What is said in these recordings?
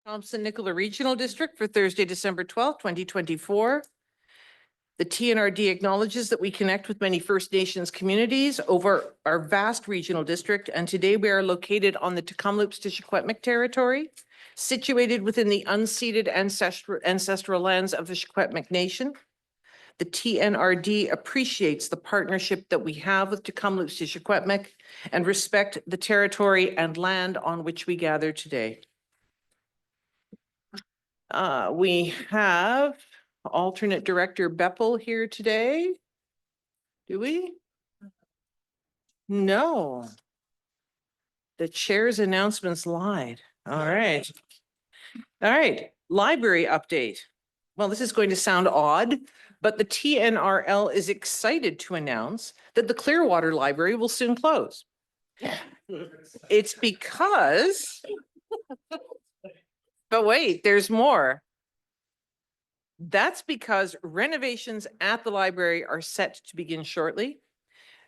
Thompson-Nicola Regional District for Thursday, December 12th, 2024. The TNRD acknowledges that we connect with many First Nations communities over our vast regional district, and today we are located on the Tecumloops-Tishoquetmik territory, situated within the unceded ancestral lands of the Secwepemc Nation. The TNRD appreciates the partnership that we have with Tecumloops-Tishoquetmik and respect the territory and land on which we gather today. We have alternate director Beppel here today. Do we? No. The chair's announcements lied. All right. All right. Library update. Well, this is going to sound odd, but the TNRL is excited to announce that the Clearwater Library will soon close. It's because, but wait, there's more. That's because renovations at the library are set to begin shortly.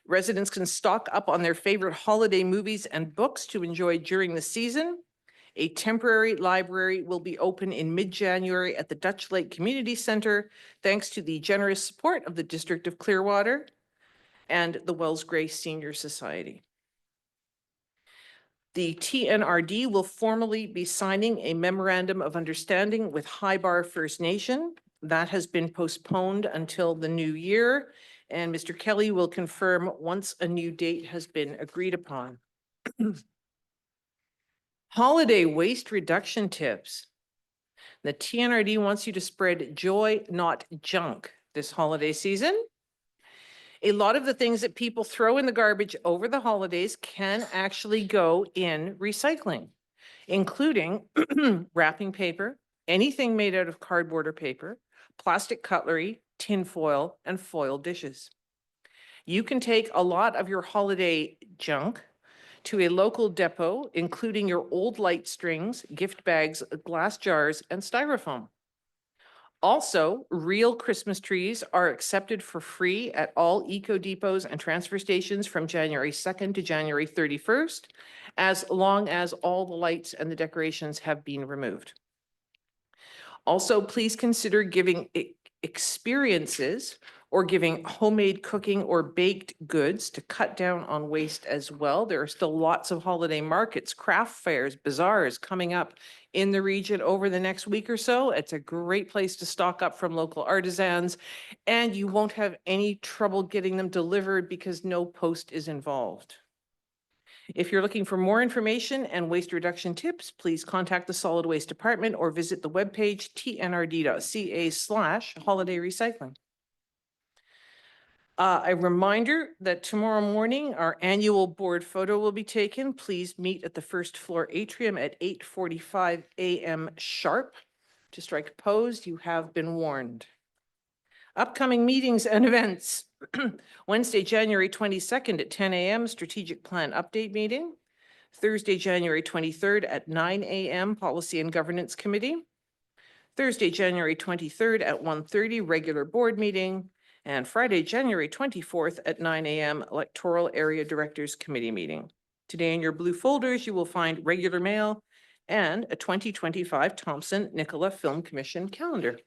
Residents can stock up on their favorite holiday movies and books to enjoy during the season. A temporary library will be open in mid-January at the Dutch Lake Community Center, thanks to the generous support of the District of Clearwater and the Wells Gray Senior Society. The TNRD will formally be signing a memorandum of understanding with High Bar First Nation. That has been postponed until the new year, and Mr. Kelly will confirm once a new date has been agreed upon. Holiday waste reduction tips. The TNRD wants you to spread joy, not junk, this holiday season. A lot of the things that people throw in the garbage over the holidays can actually go in recycling, including wrapping paper, anything made out of cardboard or paper, plastic cutlery, tin foil, and foil dishes. You can take a lot of your holiday junk to a local depot, including your old light strings, gift bags, glass jars, and styrofoam. Also, real Christmas trees are accepted for free at all eco depots and transfer stations from January 2nd to January 31st, as long as all the lights and the decorations have been removed. Also, please consider giving experiences or giving homemade cooking or baked goods to cut down on waste as well. There are still lots of holiday markets, craft fairs, bazaars coming up in the region over the next week or so. It's a great place to stock up from local artisans, and you won't have any trouble getting them delivered because no post is involved. If you're looking for more information and waste reduction tips, please contact the Solid Waste Department or visit the webpage tnrd.ca/holiday recycling. A reminder that tomorrow morning, our annual board photo will be taken. Please meet at the first floor atrium at 8:45 a.m. sharp. To strike a pose, you have been warned. Upcoming meetings and events. Wednesday, January 22nd at 10 a.m. Strategic Plan Update Meeting. Thursday, January 23rd at 9 a.m. Policy and Governance Committee. Thursday, January 23rd at 1:30 regular board meeting. And Friday, January 24th at 9 a.m. Electoral Area Directors Committee meeting. Today in your blue folders, you will find regular mail and a 2025 Thompson-Nicola Film Commission calendar.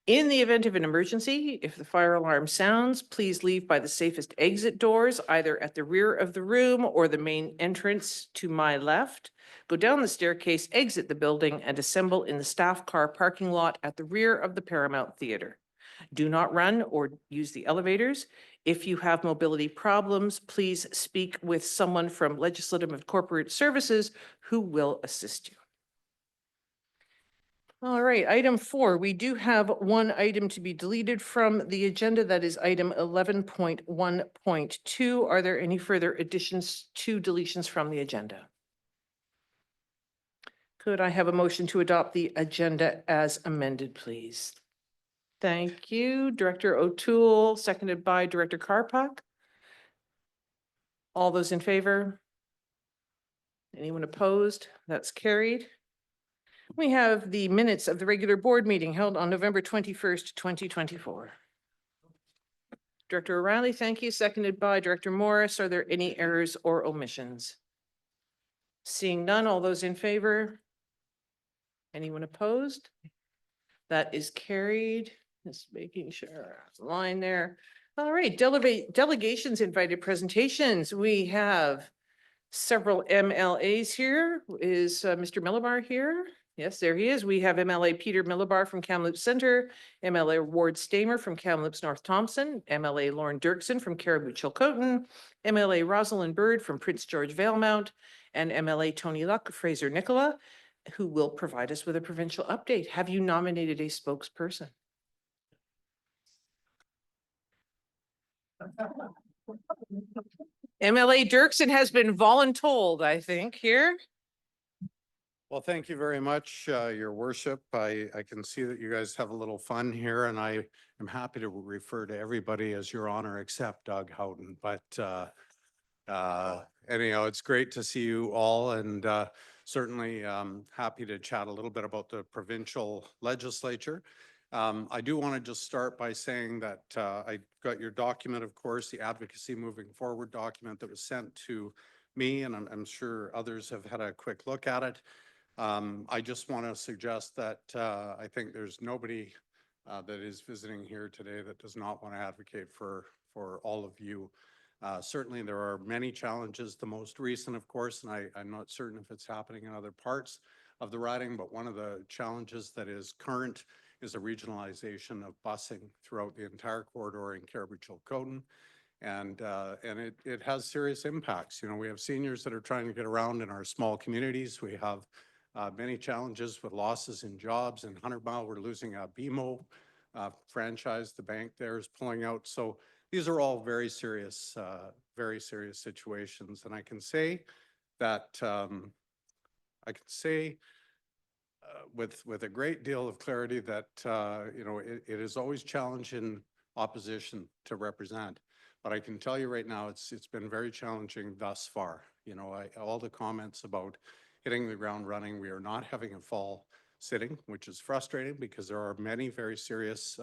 In the event of an emergency, if the fire alarm sounds, please leave by the safest exit doors, either at the rear of the room or the main entrance to my left. Go down the staircase, exit the building, and assemble in the staff car parking lot at the rear of the Paramount Theater. Do not run or use the elevators. If you have mobility problems, please speak with someone from Legislative and Corporate Services who will assist you. All right, item 4, we do have one item to be deleted from the agenda. That is item 11.1.2. Are there any further additions to deletions from the agenda? Could I have a motion to adopt the agenda as amended, please? Thank you, Director O'Toole, seconded by Director Karpak. All those in favor? Anyone opposed? That's carried. We have the minutes of the regular board meeting held on November 21st, 2024. Director O'Reilly, thank you. Seconded by Director Morris. Are there any errors or omissions? Seeing none, all those in favor? Anyone opposed? That is carried. Just making sure, line there. All right, delegations invited presentations. We have several MLAs here. Is Mr. Millibar here? Yes, there he is. We have MLA Peter Millibar from Kamloops Center, MLA Ward Stamer from Kamloops North Thompson, MLA Lauren Dirksen from Caribou Chilcotin, MLA Rosalind Bird from Prince George Valemount, and MLA Tony Luck, Fraser-Nicola, who will provide us with a provincial update. Have you nominated a spokesperson? MLA Dirksen has been voluntold, I think, here. Well, thank you very much, Your Worship. I can see that you guys have a little fun here, and I am happy to refer to everybody as Your Honor except Doug Houghton. But anyhow, it's great to see you all, and certainly happy to chat a little bit about the provincial legislature. I do want to just start by saying that I got your document, of course, the Advocacy Moving Forward document that was sent to me, and I'm sure others have had a quick look at it. I just want to suggest that I think there's nobody that is visiting here today that does not want to advocate for all of you. Certainly there are many challenges, the most recent, of course, and I'm not certain if it's happening in other parts of the riding, but one of the challenges that is current is a regionalization of busing throughout the entire corridor in Caribou Chilcotin. And it has serious impacts. You know, we have seniors that are trying to get around in our small communities. We have many challenges with losses in jobs. In 100 Mile, we're losing a BMO franchise. The bank there is pulling out. So these are all very serious situations. And I can say that with a great deal of clarity that you know, it is always challenging opposition to represent. But I can tell you right now, it's been very challenging thus far. You know, all the comments about hitting the ground running, we are not having a fall sitting, which is frustrating because there are many very serious,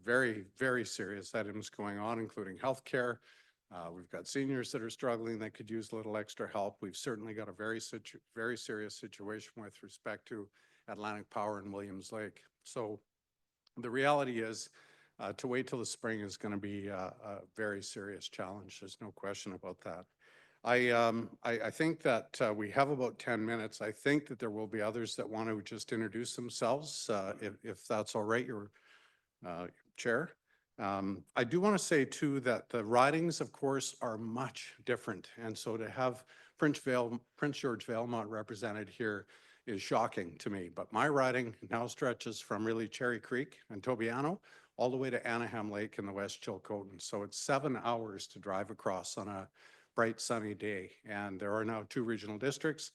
very serious items going on, including healthcare. We've got seniors that are struggling that could use a little extra help. We've certainly got a very serious situation with respect to Atlantic Power and Williams Lake. So the reality is, to wait till the spring is going to be a very serious challenge. There's no question about that. I think that we have about 10 minutes. I think that there will be others that want to just introduce themselves, if that's all right, Your Chair. I do want to say too that the ridings, of course, are much different. And so to have Prince George Valemount represented here is shocking to me. But my riding now stretches from really Cherry Creek and Tobiano all the way to Anaheim Lake in the West Chilcotin. So it's 7 hours to drive across on a bright sunny day. And there are now 2 regional districts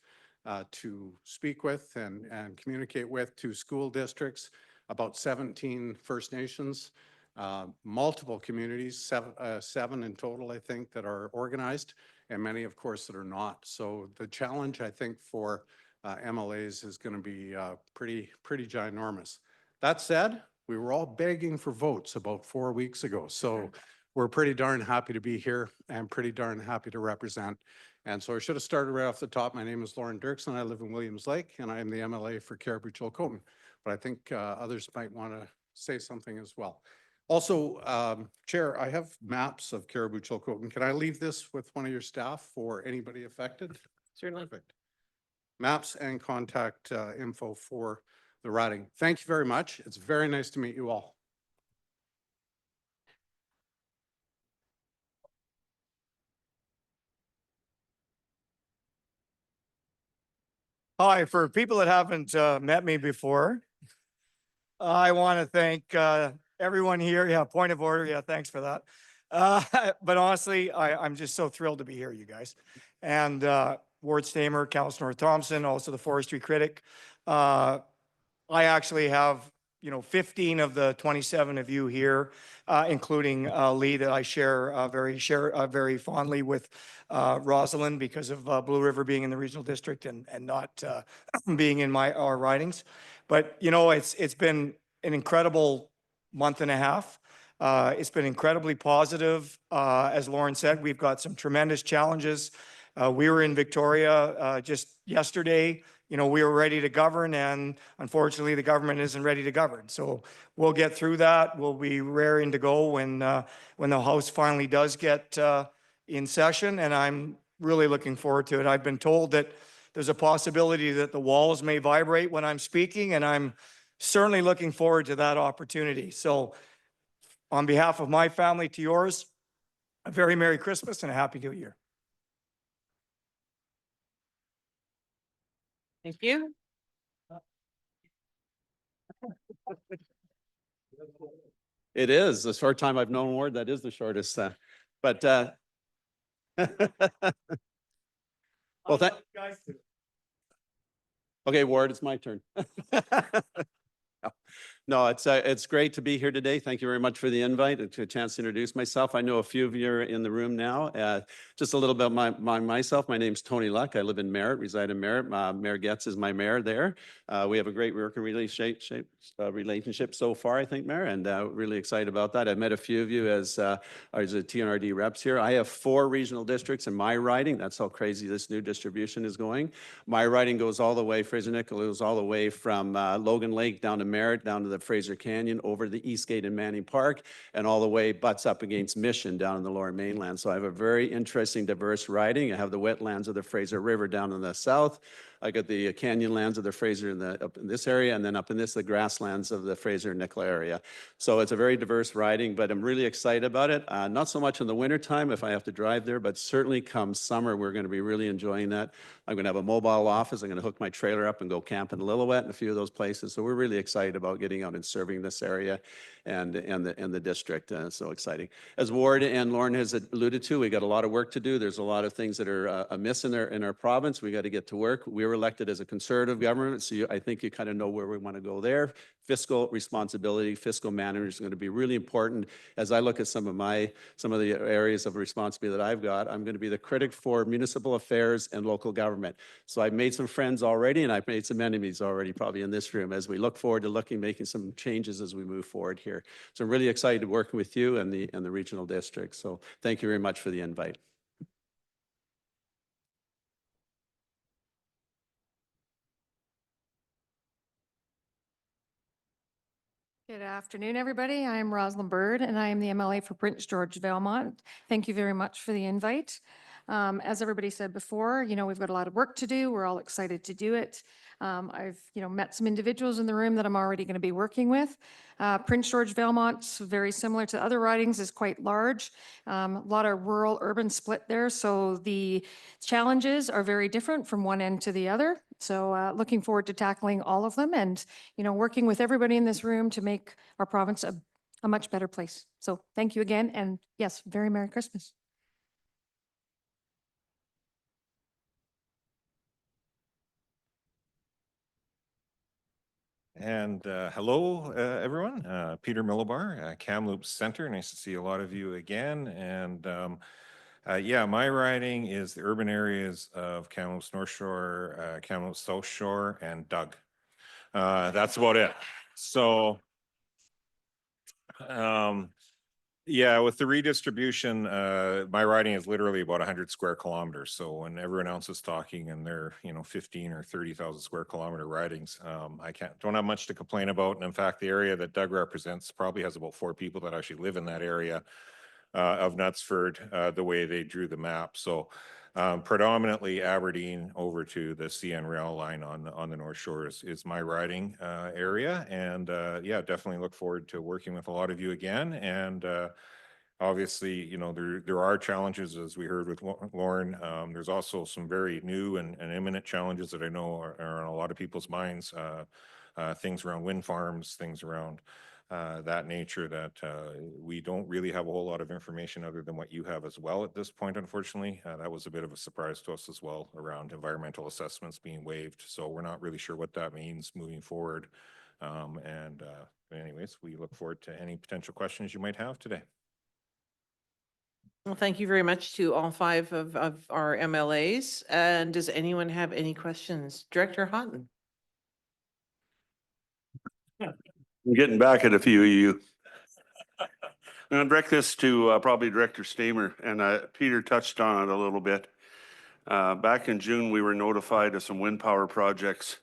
to speak with and communicate with, 2 school districts, about 17 First Nations, multiple communities, 7 in total, I think, that are organized, and many, of course, that are not. So the challenge, I think, for MLAs is going to be pretty ginormous. That said, we were all begging for votes about 4 weeks ago. So we're pretty darn happy to be here and pretty darn happy to represent. And so I should have started right off the top. My name is Lauren Dirksen. I live in Williams Lake, and I am the MLA for Caribou Chilcotin. But I think others might want to say something as well. Also, Chair, I have maps of Caribou Chilcotin. Can I leave this with one of your staff for anybody affected? Certainly. Perfect. Maps and contact info for the riding. Thank you very much. It's very nice to meet you all. Hi, for people that haven't met me before, I want to thank everyone here. Yeah, point of order. Yeah, thanks for that. But honestly, I'm just so thrilled to be here, you guys. And Ward Stamer, Kamloops North Thompson, also the forestry critic. I actually have, 15 of the 27 of you here, including Lee, that I share very fondly with Rosalind because of Blue River being in the regional district and not being in our ridings. But it's been an incredible month and a half. It's been incredibly positive. As Lauren said, we've got some tremendous challenges We were in Victoria just yesterday. You know, we were ready to govern, and unfortunately, the government isn't ready to govern. So we'll get through that. We'll be raring to go when the House finally does get in session, and I'm really looking forward to it. I've been told that there's a possibility that the walls may vibrate when I'm speaking, and I'm certainly looking forward to that opportunity. So on behalf of my family to yours, a very Merry Christmas and a Happy New Year. Thank you. It is the short time I've known Ward. That is the shortest. But well, okay, Ward, it's my turn. No, it's great to be here today. Thank you very much for the invite and a chance to introduce myself. I know a few of you are in the room now. Just a little bit about myself. My name's Tony Luck. I live in Merritt, reside in Merritt. Mayor Getz is my mayor there. We have a great working relationship so far, I think, Mayor, and really excited about that. I've met a few of you as a TNRD reps here. I have 4 regional districts in my riding. That's how crazy this new distribution is going. My riding goes all the way, Fraser-Nicola goes all the way from Logan Lake down to Merritt, down to the Fraser Canyon, over the Eastgate and Manning Park, and all the way butts up against Mission down in the Lower Mainland. So I have a very interesting, diverse riding. I have the wetlands of the Fraser River down in the south. I got the canyon lands of the Fraser up in this area, and then up in this, the grasslands of the Fraser-Nicola area. So it's a very diverse riding, but I'm really excited about it. Not so much in the wintertime if I have to drive there, but certainly come summer, we're going to be really enjoying that. I'm going to have a mobile office. I'm going to hook my trailer up and go camp in Lillooet and a few of those places. So we're really excited about getting out and serving this area and the district. So exciting. As Ward and Lauren has alluded to, we got a lot of work to do. There's a lot of things that are amiss in our province. We got to get to work. We were elected as a conservative government, so I think you kind of know where we want to go there. Fiscal responsibility, fiscal management is going to be really important. As I look at some of the areas of responsibility that I've got, I'm going to be the critic for municipal affairs and local government. So I've made some friends already, and I've made some enemies already, probably in this room, as we look forward to making some changes as we move forward here. So I'm really excited to work with you and the regional district. So thank you very much for the invite. Good afternoon, everybody. I'm Rosalind Bird, and I am the MLA for Prince George Valmont. Thank you very much for the invite. As everybody said before, we've got a lot of work to do. We're all excited to do it. I've, met some individuals in the room that I'm already going to be working with. Prince George Valmont's very similar to other ridings, is quite large. A lot of rural urban split there. So the challenges are very different from one end to the other. So looking forward to tackling all of them and, working with everybody in this room to make our province a much better place. So thank you again. And yes, very Merry Christmas. And hello, everyone. Peter Millibar, Kamloops Center. Nice to see a lot of you again. And yeah, my riding is the urban areas of Kamloops North Shore, Kamloops South Shore, and Doug. That's about it. So yeah, with the redistribution, my riding is literally about 100 square kilometers. So when everyone else is talking and they're 15 or 30,000 square kilometer ridings, I don't have much to complain about. And in fact, the area that Doug represents probably has about 4 people that actually live in that area of Knutsford, the way they drew the map. So predominantly Aberdeen over to the CN rail line on the North Shore is my riding area. And yeah, definitely look forward to working with a lot of you again. And obviously, there are challenges, as we heard with Lauren. There's also some very new and imminent challenges that I know are on a lot of people's minds. Things around wind farms, things around that nature that we don't really have a whole lot of information other than what you have as well at this point, unfortunately. That was a bit of a surprise to us as well, around environmental assessments being waived. So we're not really sure what that means moving forward. Anyways, we look forward to any potential questions you might have today. Well, thank you very much to all 5 of our MLAs. And does anyone have any questions? Director Houghton. I'm getting back at a few of you. I'm going to direct this to probably Director Stamer, and Peter touched on it a little bit. Back in June, we were notified of some wind power projects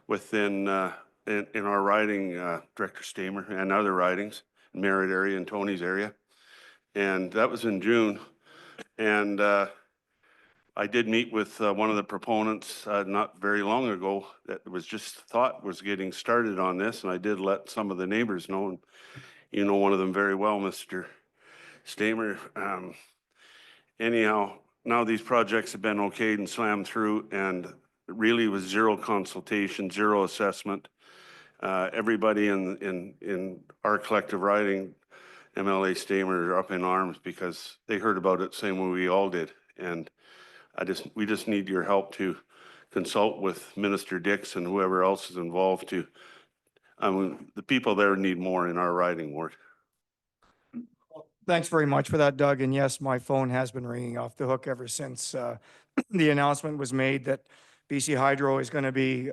within, in our riding, Director Stamer, and other ridings, Merritt area and Tony's area. And that was in June. And I did meet with one of the proponents not very long ago that was just thought was getting started on this. And I did let some of the neighbors know. And you know one of them very well, Mr. Stamer. Anyhow, now these projects have been okayed and slammed through, and really was zero consultation, zero assessment. Everybody in our collective riding, MLA Stamer, are up in arms because they heard about it same way we all did. And we just need your help to consult with Minister Dix and whoever else is involved to, the people there need more in our riding ward. Thanks very much for that, Doug. And yes, my phone has been ringing off the hook ever since the announcement was made that BC Hydro is going to be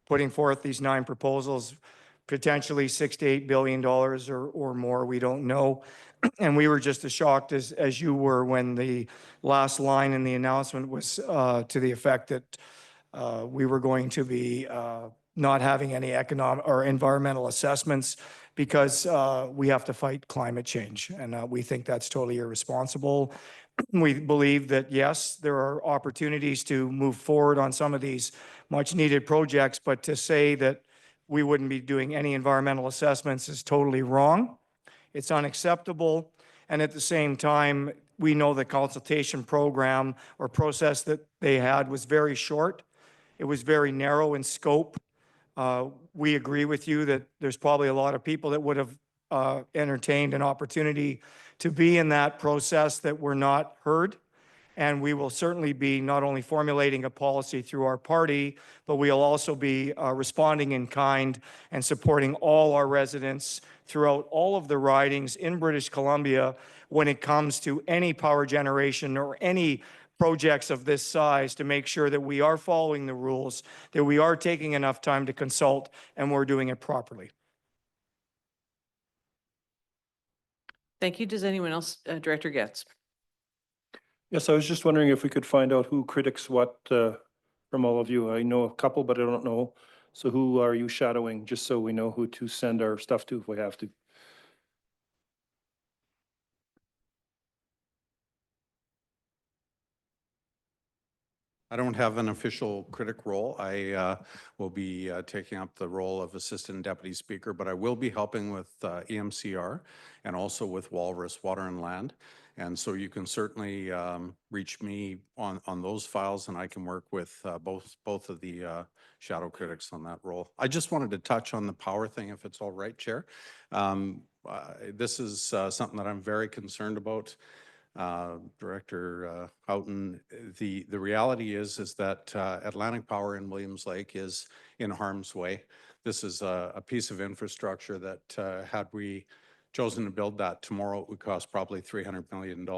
putting forth these 9 proposals, potentially $6 to $8 billion or more. We don't know. And we were just as shocked as you were when the last line in the announcement was to the effect that we were going to be not having any economic or environmental assessments because we have to fight climate change. And we think that's totally irresponsible. We believe that, yes, there are opportunities to move forward on some of these much needed projects, but to say that we wouldn't be doing any environmental assessments is totally wrong. It's unacceptable. And at the same time, we know the consultation program or process that they had was very short. It was very narrow in scope. We agree with you that there's probably a lot of people that would have entertained an opportunity to be in that process that were not heard. And we will certainly be not only formulating a policy through our party, but we'll also be responding in kind and supporting all our residents throughout all of the ridings in British Columbia when it comes to any power generation or any projects of this size, to make sure that we are following the rules, that we are taking enough time to consult, and we're doing it properly. Thank you. Does anyone else, Director Getz? Yes, I was just wondering if we could find out who critiques what from all of you. I know a couple, but I don't know. So who are you shadowing, just so we know who to send our stuff to if we have to? I don't have an official critic role. I will be taking up the role of Assistant Deputy Speaker, but I will be helping with EMCR and also with Walrus Water and Land. And so you can certainly reach me on those files, and I can work with both of the shadow critics on that role. I just wanted to touch on the power thing, if it's all right, Chair. This is something that I'm very concerned about. Director Houghton, the reality is that Atlantic Power in Williams Lake is in harm's way. This is a piece of infrastructure that had we chosen to build that tomorrow, it would cost probably $300 million.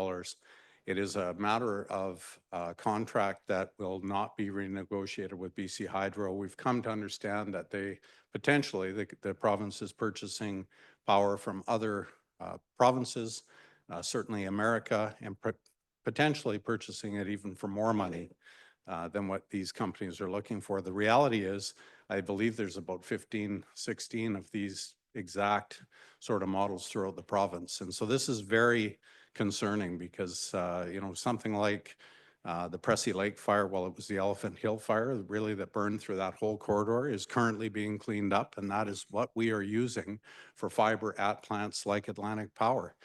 It is a matter of contract that will not be renegotiated with BC Hydro. We've come to understand that they potentially, the province is purchasing power from other provinces, certainly America, and potentially purchasing it even for more money than what these companies are looking for. The reality is, I believe there's about 15, 16 of these exact sort of models throughout the province. And so this is very concerning because, you know, something like the Pressy Lake fire, well, it was the Elephant Hill fire, really, that burned through that whole corridor, is currently being cleaned up. And that is what we are using for fiber at plants like Atlantic Power.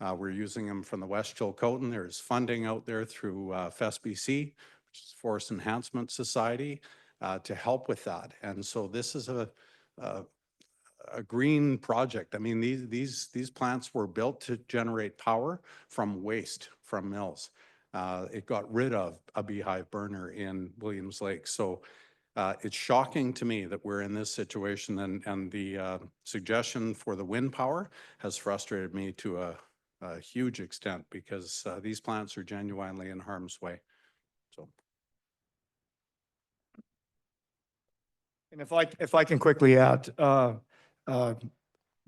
We're using them from the West Chilcotin. There's funding out there through FSBC, which is Forest Enhancement Society, to help with that. And so this is a green project. I mean, these plants were built to generate power from waste from mills. It got rid of a beehive burner in Williams Lake. So it's shocking to me that we're in this situation, and the suggestion for the wind power has frustrated me to a huge extent because these plants are genuinely in harm's way. So. And if I can quickly add,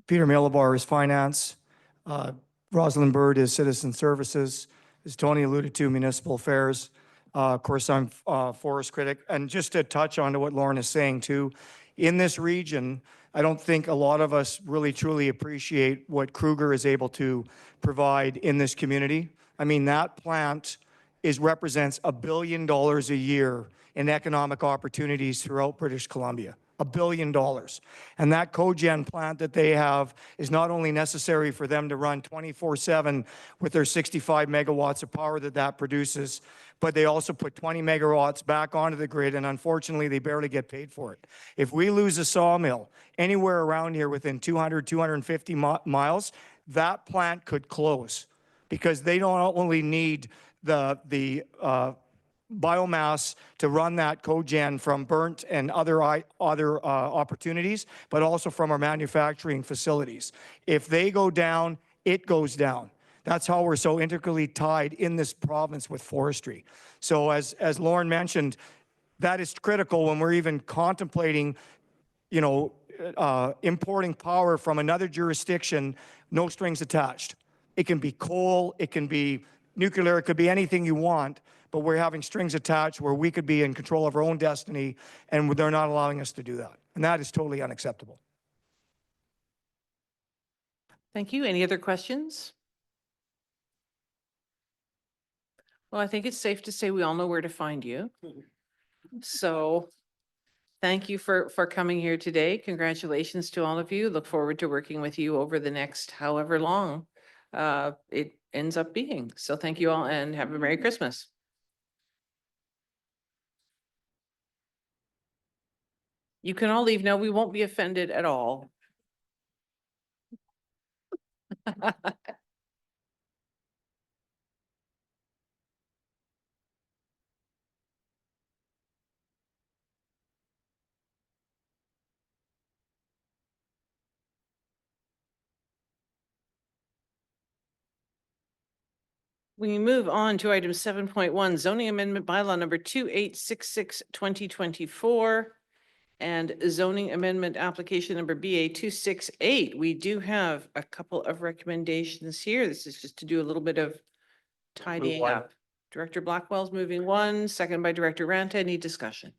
Peter Malabar is finance, Rosalind Bird is citizen services, as Tony alluded to, municipal affairs, Of course, I'm forest critic. And just to touch on to what Lauren is saying too, in this region, I don't think a lot of us really truly appreciate what Kruger is able to provide in this community. I mean, that plant represents $1 billion a year in economic opportunities throughout British Columbia. $1 billion. And that cogen plant that they have is not only necessary for them to run 24/7 with their 65 megawatts of power that produces, but they also put 20 megawatts back onto the grid, and unfortunately, they barely get paid for it. If we lose a sawmill anywhere around here within 200, 250 miles, that plant could close because they don't only need the biomass to run that cogen from burnt and other opportunities, but also from our manufacturing facilities. If they go down, it goes down. That's how we're so integrally tied in this province with forestry. So as Lauren mentioned, that is critical when we're even contemplating, importing power from another jurisdiction, no strings attached. It can be coal, it can be nuclear, it could be anything you want, but we're having strings attached where we could be in control of our own destiny, and they're not allowing us to do that. And that is totally unacceptable. Thank you. Any other questions? Well, I think it's safe to say we all know where to find you. So thank you for coming here today. Congratulations to all of you. Look forward to working with you over the next however long it ends up being. So thank you all and have a Merry Christmas. You can all leave. No, we won't be offended at all. We move on to item 7.1, zoning amendment bylaw number 2866, 2024. And zoning amendment application number BA 268. We do have a couple of recommendations here. This is just to do a little bit of tidying one. up. Director Blackwell's moving one, second by Director Ranta. Any discussion?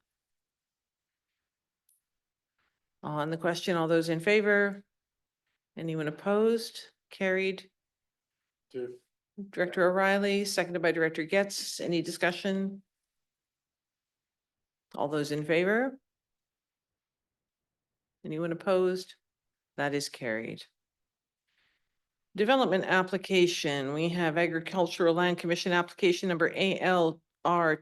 On the question, all those in favor? Anyone opposed? Carried. Two. Director O'Reilly, seconded by Director Getz. Any discussion? All those in favor? Anyone opposed? That is carried. Development application, we have Agricultural Land Commission application number ALR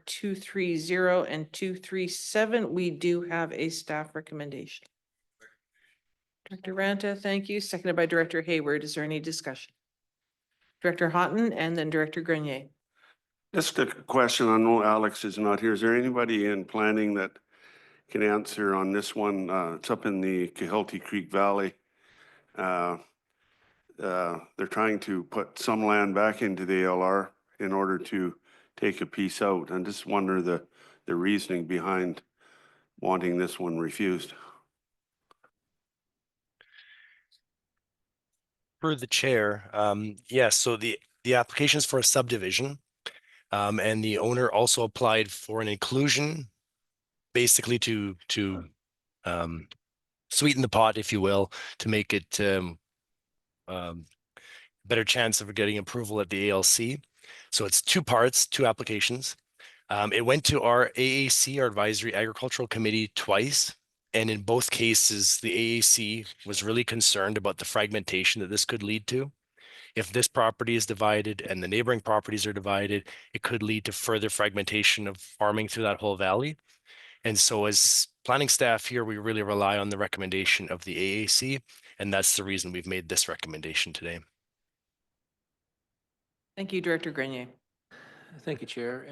230 and 237. We do have a staff recommendation. Director Ranta, thank you. Seconded by Director Hayward. Is there any discussion? Director Houghton and then Director Grenier. Just a question. I know Alex is not here. Is there anybody in planning that can answer on this one? It's up in the Cahelty Creek Valley. They're trying to put some land back into the ALR in order to take a piece out. And just wonder the reasoning behind wanting this one refused. For the chair, yes, so the application is for a subdivision. And the owner also applied for an inclusion, basically to sweeten the pot, if you will, to make it better chance of getting approval at the ALC. So it's two parts, two applications. It went to our AAC, our Advisory Agricultural Committee, twice. And in both cases, the AAC was really concerned about the fragmentation that this could lead to. If this property is divided and the neighboring properties are divided, it could lead to further fragmentation of farming through that whole valley. And so as planning staff here, we really rely on the recommendation of the AAC, and that's the reason we've made this recommendation today. Thank you, Director Grenier. Thank you, Chair.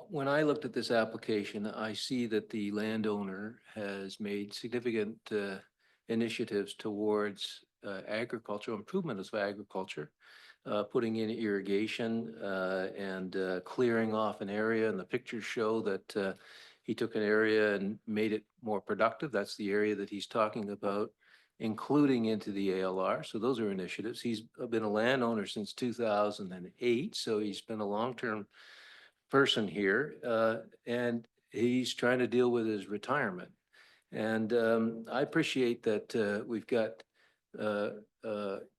When I looked at this application, I see that the landowner has made significant initiatives towards agriculture, improvement of agriculture, putting in irrigation and clearing off an area. And the pictures show that he took an area and made it more productive. That's the area that he's talking about. including into the ALR. So those are initiatives. He's been a landowner since 2008, so he's been a long-term person here, and he's trying to deal with his retirement. And I appreciate that we've got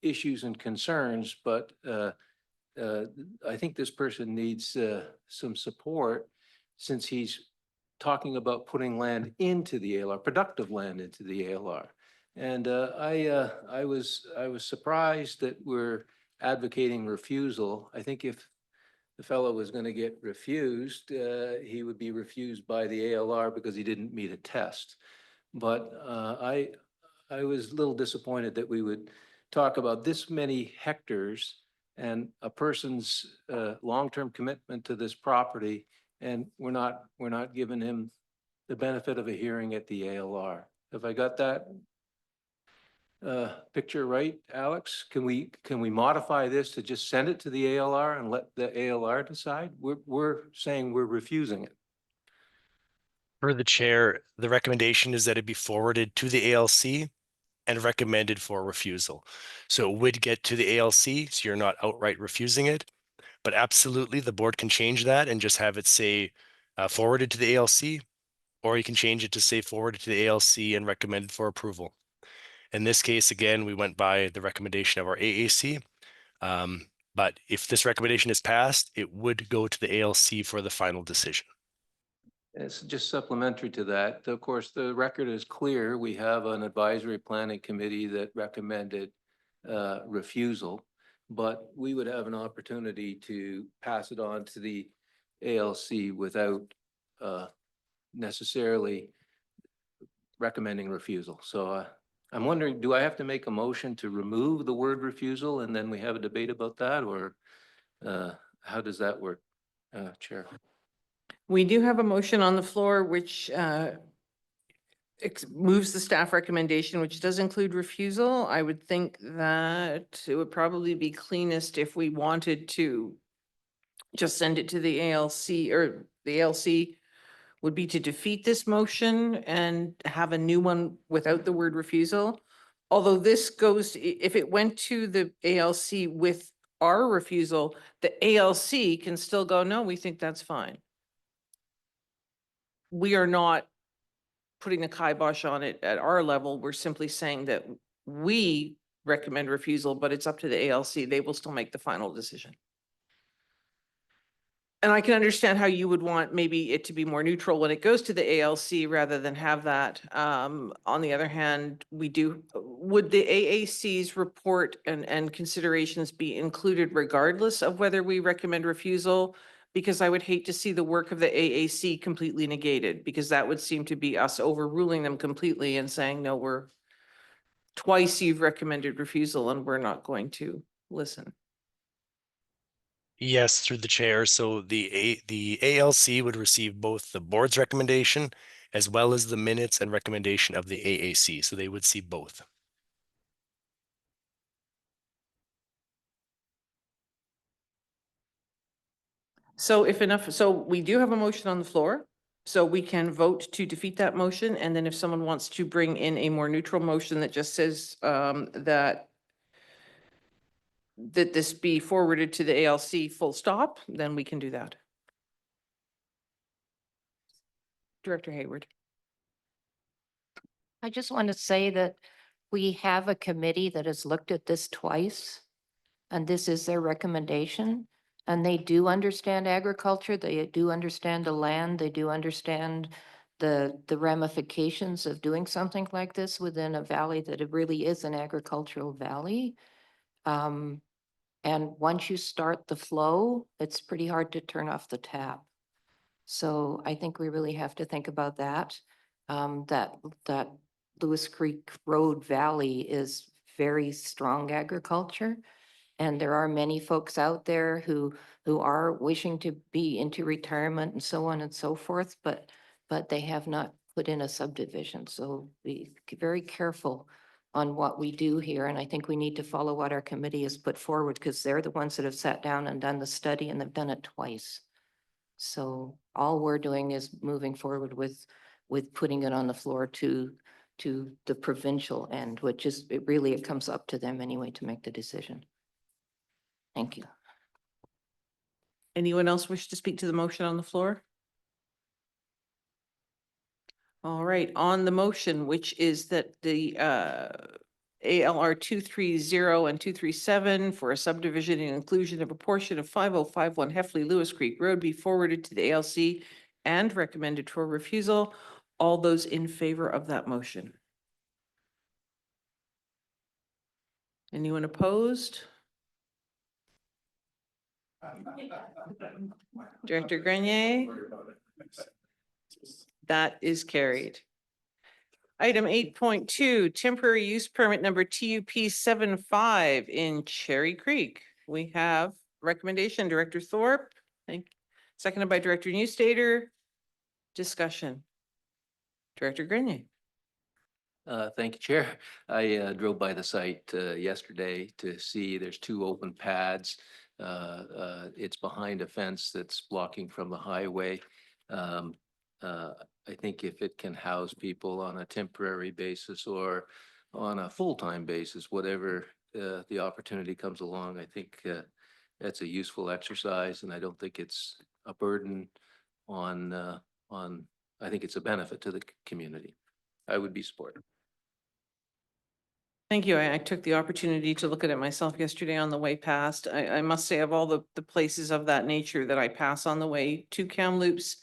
issues and concerns, but I think this person needs some support since he's talking about putting land into the ALR, productive land into the ALR. And I was surprised that we're advocating refusal. I think if the fellow was going to get refused, he would be refused by the ALR because he didn't meet a test. But I was a little disappointed that we would talk about this many hectares and a person's long-term commitment to this property, and we're not giving him the benefit of a hearing at the ALR. Have I got that picture right, Alex? Can we modify this to just send it to the ALR and let the ALR decide? We're saying we're refusing it. For the chair, the recommendation is that it be forwarded to the ALC and recommended for refusal. So it would get to the ALC, so you're not outright refusing it. But absolutely, the board can change that and just have it say forwarded to the ALC, or you can change it to say forwarded to the ALC and recommended for approval. In this case, again, we went by the recommendation of our AAC. But if this recommendation is passed, it would go to the ALC for the final decision. It's just supplementary to that. Of course, the record is clear. We have an advisory planning committee that recommended refusal, but we would have an opportunity to pass it on to the ALC without necessarily recommending refusal. So I'm wondering, do I have to make a motion to remove the word refusal and then we have a debate about that, or how does that work, Chair? We do have a motion on the floor which moves the staff recommendation, which does include refusal. I would think that it would probably be cleanest if we wanted to just send it to the ALC, or the ALC would be to defeat this motion and have a new one without the word refusal. Although this goes, if it went to the ALC with our refusal, the ALC can still go, no, we think that's fine. We are not putting the kibosh on it at our level. We're simply saying that we recommend refusal, but it's up to the ALC. They will still make the final decision. And I can understand how you would want maybe it to be more neutral when it goes to the ALC rather than have that. On the other hand, would the AAC's report and considerations be included regardless of whether we recommend refusal? Because I would hate to see the work of the AAC completely negated, because that would seem to be us overruling them completely and saying, no, twice you've recommended refusal and we're not going to listen. Yes, through the chair. So the ALC would receive both the board's recommendation as well as the minutes and recommendation of the AAC. So they would see both. So so we do have a motion on the floor. So we can vote to defeat that motion. And then if someone wants to bring in a more neutral motion that just says that this be forwarded to the ALC full stop, then we can do that. Director Hayward. I just want to say that we have a committee that has looked at this twice, and this is their recommendation. And they do understand agriculture, they do understand the land, they do understand the ramifications of doing something like this within a valley that it really is an agricultural valley. And once you start the flow, it's pretty hard to turn off the tap. So I think we really have to think about that. That Lewis Creek Road Valley is very strong agriculture. And there are many folks out there who are wishing to be into retirement and so on and so forth, but they have not put in a subdivision. So be very careful on what we do here. And I think we need to follow what our committee has put forward, because they're the ones that have sat down and done the study, and they've done it twice. So all we're doing is moving forward with putting it on the floor to to the provincial end, which is, it comes up to them anyway to make the decision. Thank you. Anyone else wish to speak to the motion on the floor? All right, on the motion, which is that the ALR 230 and 237 for a subdivision and inclusion of a portion of 5051 Heffley Lewis Creek Road be forwarded to the ALC and recommended for refusal. All those in favor of that motion? Anyone opposed? Director Grenier? That is carried. Item 8.2, temporary use permit number TUP 75 in Cherry Creek. We have recommendation, Director Thorpe, seconded by Director Newstader. Discussion. Director Grenier. Thank you, Chair. I drove by the site yesterday to see there's 2 open pads. It's behind a fence that's blocking from the highway. I think if it can house people on a temporary basis or on a full-time basis, whatever the opportunity comes along, I think that's a useful exercise, and I don't think it's a burden on, I think it's a benefit to the community. I would be supportive. Thank you. I took the opportunity to look at it myself yesterday on the way past. I must say of all the places of that nature that I pass on the way to Kamloops,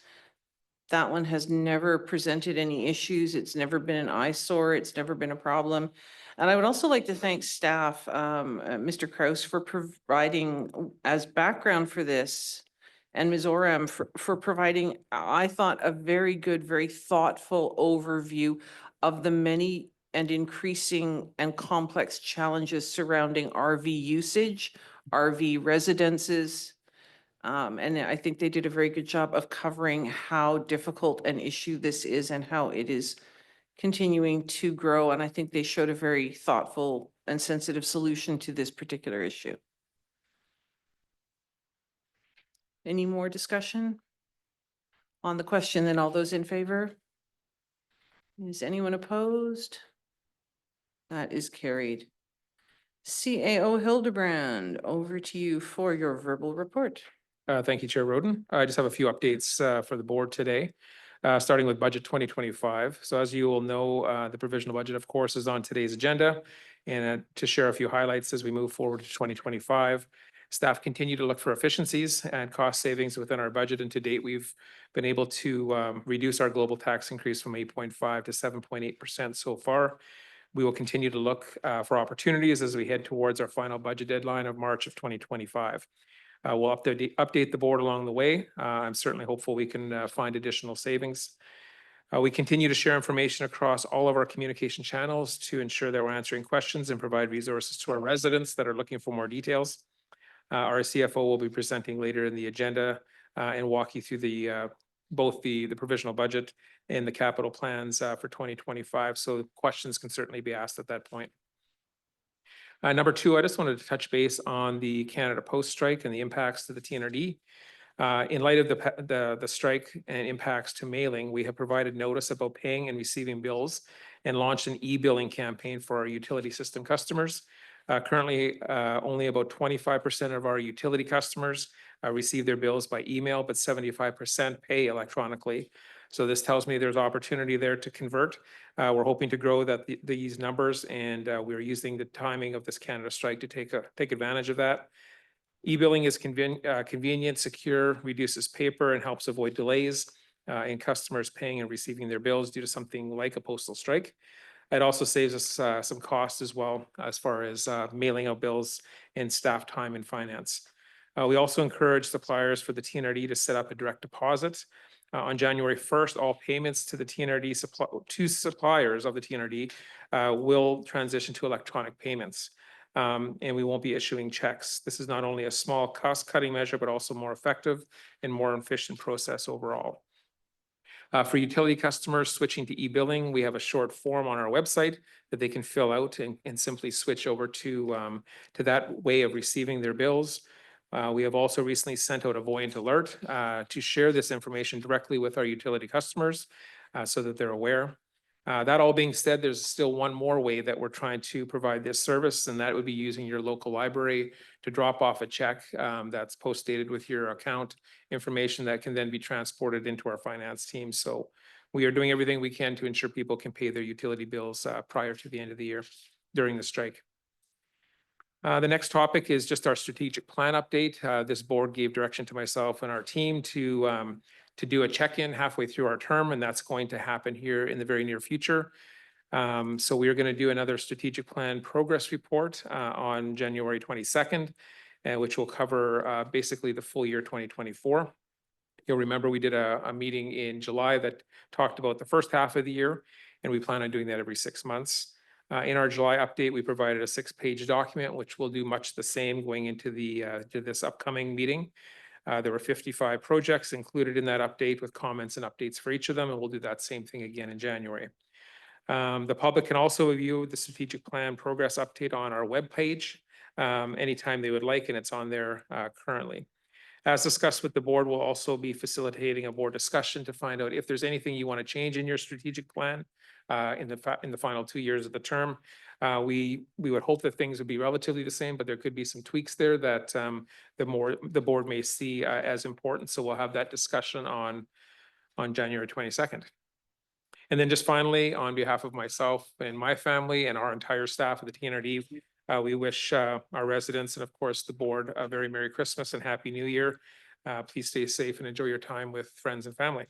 that one has never presented any issues. It's never been an eyesore. It's never been a problem. And I would also like to thank staff, Mr. Kraus, for providing as background for this, and Ms. Oram for providing, I thought, a very good, very thoughtful overview of the many and increasing and complex challenges surrounding RV usage, RV residences. And I think they did a very good job of covering how difficult an issue this is and how it is continuing to grow. And I think they showed a very thoughtful and sensitive solution to this particular issue. Any more discussion on the question? Then all those in favor? Is anyone opposed? That is carried. CAO Hildebrand, over to you for your verbal report. Thank you, Chair Roden. I just have a few updates for the board today, starting with budget 2025. So as you will know, the provisional budget, of course, is on today's agenda. And to share a few highlights as we move forward to 2025, staff continue to look for efficiencies and cost savings within our budget. And to date, we've been able to reduce our global tax increase from 8.5 to 7.8% so far. We will continue to look for opportunities as we head towards our final budget deadline of March of 2025. We'll update the board along the way. I'm certainly hopeful we can find additional savings. We continue to share information across all of our communication channels to ensure that we're answering questions and provide resources to our residents that are looking for more details. Our CFO will be presenting later in the agenda and walk you through both the provisional budget and the capital plans for 2025. So questions can certainly be asked at that point. Number 2, I just wanted to touch base on the Canada Post strike and the impacts to the TNRD. In light of the strike and impacts to mailing, we have provided notice about paying and receiving bills and launched an e-billing campaign for our utility system customers. Currently, only about 25% of our utility customers receive their bills by email, but 75% pay electronically. So this tells me there's opportunity there to convert. We're hoping to grow these numbers, and we're using the timing of this Canada strike to take advantage of that. E-billing is convenient, secure, reduces paper, and helps avoid delays in customers paying and receiving their bills due to something like a postal strike. It also saves us some costs as well as far as mailing out bills and staff time and finance. We also encourage suppliers for the TNRD to set up a direct deposit. On January 1st, all payments to the TNRD suppliers of the TNRD will transition to electronic payments, and we won't be issuing checks. This is not only a small cost-cutting measure, but also more effective and more efficient process overall. For utility customers switching to e-billing, we have a short form on our website that they can fill out and simply switch over to that way of receiving their bills. We have also recently sent out a Voyant alert to share this information directly with our utility customers so that they're aware. That all being said, there's still one more way that we're trying to provide this service, and that would be using your local library to drop off a check that's post-dated with your account information that can then be transported into our finance team. So we are doing everything we can to ensure people can pay their utility bills prior to the end of the year during the strike. The next topic is just our strategic plan update. This board gave direction to myself and our team to do a check-in halfway through our term, and that's going to happen here in the very near future. So we are going to do another strategic plan progress report on January 22nd, which will cover basically the full year 2024. You'll remember we did a meeting in July that talked about the first half of the year, and we plan on doing that every 6 months. In our July update, we provided a 6-page document, which will do much the same going into to this upcoming meeting. There were 55 projects included in that update with comments and updates for each of them, and we'll do that same thing again in January. The public can also view the strategic plan progress update on our webpage anytime they would like, and it's on there currently. As discussed with the board, we'll also be facilitating a board discussion to find out if there's anything you want to change in your strategic plan in the final 2 years of the term. We would hope that things would be relatively the same, but there could be some tweaks there that the board may see as important. So we'll have that discussion on January 22nd. And then just finally, on behalf of myself and my family and our entire staff of the TNRD, we wish our residents and of course the board a very Merry Christmas and Happy New Year. Please stay safe and enjoy your time with friends and family.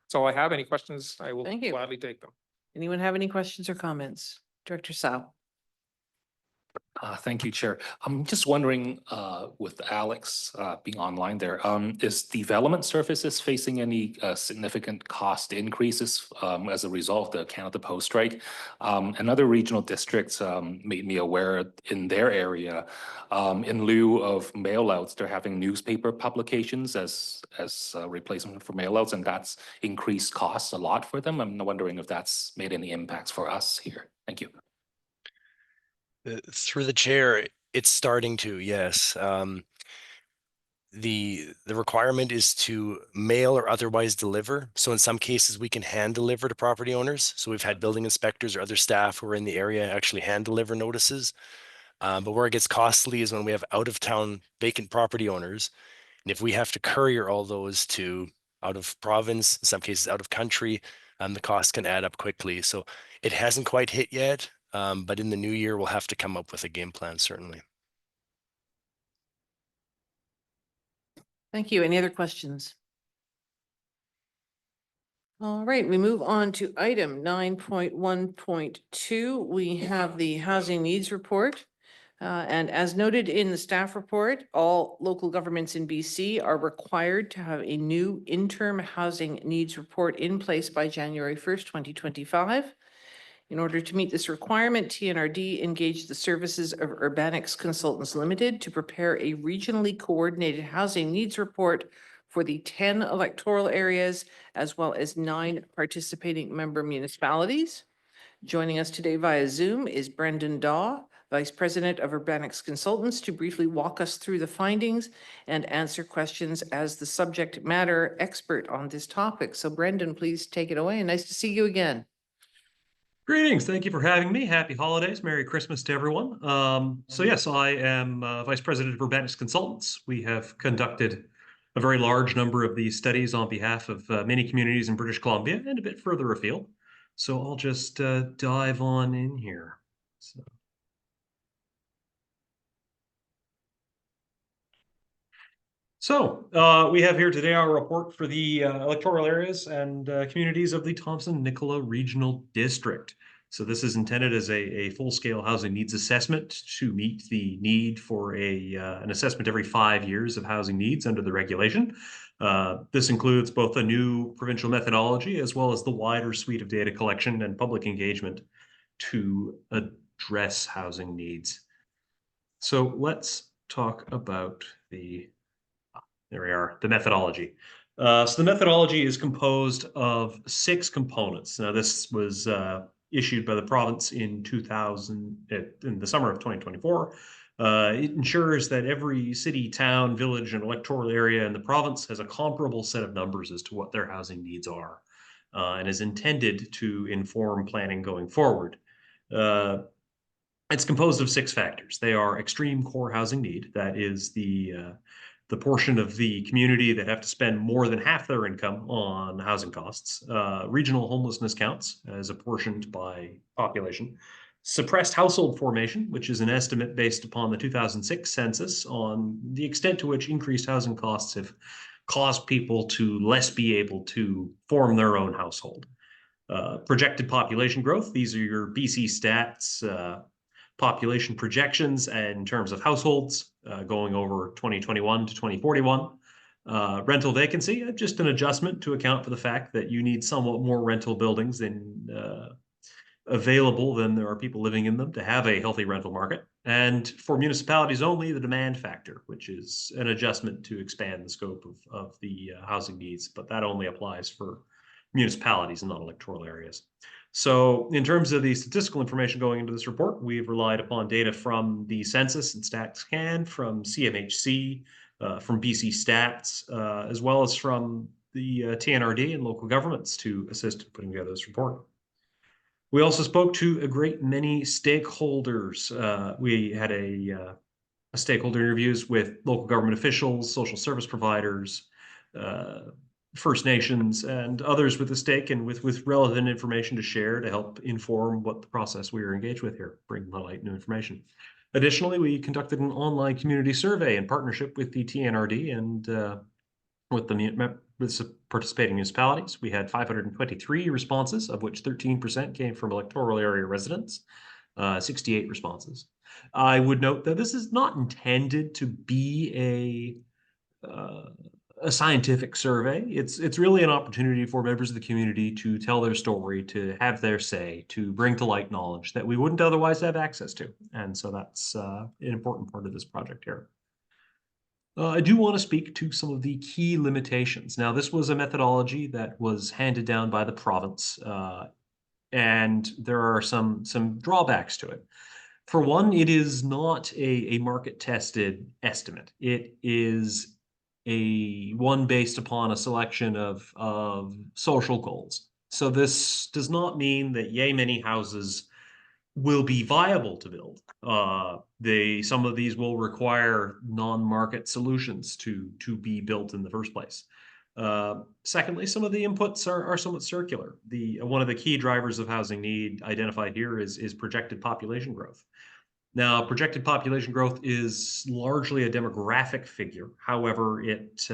That's all I have. Any questions? I will Thank you. gladly take them. Anyone have any questions or comments? Director Sao. Thank you, Chair. I'm just wondering, with Alex being online there, is development services facing any significant cost increases as a result of the Canada Post strike? And other regional districts made me aware in their area, in lieu of mailouts, they're having newspaper publications as a replacement for mailouts, and that's increased costs a lot for them. I'm wondering if that's made any impacts for us here. Thank you. Through the chair, it's starting to, yes. The requirement is to mail or otherwise deliver. So in some cases, we can hand deliver to property owners. So we've had building inspectors or other staff who are in the area actually hand deliver notices. But where it gets costly is when we have out of town vacant property owners. And if we have to courier all those to out of province, in some cases out of country, the cost can add up quickly. So it hasn't quite hit yet. But in the new year, we'll have to come up with a game plan, certainly. Thank you. Any other questions? All right, we move on to item 9.1.2. We have the housing needs report. And as noted in the staff report, all local governments in BC are required to have a new interim housing needs report in place by January 1st, 2025. In order to meet this requirement, TNRD engaged the services of Urbanics Consultants Limited to prepare a regionally coordinated housing needs report for the 10 electoral areas, as well as 9 participating member municipalities. Joining us today via Zoom is Brendan Daw, Vice President of Urbanics Consultants, to briefly walk us through the findings and answer questions as the subject matter expert on this topic. So Brendan, please take it away, and nice to see you again. Greetings. Thank you for having me. Happy holidays. Merry Christmas to everyone. So yes, I am Vice President of Urbanics Consultants. We have conducted a very large number of these studies on behalf of many communities in British Columbia and a bit further afield. So I'll just dive on in here. So we have here today our report for the electoral areas and communities of the Thompson-Nicola Regional District. So this is intended as a full-scale housing needs assessment to meet the need for an assessment every 5 years of housing needs under the regulation. This includes both a new provincial methodology as well as the wider suite of data collection and public engagement to address housing needs. So let's talk about there we are, the methodology. So the methodology is composed of 6 components. Now this was issued by the province in the summer of 2024. It ensures that every city, town, village, and electoral area in the province has a comparable set of numbers as to what their housing needs are. and is intended to inform planning going forward. It's composed of 6 factors. They are extreme core housing need. That is the portion of the community that have to spend more than half their income on housing costs. Regional homelessness counts as apportioned by population. Suppressed household formation, which is an estimate based upon the 2006 census on the extent to which increased housing costs have caused people to less be able to form their own household. Projected population growth. These are your BC stats population projections in terms of households going over 2021 to 2041. Rental vacancy, just an adjustment to account for the fact that you need somewhat more rental buildings than available than there are people living in them to have a healthy rental market. And for municipalities only, the demand factor, which is an adjustment to expand the scope of the housing needs, but that only applies for municipalities and not electoral areas. So in terms of the statistical information going into this report, we've relied upon data from the census and StatsCan, from CMHC, from BC Stats, as well as from the TNRD and local governments to assist in putting together this report. We also spoke to a great many stakeholders. We had a stakeholder interviews with local government officials, social service providers, First Nations, and others with a stake and with relevant information to share to help inform what the process we are engaged with here, bring to light new information. Additionally, we conducted an online community survey in partnership with the TNRD and with the participating municipalities. We had 523 responses, of which 13% came from electoral area residents, 68 responses. I would note that this is not intended to be a scientific survey. It's really an opportunity for members of the community to tell their story, to have their say, to bring to light knowledge that we wouldn't otherwise have access to. And so that's an important part of this project here. I do want to speak to some of the key limitations. Now, this was a methodology that was handed down by the province, and there are some drawbacks to it. For one, it is not a market-tested estimate. It is one based upon a selection of social goals. So this does not mean that yay many houses will be viable to build. Some of these will require non-market solutions to be built in the first place. Secondly, some of the inputs are somewhat circular. One of the key drivers of housing need identified here is projected population growth. Now, projected population growth is largely a demographic figure. However, it's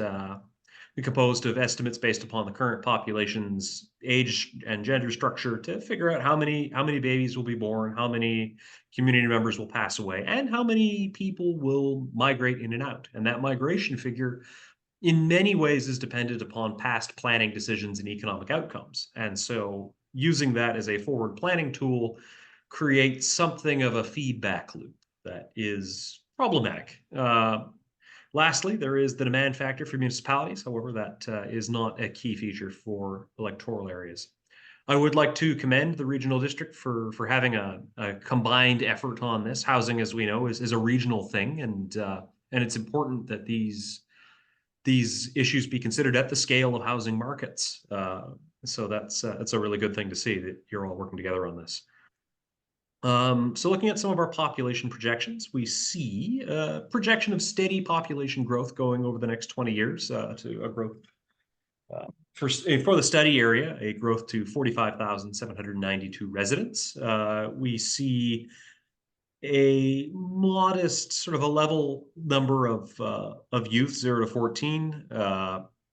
composed of estimates based upon the current population's age and gender structure to figure out how many babies will be born, how many community members will pass away, and how many people will migrate in and out. And that migration figure, in many ways, is dependent upon past planning decisions and economic outcomes. And so using that as a forward planning tool creates something of a feedback loop that is problematic. Lastly, there is the demand factor for municipalities. However, that is not a key feature for electoral areas. I would like to commend the regional district for having a combined effort on this. Housing, as we know, is a regional thing, and it's important that these issues be considered at the scale of housing markets. So that's a really good thing to see that you're all working together on this. So looking at some of our population projections, we see a projection of steady population growth going over the next 20 years to a growth for the study area, a growth to 45,792 residents. We see a modest sort of a level number of youth 0 to 14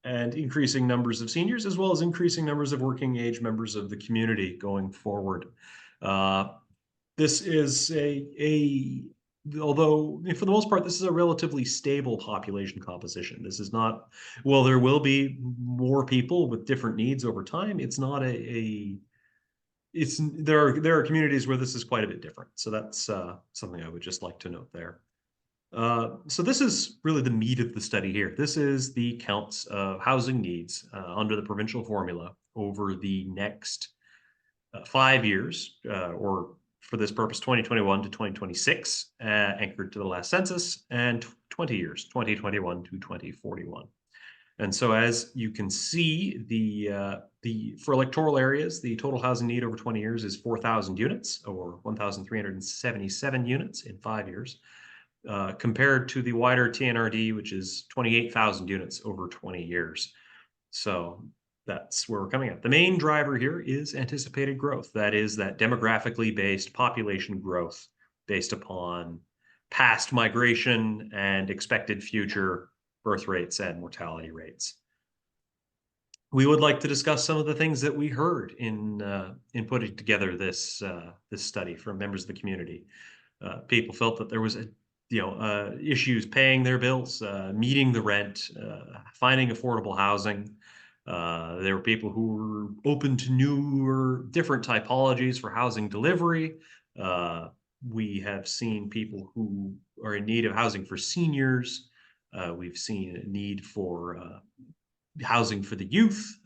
and increasing numbers of seniors, as well as increasing numbers of working age members of the community going forward. This is although for the most part, this is a relatively stable population composition. This is not, well, there will be more people with different needs over time. It's not there are communities where this is quite a bit different. So that's something I would just like to note there. So this is really the meat of the study here. This is the counts of housing needs under the provincial formula over the next 5 years, or for this purpose, 2021 to 2026, anchored to the last census, and 20 years, 2021 to 2041. And so as you can see, for electoral areas, the total housing need over 20 years is 4,000 units, or 1,377 units in 5 years, compared to the wider TNRD, which is 28,000 units over 20 years. So that's where we're coming at. The main driver here is anticipated growth. That is that demographically based population growth based upon past migration and expected future birth rates and mortality rates. We would like to discuss some of the things that we heard in putting together this study from members of the community. People felt that there was issues paying their bills, meeting the rent, finding affordable housing. There were people who were open to newer, different typologies for housing delivery. We have seen people who are in need of housing for seniors. We've seen a need for housing for the youth,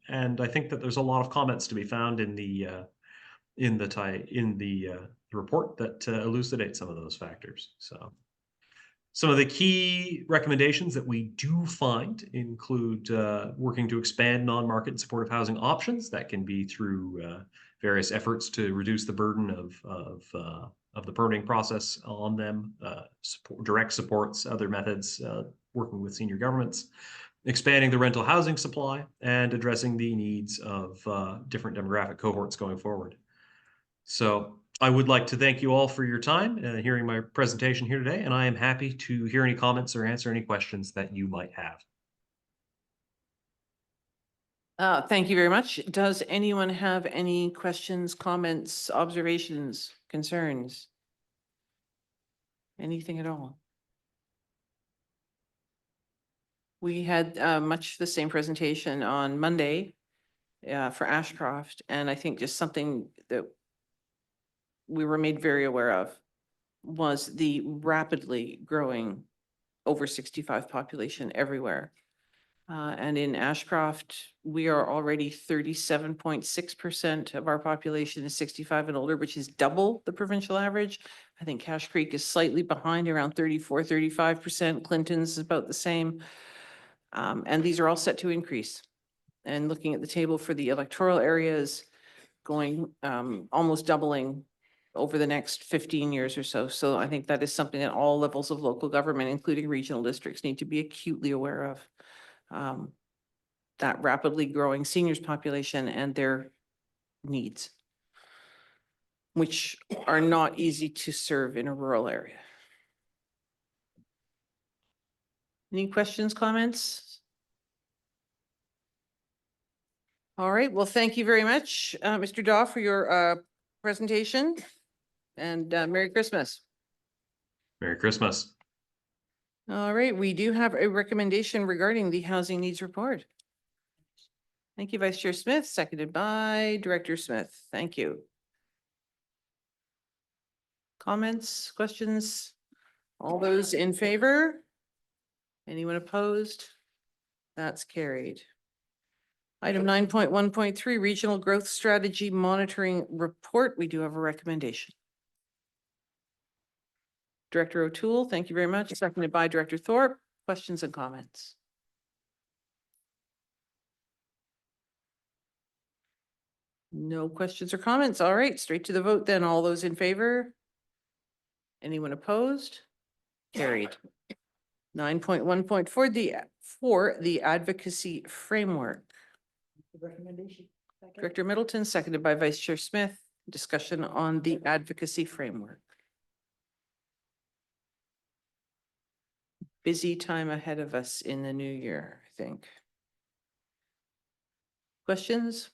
and I think that there's a lot of comments to be found in the report that elucidate some of those factors. So some of the key recommendations that we do find include working to expand non-market and supportive housing options. That can be through various efforts to reduce the burden of the permitting process on them, direct supports, other methods, working with senior governments, expanding the rental housing supply, and addressing the needs of different demographic cohorts going forward. So I would like to thank you all for your time hearing my presentation here today, and I am happy to hear any comments or answer any questions that you might have. Thank you very much. Does anyone have any questions, comments, observations, concerns? Anything at all? We had much the same presentation on Monday for Ashcroft, and I think just something that we were made very aware of was the rapidly growing over 65 population everywhere. And in Ashcroft, we are already 37.6% of our population is 65 and older, which is double the provincial average. I think Cache Creek is slightly behind, around 34, 35%. Clinton's is about the same. And these are all set to increase. And looking at the table for the electoral areas, going almost doubling over the next 15 years or so. So I think that is something that all levels of local government, including regional districts, need to be acutely aware of. That rapidly growing seniors population and their needs, which are not easy to serve in a rural area. Any questions, comments? All right, well, thank you very much, Mr. Daw, for your presentation, and Merry Christmas. Merry Christmas. All right, we do have a recommendation regarding the housing needs report. Thank you, Vice Chair Smith, seconded by Director Smith. Thank you. Comments, questions? All those in favor? Anyone opposed? That's carried. Item 9.1.3, Regional Growth Strategy Monitoring Report. We do have a recommendation. Director O'Toole, thank you very much. Seconded by Director Thorpe. Questions and comments? No questions or comments. All right, straight to the vote then. All those in favor? Anyone opposed? Carried. 9.1.4, the advocacy framework. Recommendation. Director Middleton, seconded by Vice Chair Smith. Discussion on the advocacy framework. Busy time ahead of us in the new year, I think. Questions?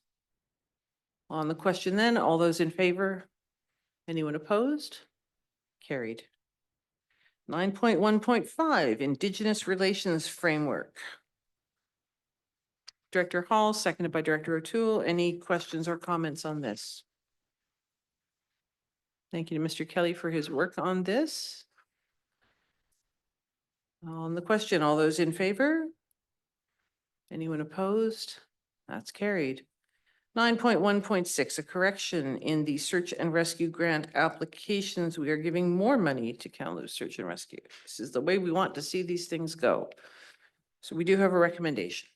On the question then, all those in favor? Anyone opposed? Carried. 9.1.5, Indigenous Relations Framework. Director Hall, seconded by Director O'Toole. Any questions or comments on this? Thank you to Mr. Kelly for his work on this. On the question, all those in favor? Anyone opposed? That's carried. 9.1.6, a correction in the search and rescue grant applications. We are giving more money to Kamloops Search and Rescue. This is the way we want to see these things go. So we do have a recommendation.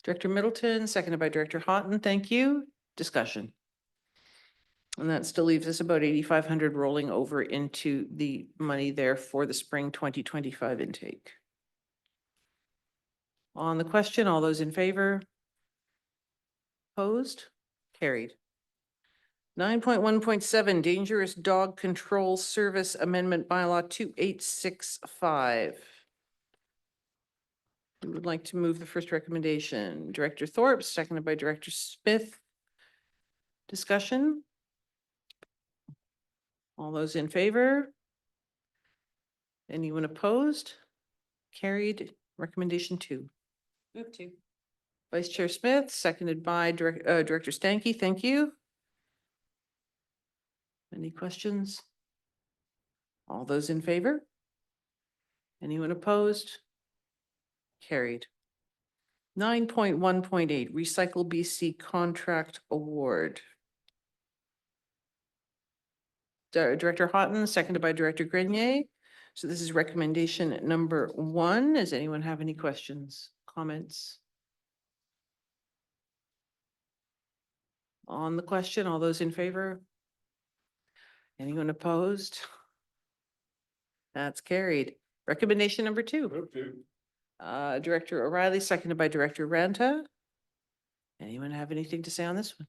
Director Middleton, seconded by Director Houghton. Thank you. Discussion. And that still leaves us about 8,500 rolling over into the money there for the spring 2025 intake. On the question, all those in favor? Opposed? Carried. 9.1.7 Dangerous Dog Control Service Amendment Bylaw 2865. Who would like to move the first recommendation? Director Thorpe, seconded by Director Smith. Discussion? All those in favor? Anyone opposed? Carried. Recommendation 2. Move to. Vice Chair Smith, seconded by Director Stankey. Thank you. Any questions? All those in favor? Anyone opposed? Carried. 9.1.8 Recycle BC Contract Award. Director Houghton, seconded by Director Grenier. So this is recommendation number 1. Does anyone have any questions, comments? On the question, all those in favor? Anyone opposed? That's carried. Recommendation number 2. Director O'Reilly, seconded by Director Ranta. Anyone have anything to say on this one?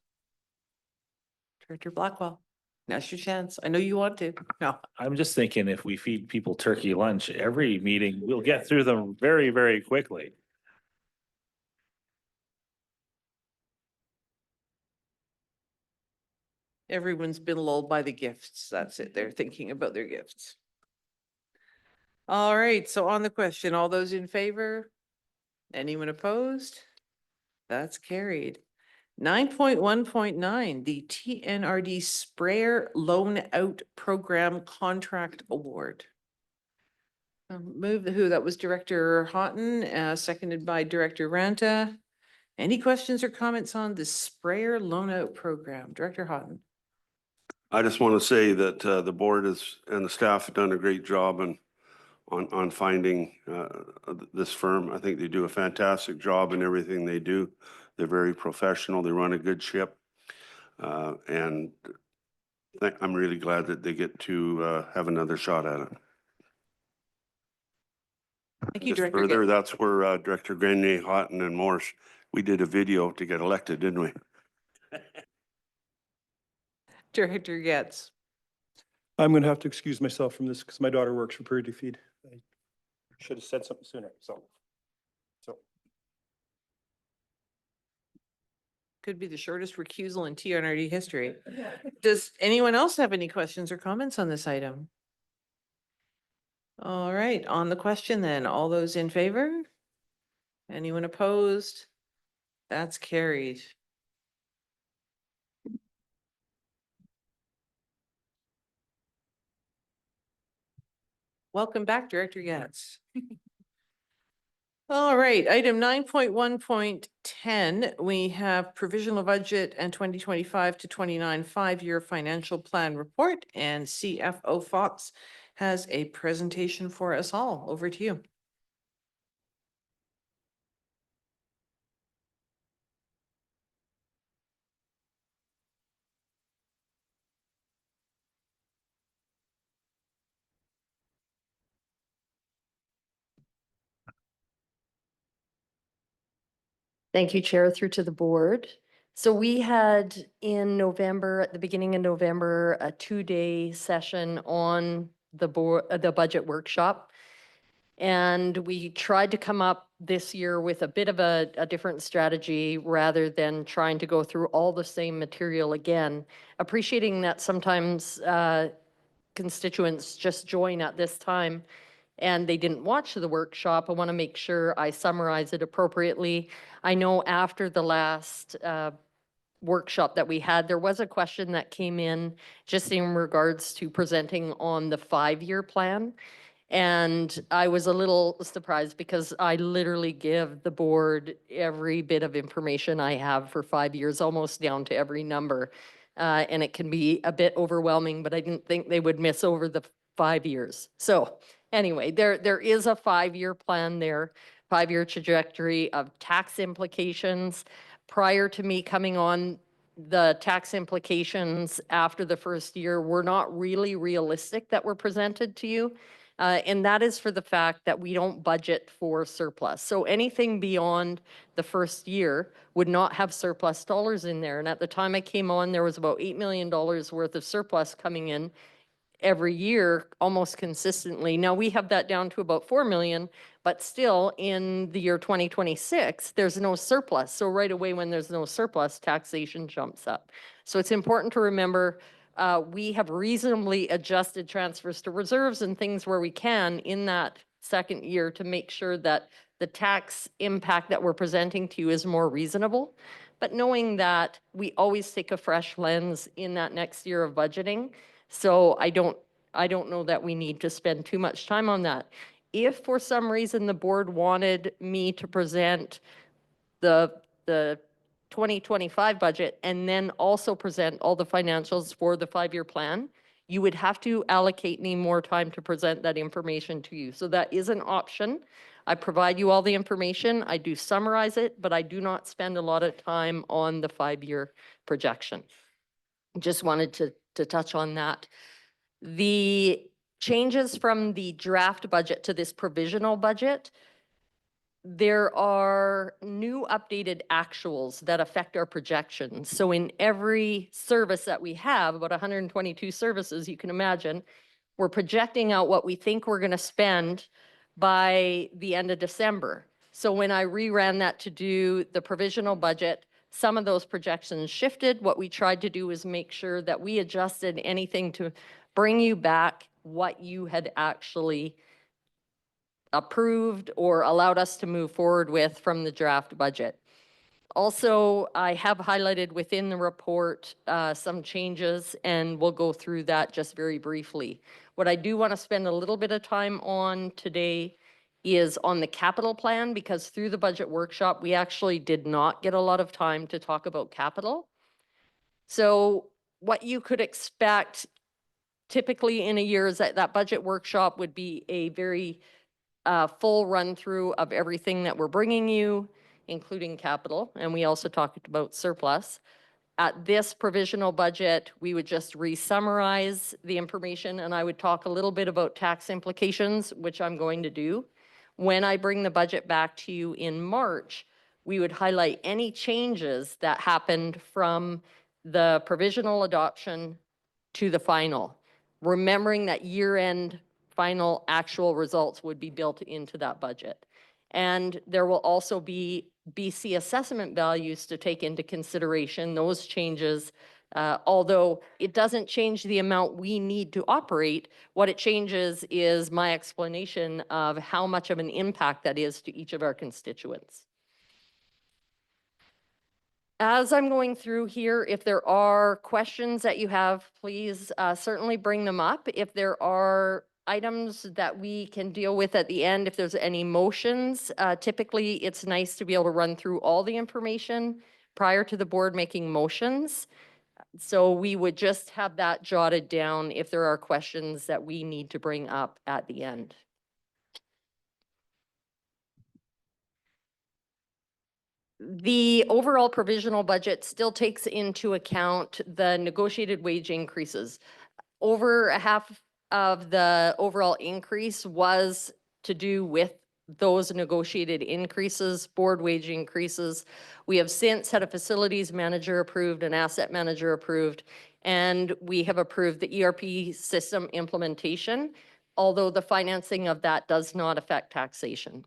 Director Blackwell, now's your chance. I know you want to. No. I'm just thinking if we feed people turkey lunch every meeting, we'll get through them very, very quickly. Everyone's been lulled by the gifts. That's it. They're thinking about their gifts. All right, so on the question, all those in favor? Anyone opposed? That's carried. 9.1.9, the TNRD Sprayer Loan Out Program Contract Award. Move the who? That was Director Houghton, seconded by Director Ranta. Any questions or comments on the Sprayer Loan Out Program? Director Houghton. I just want to say that the board and the staff have done a great job on finding this firm. I think they do a fantastic job in everything they do. They're very professional. They run a good ship. And I'm really glad that they get to have another shot at it. Thank you, Just Director. further, that's where Director Grenier, Houghton, and Morse, we did a video to get elected, didn't we? Director Getz. I'm going to have to excuse myself from this because my daughter works for Prairie du Feed. I should have said something sooner, so. Could be the shortest recusal in TNRD history. Does anyone else have any questions or comments on this item? All right, on the question then, all those in favor? Anyone opposed? That's carried. Welcome back, Director Getz. All right, item 9.1.10, we have provisional budget and 2025 to 29 5-year financial plan report, and CFO Fox has a presentation for us all. Over to you. Thank you, Chair, through to the board. So we had in November, at the beginning of November, a 2-day session on the board, the budget workshop. And we tried to come up this year with a bit of a different strategy rather than trying to go through all the same material again, appreciating that sometimes constituents just join at this time and they didn't watch the workshop. I want to make sure I summarize it appropriately. I know after the last workshop that we had, there was a question that came in just in regards to presenting on the 5-year plan. And I was a little surprised because I literally give the board every bit of information I have for 5 years, almost down to every number. And it can be a bit overwhelming, but I didn't think they would miss over the 5 years. So Anyway, there is a 5-year plan there, 5-year trajectory of tax implications. Prior to me coming on, the tax implications after the first year were not really realistic that were presented to you. And that is for the fact that we don't budget for surplus. So anything beyond the first year would not have surplus dollars in there. And at the time I came on, there was about $8 million worth of surplus coming in every year almost consistently. Now we have that down to about 4 million, but still in the year 2026, there's no surplus. So right away when there's no surplus, taxation jumps up. So it's important to remember we have reasonably adjusted transfers to reserves and things where we can in that second year to make sure that the tax impact that we're presenting to you is more reasonable. But knowing that we always take a fresh lens in that next year of budgeting. So I don't know that we need to spend too much time on that. If for some reason the board wanted me to present the 2025 budget and then also present all the financials for the 5-year plan, you would have to allocate me more time to present that information to you. So that is an option. I provide you all the information. I do summarize it, but I do not spend a lot of time on the 5-year projection. Just wanted to touch on that. The changes from the draft budget to this provisional budget, there are new updated actuals that affect our projections. So in every service that we have, about 122 services, you can imagine, we're projecting out what we think we're going to spend by the end of December. So when I reran that to do the provisional budget, some of those projections shifted. What we tried to do was make sure that we adjusted anything to bring you back what you had actually approved or allowed us to move forward with from the draft budget. Also, I have highlighted within the report some changes, and we'll go through that just very briefly. What I do want to spend a little bit of time on today is on the capital plan, because through the budget workshop, we actually did not get a lot of time to talk about capital. So what you could expect typically in a year is that that budget workshop would be a very full run through of everything that we're bringing you, including capital. And we also talked about surplus. At this provisional budget, we would just re-summarize the information, and I would talk a little bit about tax implications, which I'm going to do. When I bring the budget back to you in March, we would highlight any changes that happened from the provisional adoption to the final, remembering that year-end final actual results would be built into that budget. And there will also be BC assessment values to take into consideration. Those changes, although it doesn't change the amount we need to operate, what it changes is my explanation of how much of an impact that is to each of our constituents. As I'm going through here, if there are questions that you have, please certainly bring them up. If there are items that we can deal with at the end, if there's any motions, typically it's nice to be able to run through all the information prior to the board making motions. So we would just have that jotted down if there are questions that we need to bring up at the end. The overall provisional budget still takes into account the negotiated wage increases. Over a half of the overall increase was to do with those negotiated increases, board wage increases. We have since had a facilities manager approved, an asset manager approved, and we have approved the ERP system implementation, although the financing of that does not affect taxation.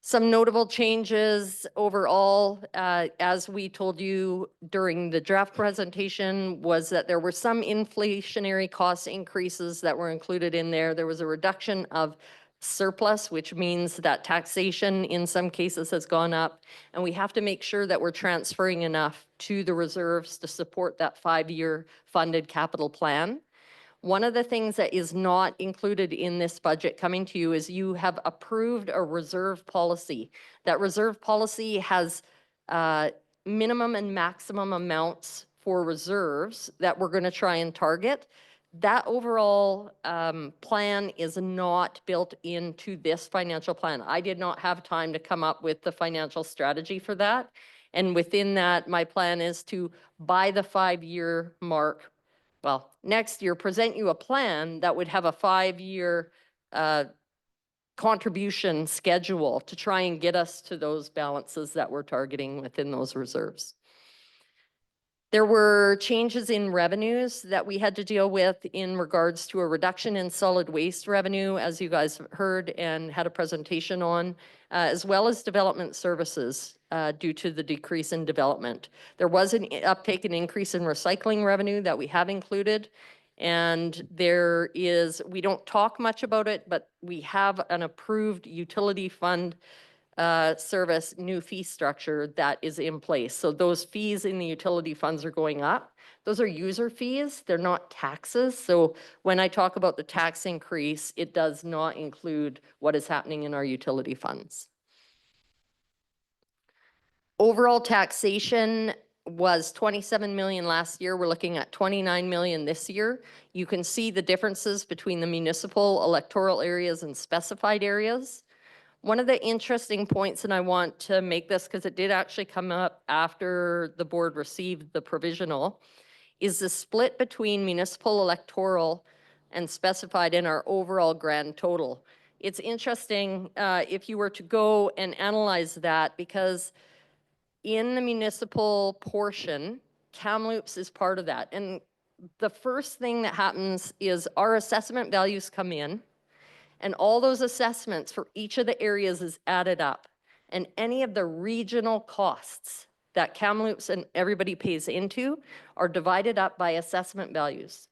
Some notable changes overall, as we told you during the draft presentation, was that there were some inflationary cost increases that were included in there. There was a reduction of surplus, which means that taxation in some cases has gone up, and we have to make sure that we're transferring enough to the reserves to support that 5-year funded capital plan. One of the things that is not included in this budget coming to you is you have approved a reserve policy. That reserve policy has minimum and maximum amounts for reserves that we're going to try and target. that overall plan is not built into this financial plan. I did not have time to come up with the financial strategy for that. And within that, my plan is to, by the 5-year mark, well, next year, present you a plan that would have a 5-year contribution schedule to try and get us to those balances that we're targeting within those reserves. There were changes in revenues that we had to deal with in regards to a reduction in solid waste revenue, as you guys heard and had a presentation on, as well as development services due to the decrease in development. There was an uptake and increase in recycling revenue that we have included. And there is, we don't talk much about it, but we have an approved utility fund service new fee structure that is in place. So those fees in the utility funds are going up. Those are user fees, they're not taxes. So when I talk about the tax increase, it does not include what is happening in our utility funds. Overall taxation was 27 million last year. We're looking at 29 million this year. You can see the differences between the municipal electoral areas and specified areas. One of the interesting points, and I want to make this because it did actually come up after the board received the provisional, is the split between municipal electoral and specified in our overall grand total. It's interesting if you were to go and analyze that, because in the municipal portion, Kamloops is part of that. And the first thing that happens is our assessment values come in, and all those assessments for each of the areas is added up. And any of the regional costs that Kamloops and everybody pays into are divided up by assessment values.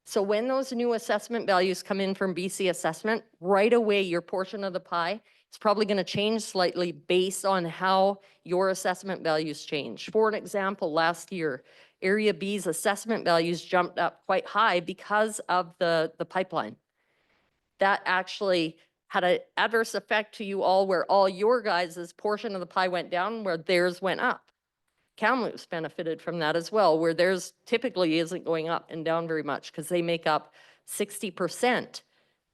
So when those new assessment values come in from BC Assessment, right away your portion of the pie is probably going to change slightly based on how your assessment values change. For an example, last year, Area B's assessment values jumped up quite high because of the pipeline. That actually had an adverse effect to you all, where all your guys' portion of the pie went down, where theirs went up. Kamloops benefited from that as well, where theirs typically isn't going up and down very much because they make up 60%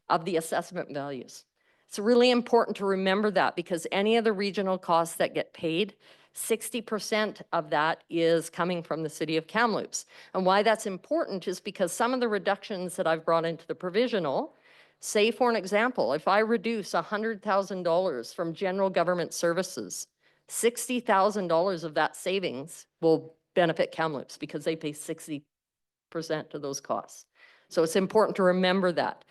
of the assessment values. It's really important to remember that, because any of the regional costs that get paid, 60% of that is coming from the city of Kamloops. And why that's important is because some of the reductions that I've brought into the provisional, say for an example, if I reduce $100,000 from general government services, $60,000 of that savings will benefit Kamloops because they pay 60% of those costs. So it's important to remember that.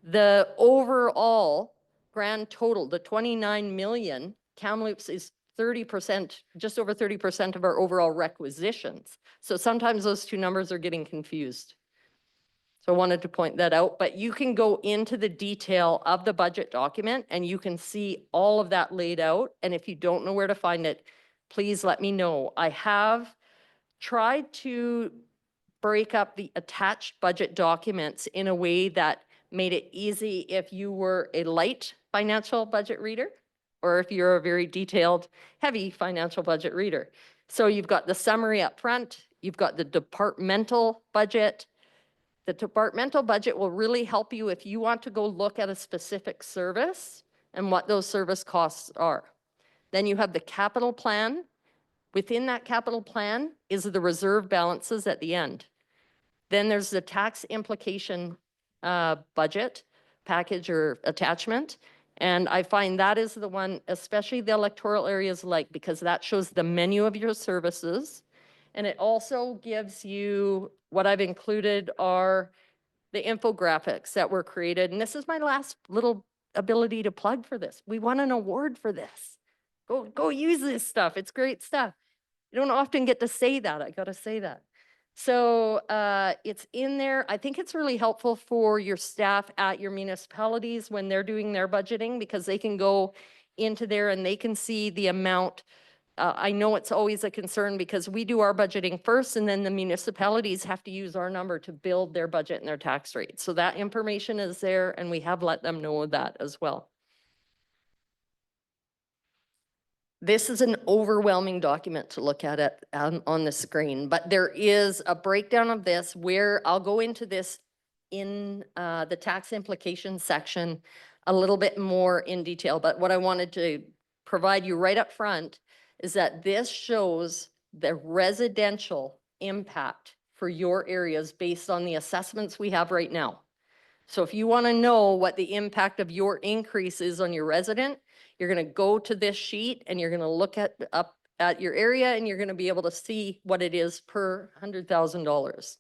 The overall grand total, the 29 million, Kamloops is 30%, just over 30% of our overall requisitions. So sometimes those two numbers are getting confused. So I wanted to point that out, but you can go into the detail of the budget document and you can see all of that laid out. And if you don't know where to find it, please let me know. I have tried to break up the attached budget documents in a way that made it easy if you were a light financial budget reader, or if you're a very detailed, heavy financial budget reader. So you've got the summary up front, you've got the departmental budget. The departmental budget will really help you if you want to go look at a specific service and what those service costs are. Then you have the capital plan. Within that capital plan is the reserve balances at the end. Then there's the tax implication budget package or attachment. And I find that is the one, especially the electoral areas, like, because that shows the menu of your services. And it also gives you, what I've included are the infographics that were created. And this is my last little ability to plug for this. We won an award for this. Go use this stuff. It's great stuff. You don't often get to say that. I got to say that. So it's in there. I think it's really helpful for your staff at your municipalities when they're doing their budgeting, because they can go into there and they can see the amount. I know it's always a concern because we do our budgeting first, and then the municipalities have to use our number to build their budget and their tax rate. So that information is there, and we have let them know that as well. This is an overwhelming document to look at it on the screen, but there is a breakdown of this where I'll go into this in the tax implications section a little bit more in detail, but what I wanted to provide you right up front is that this shows the residential impact for your areas based on the assessments we have right now. So if you want to know what the impact of your increase is on your resident, you're going to go to this sheet and you're going to look up at your area and you're going to be able to see what it is per $100,000.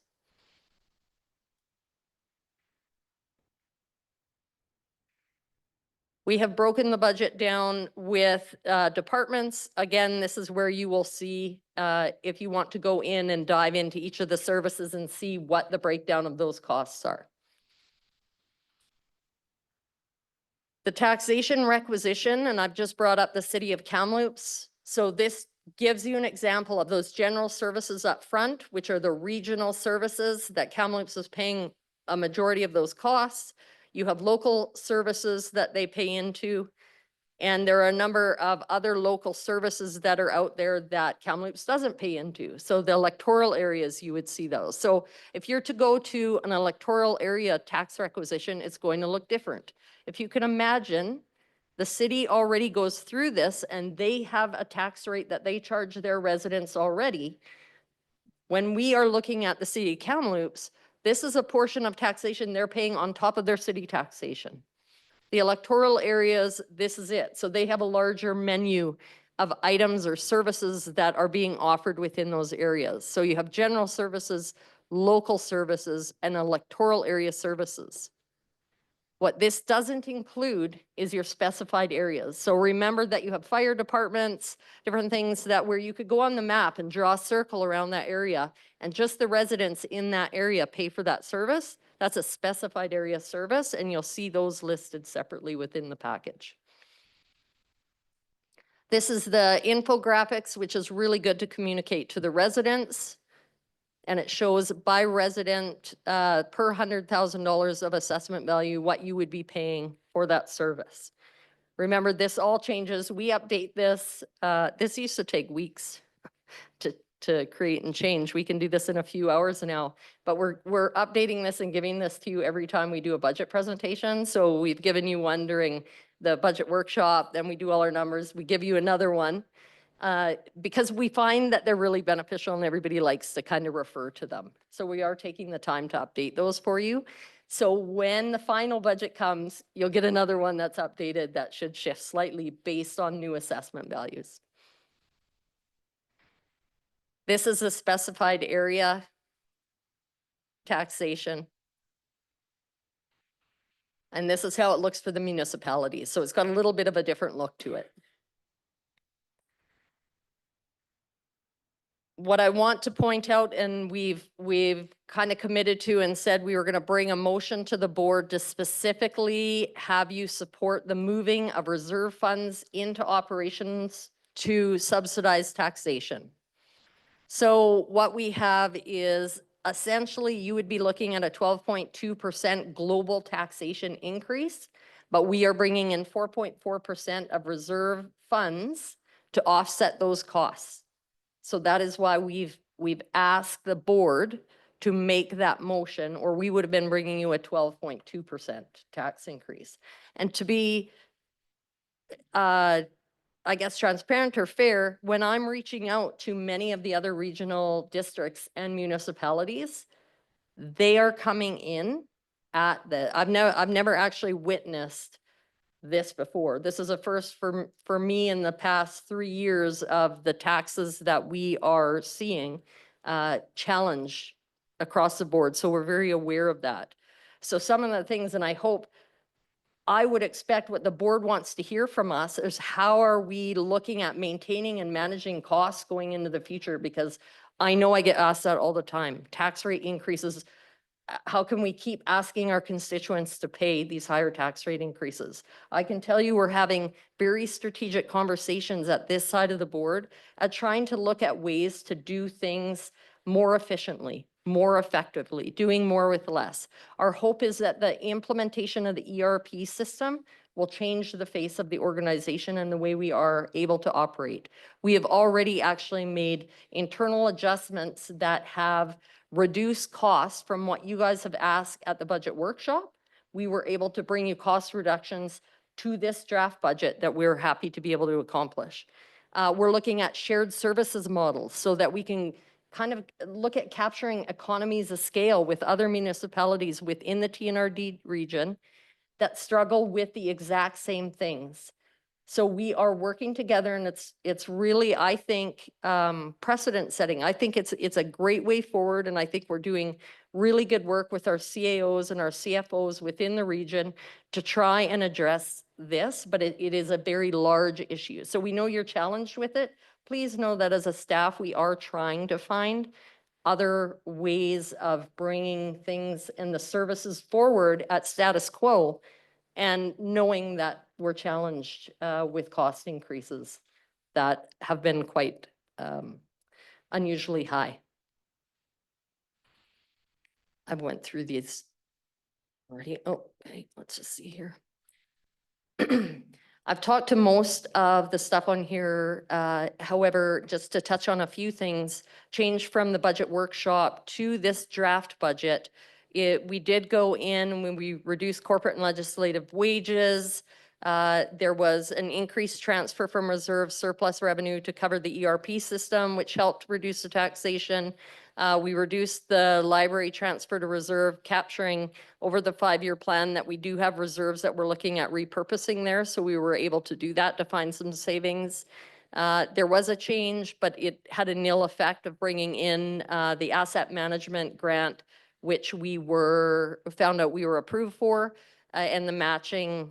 We have broken the budget down with departments. Again, this is where you will see if you want to go in and dive into each of the services and see what the breakdown of those costs are. The taxation requisition, and I've just brought up the city of Kamloops. So this gives you an example of those general services up front, which are the regional services that Kamloops is paying a majority of those costs. You have local services that they pay into, and there are a number of other local services that are out there that Kamloops doesn't pay into. So the electoral areas, you would see those. So if you're to go to an electoral area tax requisition, it's going to look different. If you can imagine, the city already goes through this and they have a tax rate that they charge their residents already. When we are looking at the city of Kamloops, this is a portion of taxation they're paying on top of their city taxation. The electoral areas, this is it. So they have a larger menu of items or services that are being offered within those areas. So you have general services, local services, and electoral area services. What this doesn't include is your specified areas. So remember that you have fire departments, different things that where you could go on the map and draw a circle around that area, and just the residents in that area pay for that service. That's a specified area service, and you'll see those listed separately within the package. This is the infographics, which is really good to communicate to the residents. And it shows by resident per $100,000 of assessment value, what you would be paying for that service. Remember, this all changes. We update this. This used to take weeks to create and change. We can do this in a few hours now, but we're updating this and giving this to you every time we do a budget presentation. So we've given you one during the budget workshop, then we do all our numbers. We give you another one. Because we find that they're really beneficial and everybody likes to kind of refer to them. So we are taking the time to update those for you. So when the final budget comes, you'll get another one that's updated that should shift slightly based on new assessment values. This is a specified area taxation. And this is how it looks for the municipalities. So it's got a little bit of a different look to it. What I want to point out, and we've kind of committed to and said we were going to bring a motion to the board to specifically have you support the moving of reserve funds into operations to subsidize taxation. So what we have is essentially you would be looking at a 12.2% global taxation increase, but we are bringing in 4.4% of reserve funds to offset those costs. So that is why we've asked the board to make that motion, or we would have been bringing you a 12.2% tax increase. And to be, I guess, transparent or fair, when I'm reaching out to many of the other regional districts and municipalities, they are coming in at the, I've never actually witnessed this before. This is a first for me in the past 3 years of the taxes that we are seeing challenge across the board. So we're very aware of that. So some of the things, and I would expect what the board wants to hear from us is how are we looking at maintaining and managing costs going into the future? Because I know I get asked that all the time. Tax rate increases. How can we keep asking our constituents to pay these higher tax rate increases? I can tell you we're having very strategic conversations at this side of the board at trying to look at ways to do things more efficiently, more effectively, doing more with less. Our hope is that the implementation of the ERP system will change the face of the organization and the way we are able to operate. We have already actually made internal adjustments that have reduced costs from what you guys have asked at the budget workshop. We were able to bring you cost reductions to this draft budget that we're happy to be able to accomplish. We're looking at shared services models so that we can kind of look at capturing economies of scale with other municipalities within the TNRD region that struggle with the exact same things. So we are working together, and it's really, I think, precedent setting. I think it's a great way forward, and I think we're doing really good work with our CAOs and our CFOs within the region to try and address this, but it is a very large issue. So we know you're challenged with it. Please know that as a staff, we are trying to find other ways of bringing things and the services forward at status quo, and knowing that we're challenged with cost increases that have been quite unusually high. I went through these already. Oh, hey, let's just see here. I've talked to most of the stuff on here. However, just to touch on a few things, change from the budget workshop to this draft budget. We did go in when we reduced corporate and legislative wages. There was an increased transfer from reserve surplus revenue to cover the ERP system, which helped reduce the taxation. We reduced the library transfer to reserve, capturing over the 5-year plan that we do have reserves that we're looking at repurposing there. So we were able to do that to find some savings. There was a change, but it had a nil effect of bringing in the asset management grant, which we found out we were approved for, and the matching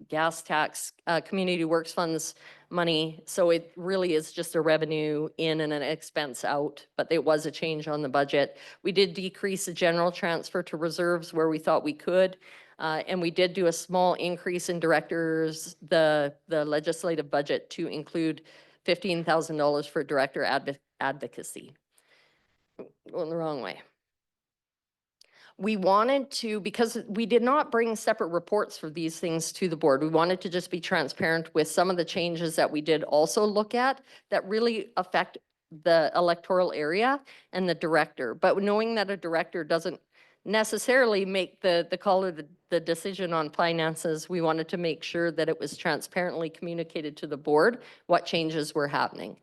gas tax, community works funds money. So it really is just a revenue in and an expense out, but there was a change on the budget. We did decrease the general transfer to reserves where we thought we could. And we did do a small increase in directors, the legislative budget to include $15,000 for director advocacy. Going the wrong way. We wanted to, because we did not bring separate reports for these things to the board, we wanted to just be transparent with some of the changes that we did also look at that really affect the electoral area and the director. But knowing that a director doesn't necessarily make the call or the decision on finances, we wanted to make sure that it was transparently communicated to the board what changes were happening.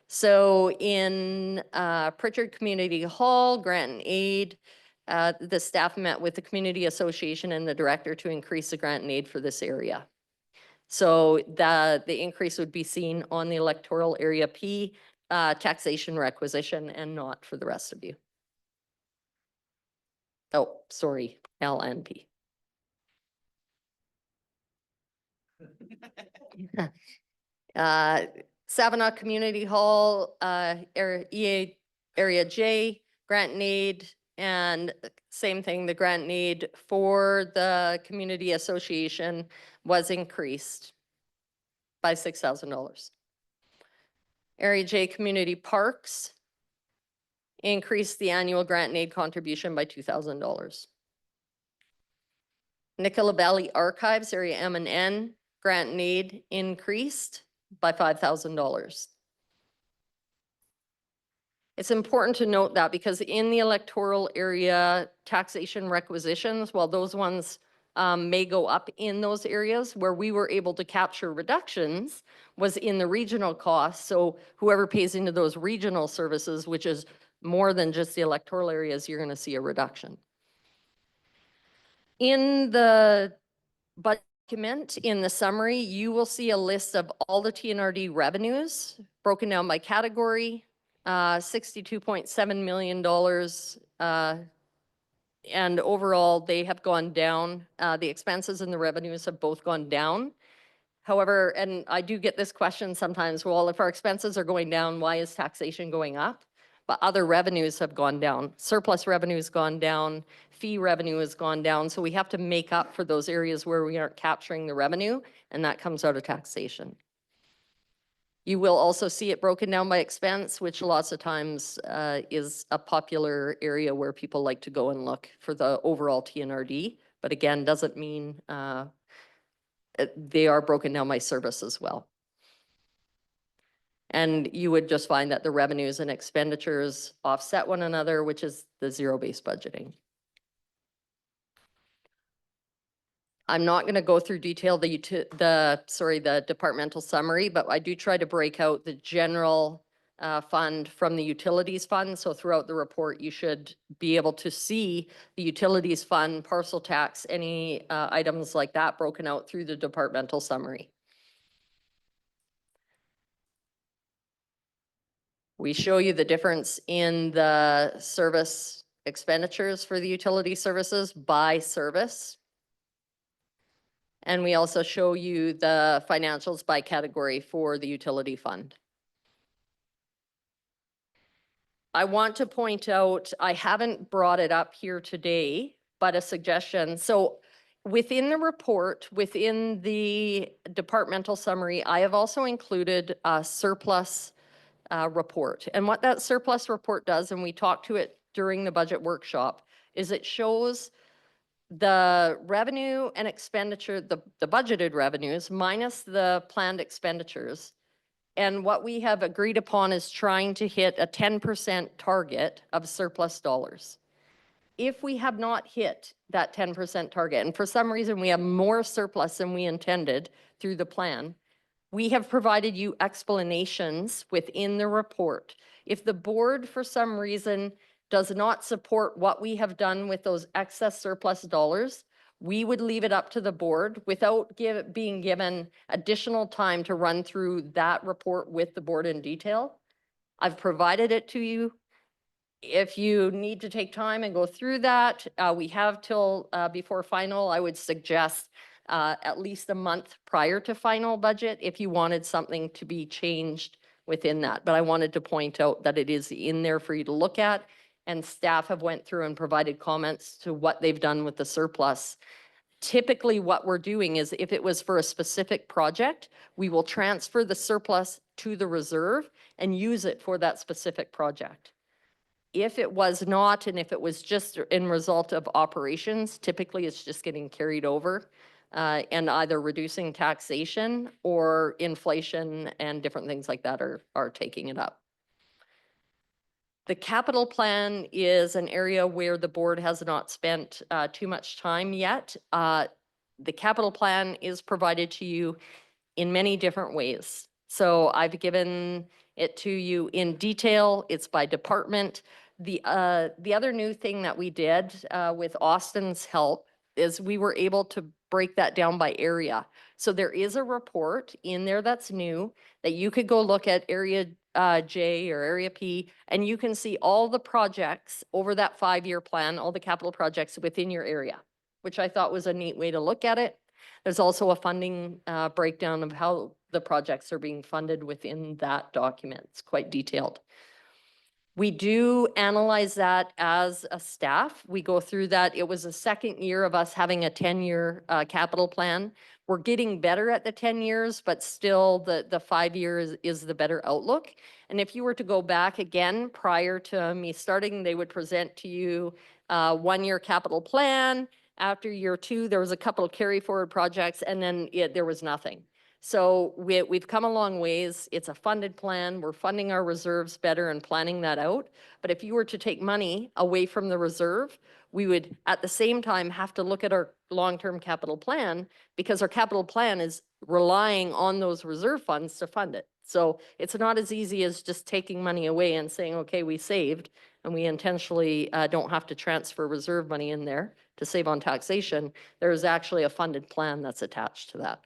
So in Pritchard Community Hall, grant and aid, the staff met with the community association and the director to increase the grant and aid for this area. So the increase would be seen on the electoral area P taxation requisition and not for the rest of you. Oh, sorry, L and P. Savannah Community Hall, Area J, grant and aid, and same thing, the grant need for the community association was increased by $6,000. Area J Community Parks increased the annual grant and aid contribution by $2,000. Nicola Valley Archives, Area M and N, grant and aid increased by $5,000. It's important to note that because in the electoral area taxation requisitions, while those ones may go up in those areas, where we were able to capture reductions was in the regional costs. So whoever pays into those regional services, which is more than just the electoral areas, you're going to see a reduction. In the document, in the summary, you will see a list of all the TNRD revenues broken down by category. $62.7 million. And overall, they have gone down. The expenses and the revenues have both gone down. However, and I do get this question sometimes, well, if our expenses are going down, why is taxation going up? But other revenues have gone down. Surplus revenue has gone down. Fee revenue has gone down. So we have to make up for those areas where we aren't capturing the revenue, and that comes out of taxation. You will also see it broken down by expense, which lots of times is a popular area where people like to go and look for the overall TNRD. But again, doesn't mean they are broken down by service as well. And you would just find that the revenues and expenditures offset one another, which is the zero-based budgeting. I'm not going to go through detail the departmental summary, but I do try to break out the general fund from the utilities fund. So throughout the report, you should be able to see the utilities fund, parcel tax, any items like that broken out through the departmental summary. We show you the difference in the service expenditures for the utility services by service. And we also show you the financials by category for the utility fund. I want to point out, I haven't brought it up here today, but a suggestion. So within the report, within the departmental summary, I have also included a surplus report. And what that surplus report does, and we talked to it during the budget workshop, is it shows the revenue and expenditure, the budgeted revenues minus the planned expenditures. And what we have agreed upon is trying to hit a 10% target of surplus dollars. If we have not hit that 10% target, and for some reason we have more surplus than we intended through the plan, we have provided you explanations within the report. If the board, for some reason, does not support what we have done with those excess surplus dollars, we would leave it up to the board without being given additional time to run through that report with the board in detail. I've provided it to you. If you need to take time and go through that, we have till before final. I would suggest at least a month prior to final budget if you wanted something to be changed within that. But I wanted to point out that it is in there for you to look at, and staff have went through and provided comments to what they've done with the surplus. Typically what we're doing is if it was for a specific project, we will transfer the surplus to the reserve and use it for that specific project. If it was not, and if it was just in result of operations, typically it's just getting carried over and either reducing taxation or inflation and different things like that are taking it up. The capital plan is an area where the board has not spent too much time yet. The capital plan is provided to you in many different ways. So I've given it to you in detail. It's by department. The other new thing that we did with Austin's help is we were able to break that down by area. So there is a report in there that's new that you could go look at area J or area P, and you can see all the projects over that 5-year plan, all the capital projects within your area, which I thought was a neat way to look at it. There's also a funding breakdown of how the projects are being funded within that document. It's quite detailed. We do analyze that as a staff. We go through that. It was the second year of us having a 10-year capital plan. We're getting better at the 10 years, but still the 5 years is the better outlook. And if you were to go back again prior to me starting, they would present to you 1-year capital plan. After year 2, there was a couple of carry forward projects, and then there was nothing. So we've come a long ways. It's a funded plan. We're funding our reserves better and planning that out. But if you were to take money away from the reserve, we would at the same time have to look at our long-term capital plan, because our capital plan is relying on those reserve funds to fund it. So it's not as easy as just taking money away and saying, okay, we saved, and we intentionally don't have to transfer reserve money in there to save on taxation. There is actually a funded plan that's attached to that.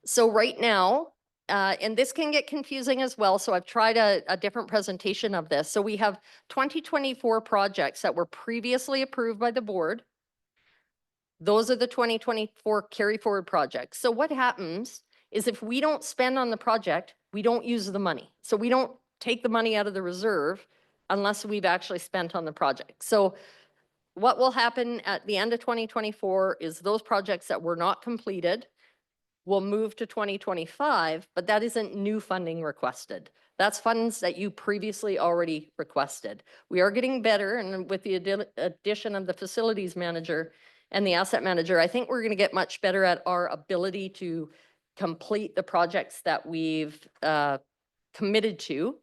So right now, and this can get confusing as well, so I've tried a different presentation of this. So we have 2024 projects that were previously approved by the board. Those are the 2024 carry forward projects. So what happens is if we don't spend on the project, we don't use the money. So we don't take the money out of the reserve unless we've actually spent on the project. So what will happen at the end of 2024 is those projects that were not completed will move to 2025, but that isn't new funding requested. That's funds that you previously already requested. We are getting better, and with the addition of the facilities manager, and the asset manager, I think we're going to get much better at our ability to complete the projects that we've committed to.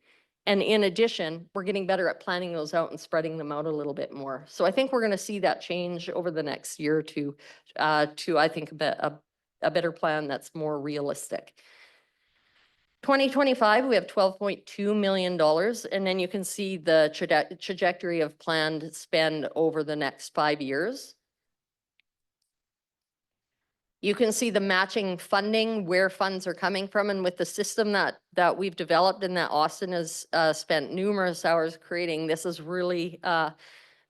And in addition, we're getting better at planning those out and spreading them out a little bit more. So I think we're going to see that change over the next year or two to, I think, a better plan that's more realistic. 2025, we have $12.2 million, and then you can see the trajectory of planned spend over the next 5 years. You can see the matching funding, where funds are coming from, and with the system that we've developed and that Austin has spent numerous hours creating, this is really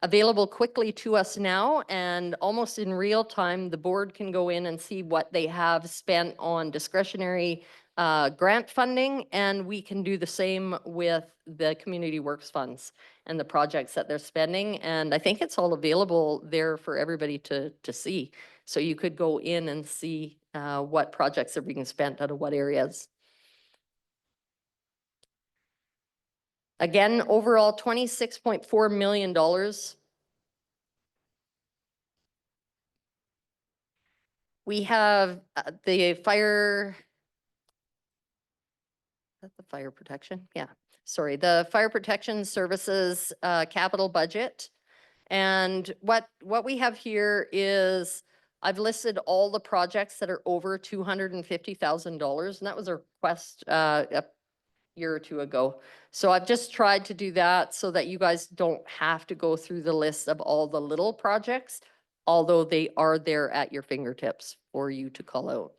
available quickly to us now, and almost in real time, the board can go in and see what they have spent on discretionary grant funding, and we can do the same with the community works funds and the projects that they're spending. And I think it's all available there for everybody to see. So you could go in and see what projects are being spent out of what areas. Again, overall $26.4 million. We have the fire, that's the fire protection, yeah. Sorry, the fire protection services capital budget. And what we have here is, I've listed all the projects that are over $250,000, and that was a request a year or two ago. So I've just tried to do that so that you guys don't have to go through the list of all the little projects, although they are there at your fingertips for you to call out.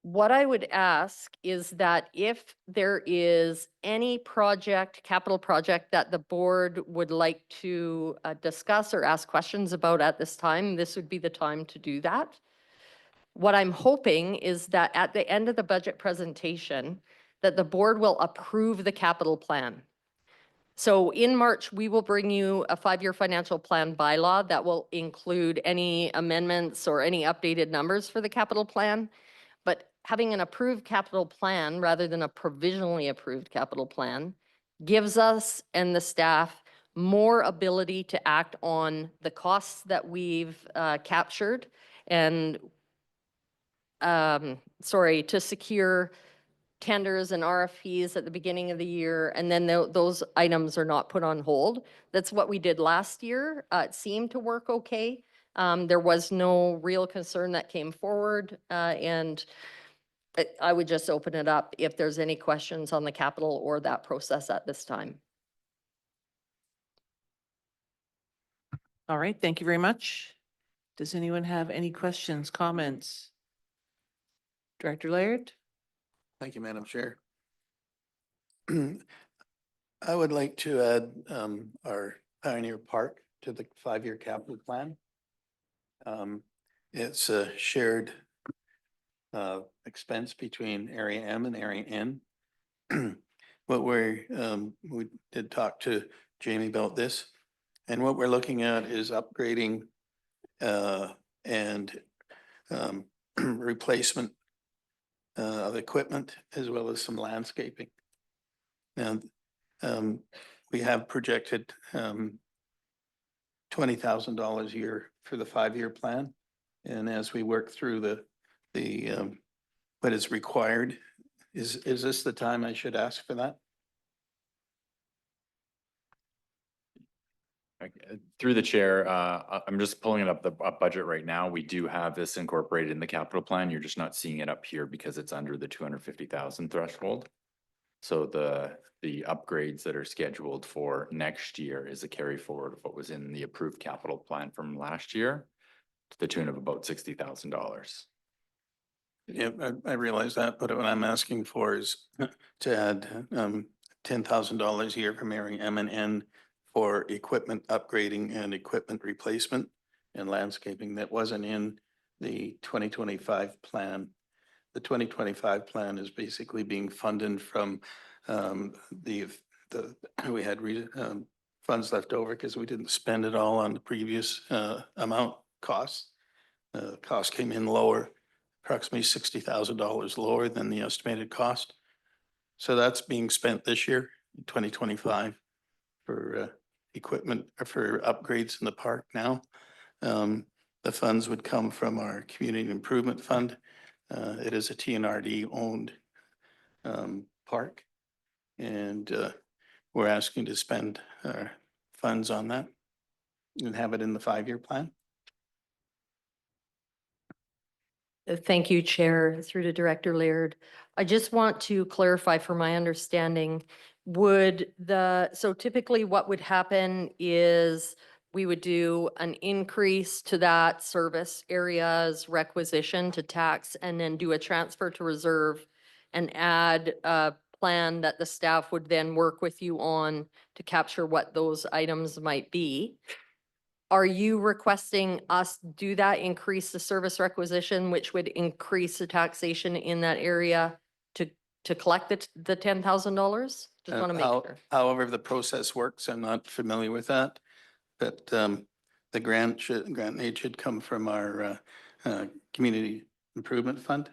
What I would ask is that if there is any project, capital project that the board would like to discuss or ask questions about at this time, this would be the time to do that. What I'm hoping is that at the end of the budget presentation, that the board will approve the capital plan. So in March, we will bring you a 5-year financial plan bylaw that will include any amendments or any updated numbers for the capital plan. But having an approved capital plan rather than a provisionally approved capital plan gives us and the staff more ability to act on the costs that we've captured and to secure tenders and RFPs at the beginning of the year, and then those items are not put on hold. That's what we did last year. It seemed to work okay. There was no real concern that came forward, and I would just open it up if there's any questions on the capital or that process at this time. All right, thank you very much. Does anyone have any questions, comments? Director Laird? Thank you, Madam Chair. I would like to add our Pioneer Park to the 5-year capital plan. It's a shared expense between Area M and Area N. What we did talk to Jamie about this, and what we're looking at is upgrading and replacement of equipment, as well as some landscaping. And we have projected $20,000 a year for the 5-year plan. And as we work through the what is required, is this the time I should ask for that? Through the chair, I'm just pulling it up the budget right now. We do have this incorporated in the capital plan. You're just not seeing it up here because it's under the 250,000 threshold. So the upgrades that are scheduled for next year is a carry forward of what was in the approved capital plan from last year to the tune of about $60,000. Yeah, I realize that, but what I'm asking for is to add $10,000 a year from Area M and N for equipment upgrading and equipment replacement and landscaping that wasn't in the 2025 plan. The 2025 plan is basically being funded from we had funds left over because we didn't spend it all on the previous amount costs. Cost came in lower, approximately $60,000 lower than the estimated cost. So that's being spent this year, 2025, for equipment, for upgrades in the park now. The funds would come from our Community Improvement Fund. It is a TNRD owned park. And we're asking to spend funds on that and have it in the 5-year plan. Thank you, Chair, through to Director Laird. I just want to clarify for my understanding, so typically what would happen is we would do an increase to that service area's requisition to tax and then do a transfer to reserve and add a plan that the staff would then work with you on to capture what those items might be. Are you requesting us do that, increase the service requisition, which would increase the taxation in that area to collect the $10,000? Just want to make sure. However, the process works, I'm not familiar with that. But the grant aid should come from our Community Improvement Fund.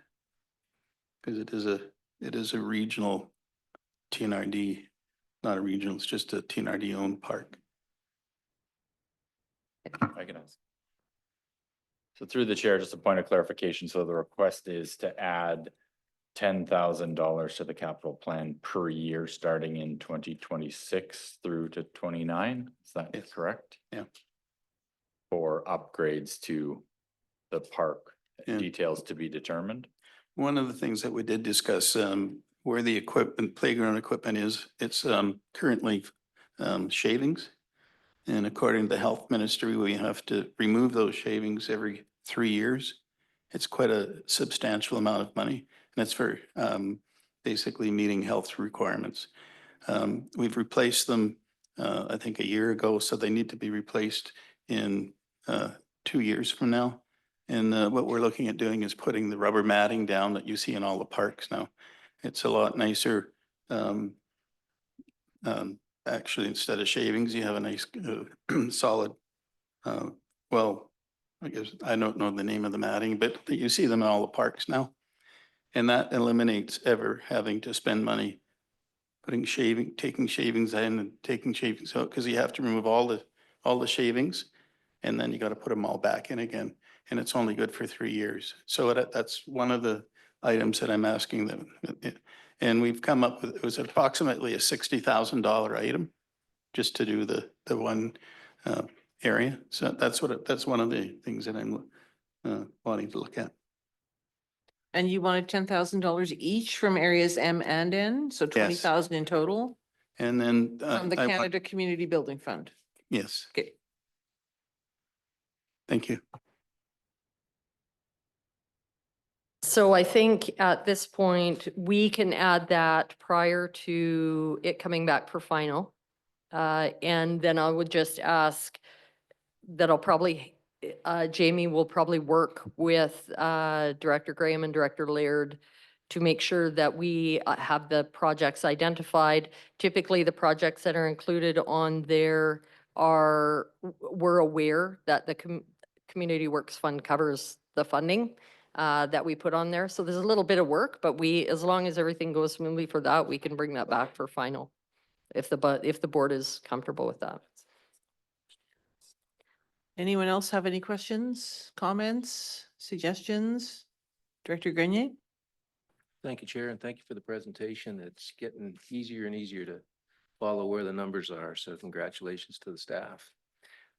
Because it is a regional TNRD, not a regional, it's just a TNRD owned park. I can ask. So through the chair, just a point of clarification. So the request is to add $10,000 to the capital plan per year, starting in 2026 through to 29. Is that correct? Yeah. For upgrades to the park, Yeah. details to be determined. One of the things that we did discuss, where the equipment, playground equipment is, it's currently shavings. And according to the health ministry, we have to remove those shavings every 3 years. It's quite a substantial amount of money, and it's for basically meeting health requirements. We've replaced them, I think, a year ago, so they need to be replaced in 2 years from now. And what we're looking at doing is putting the rubber matting down that you see in all the parks now. It's a lot nicer. Actually, instead of shavings, you have a nice solid, well, I guess I don't know the name of the matting, but you see them in all the parks now. And that eliminates ever having to spend money taking shavings in and taking shavings out, because you have to remove all the shavings and then you got to put them all back in again. And it's only good for 3 years. So that's one of the items that I'm asking them. And we've come up with, it was approximately a $60,000 item just to do the one area. So that's one of the things that I'm wanting to look at. And you wanted $10,000 each from areas M and N, so 20,000 in total And then from the Canada Community Building Fund. Yes. Okay. Thank you. So I think at this point, we can add that prior to it coming back for final. And then I would just ask that Jamie will probably work with Director Graham and Director Laird to make sure that we have the projects identified. Typically, the projects that are included on there we're aware that the Community Works Fund covers the funding that we put on there. So there's a little bit of work, but as long as everything goes smoothly for that, we can bring that back for final if the board is comfortable with that. Anyone else have any questions, comments, suggestions? Director Grenier? Thank you, Chair, and thank you for the presentation. It's getting easier and easier to follow where the numbers are, so congratulations to the staff.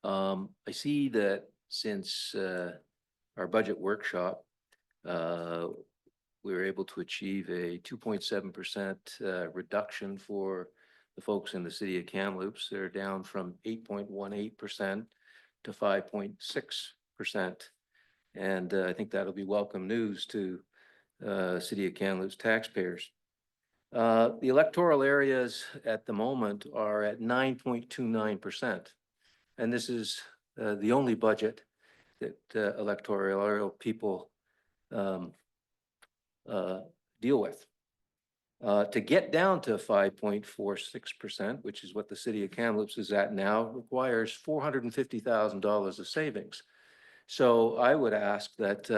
I see that since our budget workshop, we were able to achieve a 2.7% reduction for the folks in the city of Kamloops. They're down from 8.18% to 5.6%. And I think that'll be welcome news to city of Kamloops taxpayers. The electoral areas at the moment are at 9.29%. And this is the only budget that electoral people deal with. To get down to 5.46%, which is what the city of Kamloops is at now, requires $450,000 of savings. So I would ask that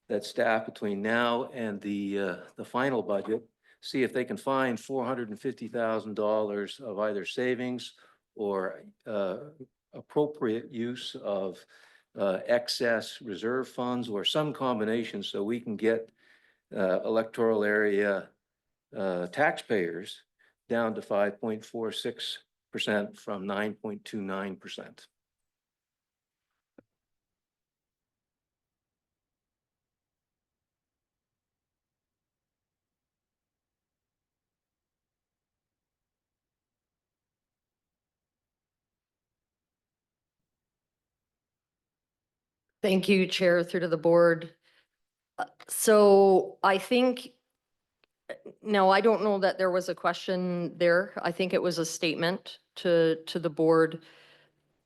that staff between now and the final budget see if they can find $450,000 of either savings or appropriate use of excess reserve funds or some combination so we can get electoral area taxpayers down to 5.46% from 9.29%. Thank you, Chair, through to the board. So I think, no, I don't know that there was a question there. I think it was a statement to the board.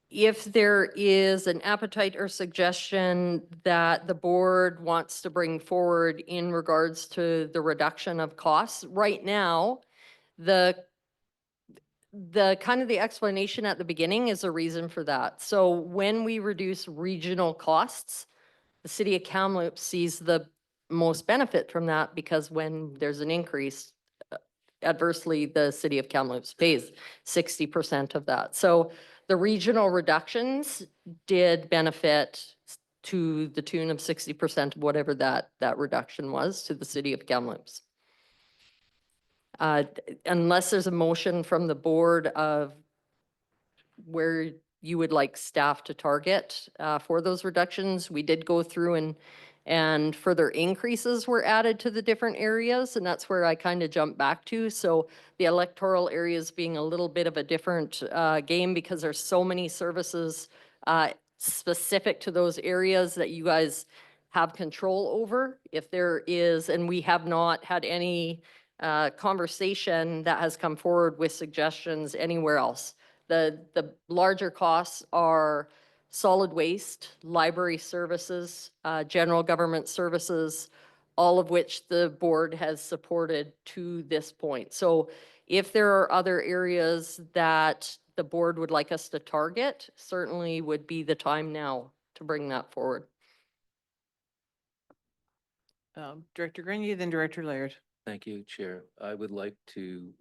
If there is an appetite or suggestion that the board wants to bring forward in regards to the reduction of costs, right now, the kind of the explanation at the beginning is a reason for that. So when we reduce regional costs, the city of Kamloops sees the most benefit from that because when there's an increase, adversely, the city of Kamloops pays 60% of that. So the regional reductions did benefit to the tune of 60% of whatever that reduction was to the city of Kamloops. Unless there's a motion from the board of where you would like staff to target for those reductions, we did go through and further increases were added to the different areas, and that's where I kind of jumped back to. So the electoral areas being a little bit of a different game because there's so many services specific to those areas that you guys have control over. If there is, and we have not had any conversation that has come forward with suggestions anywhere else. The larger costs are solid waste, library services, general government services, all of which the board has supported to this point. So if there are other areas that the board would like us to target, certainly would be the time now to bring that forward. Director Grenier, then Director Laird. Thank you, Chair. I would like to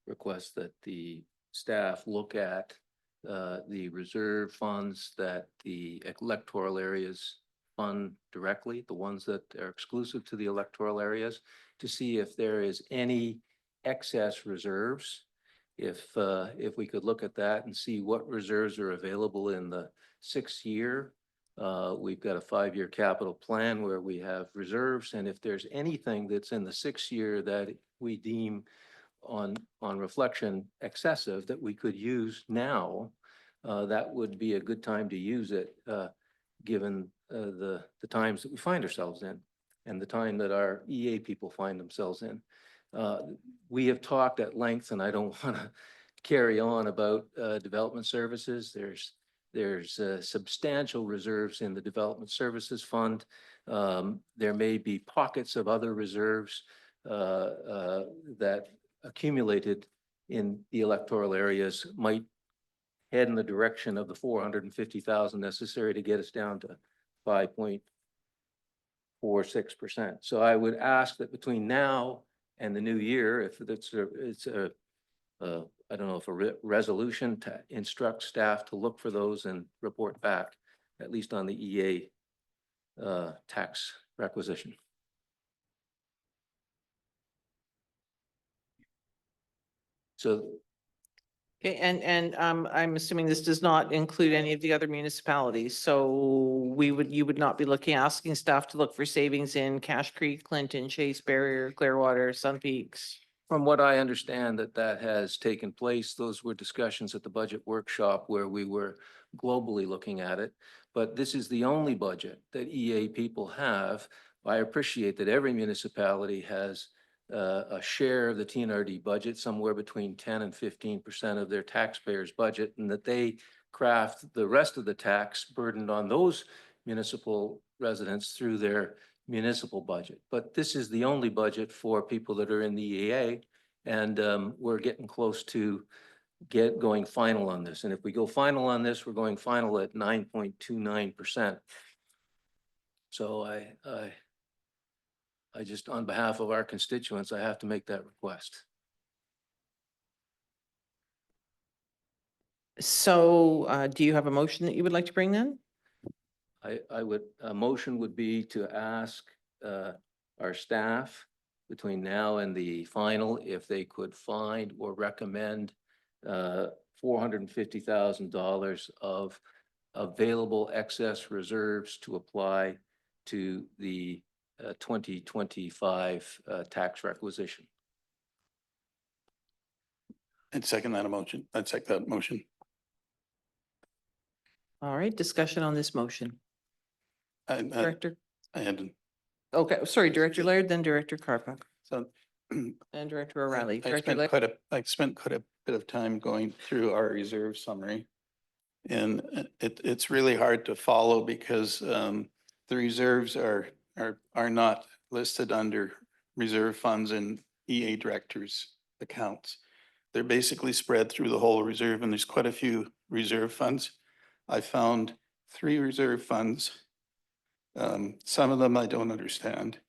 request that the staff look at the reserve funds that the electoral areas fund directly, the ones that are exclusive to the electoral areas, to see if there is any excess reserves. If we could look at that and see what reserves are available in the 6th year. We've got a 5-year capital plan where we have reserves, and if there's anything that's in the 6th year that we deem on reflection excessive that we could use now, that would be a good time to use it, given the times that we find ourselves in and the time that our EA people find themselves in. We have talked at length, and I don't want to carry on about development services. There's substantial reserves in the Development Services Fund. There may be pockets of other reserves that accumulated in the electoral areas might head in the direction of the 450,000 necessary to get us down to 5.46%. So I would ask that between now and the new year, if it's I don't know if a resolution to instruct staff to look for those and report back, at least on the EA tax requisition. So. Okay, and I'm assuming this does not include any of the other municipalities. So you would not be asking staff to look for savings in Cache Creek, Clinton, Chase, Barrier, Clearwater, Sun Peaks. From what I understand that has taken place, those were discussions at the budget workshop where we were globally looking at it. But this is the only budget that EA people have. I appreciate that every municipality has a share of the TNRD budget, somewhere between 10 and 15% of their taxpayers' budget, and that they craft the rest of the tax burdened on those municipal residents through their municipal budget. But this is the only budget for people that are in the EA, and we're getting close to going final on this. And if we go final on this, we're going final at 9.29%. So I just, on behalf of our constituents, I have to make that request. So do you have a motion that you would like to bring then? I would, a motion would be to ask our staff between now and the final, if they could find or recommend $450,000 of available excess reserves to apply to the 2025 tax requisition. I'd second that motion. I'd second that motion. All right, discussion on this motion. Director, I had, okay, sorry, Director Laird, then Director Karpak so. and Director O'Reilly. I Director spent Laird. quite a bit of time going through our reserve summary. And it's really hard to follow because the reserves are not listed under reserve funds and EA directors' accounts. They're basically spread through the whole reserve, and there's quite a few reserve funds. I found 3 reserve funds. Some of them I don't understand.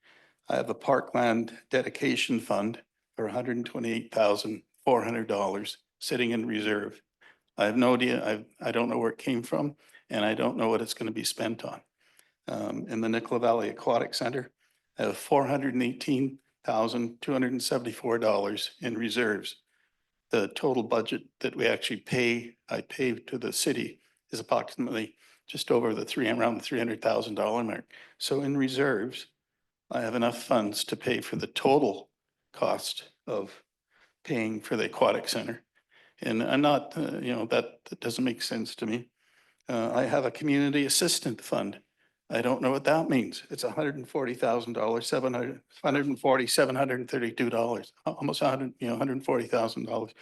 I have a parkland dedication fund for $128,400 sitting in reserve. I have no idea. I don't know where it came from, and I don't know what it's going to be spent on. In the Nicola Valley Aquatic Center, I have $418,274 in reserves. The total budget that we actually I pay to the city is approximately just over around the $300,000 mark. So in reserves, I have enough funds to pay for the total cost of paying for the aquatic center. And I'm not, that doesn't make sense to me. I have a community assistant fund. I don't know what that means. It's $140,000, $732, almost $140,000.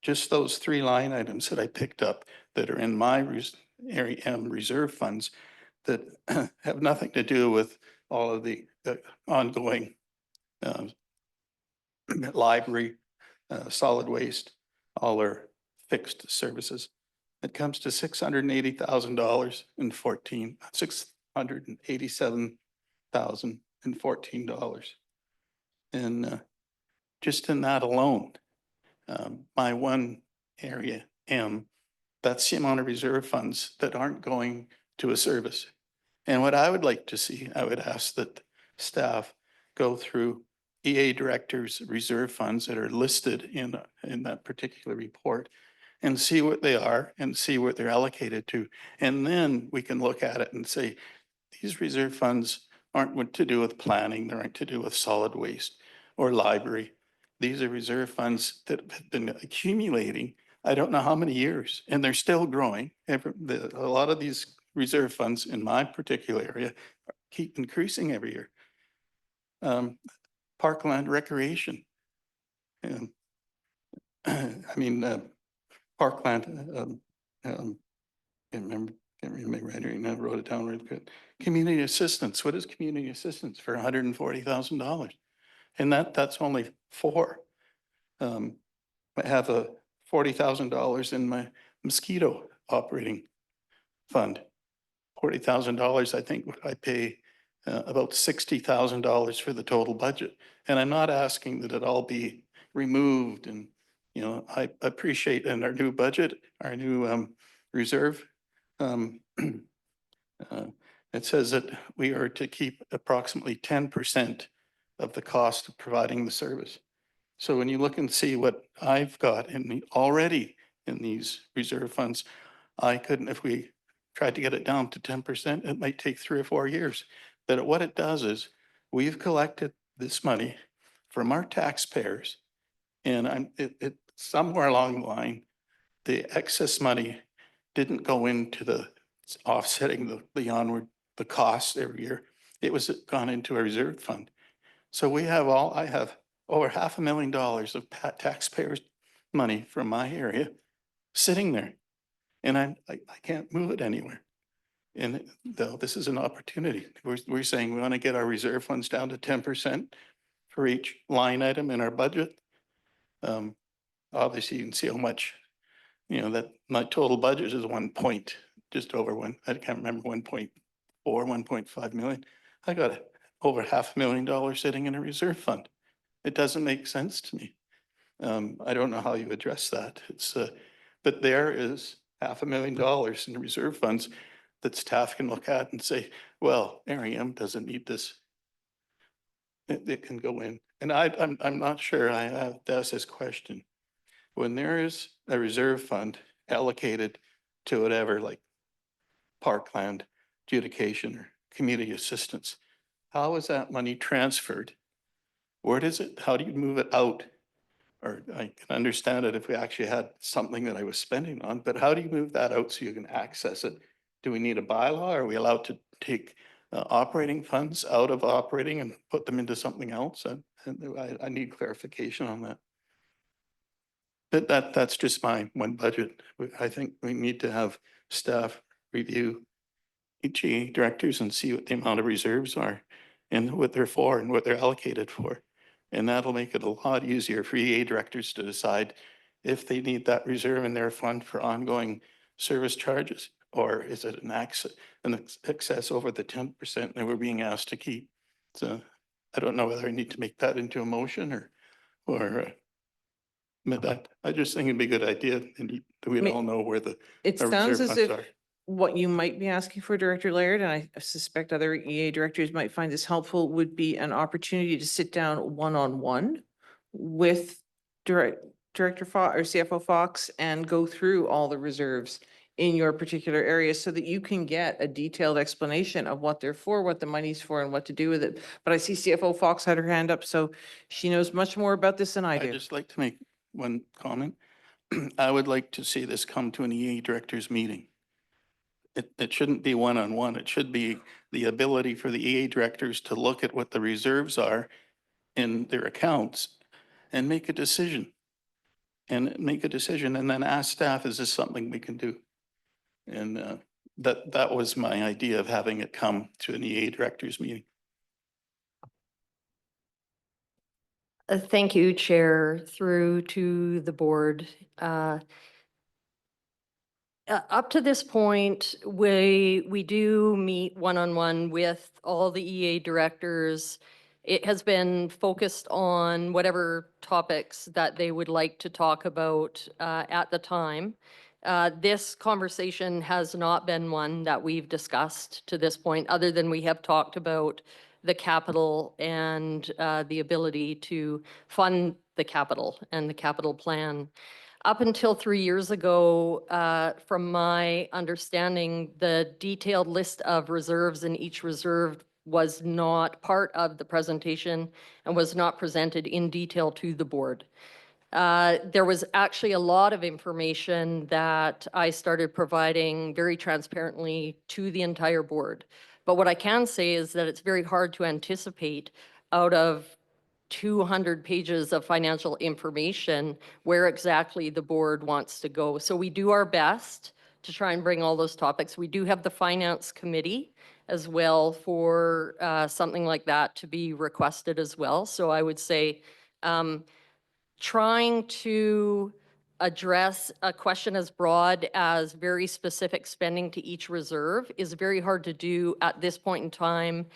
Just those 3 line items that I picked up that are in my reserve funds that have nothing to do with all of the ongoing library, solid waste, all their fixed services. It comes to $680,014, $687,014. And just in that alone, my one area M, that's the amount of reserve funds that aren't going to a service. And what I would like to see, I would ask that staff go through EA directors' reserve funds that are listed in that particular report and see what they are and see what they're allocated to. And then we can look at it and say, these reserve funds aren't what to do with planning, they aren't to do with solid waste or library. These are reserve funds that have been accumulating, I don't know how many years, and they're still growing. A lot of these reserve funds in my particular area keep increasing every year. Parkland recreation. Parkland, can't remember right now, wrote it down really good. Community assistance. What is community assistance for $140,000? And that's only 4. I have a $40,000 in my mosquito operating fund. $40,000, I think I pay about $60,000 for the total budget. And I'm not asking that it all be removed. And, I appreciate in our new budget, our new reserve, it says that we are to keep approximately 10% of the cost of providing the service. So when you look and see what I've got already in these reserve funds, I couldn't, if we tried to get it down to 10%, it might take 3 or 4 years. But what it does is we've collected this money from our taxpayers, and it somewhere along the line, the excess money didn't go into the offsetting the cost every year. It was gone into a reserve fund. So I have over $500,000 of taxpayers' money from my area sitting there, and I can't move it anywhere. And though this is an opportunity, we're saying we want to get our reserve funds down to 10% for each line item in our budget. Obviously, you can see how much, that my total budget is just over one. I can't remember 1.4, 1.5 million. I got over $500,000 sitting in a reserve fund. It doesn't make sense to me. I don't know how you address that. But there is $500,000 in reserve funds that staff can look at and say, well, REM doesn't need this. It can go in. And I'm not sure, I have to ask this question. When there is a reserve fund allocated to whatever, like parkland, adjudication, or community assistance, how is that money transferred? Where does it, how do you move it out? Or I can understand it if we actually had something that I was spending on, but how do you move that out so you can access it? Do we need a bylaw? Are we allowed to take operating funds out of operating and put them into something else? And I need clarification on that. But that's just my one budget. I think we need to have staff review each EA directors and see what the amount of reserves are and what they're for and what they're allocated for. And that'll make it a lot easier for EA directors to decide if they need that reserve in their fund for ongoing service charges, or is it an excess over the 10% that we're being asked to keep. So I don't know whether I need to make that into a motion or but that, I just think it'd be a good idea, and we'd all know where the It our sounds reserve as funds if are. what you might be asking for, Director Laird, and I suspect other EA directors might find this helpful, would be an opportunity to sit down one-on-one with Director Fox or CFO Fox and go through all the reserves in your particular area so that you can get a detailed explanation of what they're for, what the money's for, and what to do with it. But I see CFO Fox had her hand up, so she knows much more about this than I do. I'd just like to make one comment. I would like to see this come to an EA directors meeting. It shouldn't be one-on-one. It should be the ability for the EA directors to look at what the reserves are in their accounts and make a decision. And then ask staff, is this something we can do? And that was my idea of having it come to an EA directors meeting. Thank you, Chair, through to the board. Up to this point, we do meet one-on-one with all the EA directors. It has been focused on whatever topics that they would like to talk about at the time. This conversation has not been one that we've discussed to this point, other than we have talked about the capital and the ability to fund the capital and the capital plan. Up until 3 years ago, from my understanding, the detailed list of reserves in each reserve was not part of the presentation and was not presented in detail to the board. There was actually a lot of information that I started providing very transparently to the entire board. But what I can say is that it's very hard to anticipate out of 200 pages of financial information where exactly the board wants to go. So we do our best to try and bring all those topics. We do have the finance committee as well for something like that to be requested as well. So I would say trying to address a question as broad as very specific spending to each reserve is very hard to do at this point in time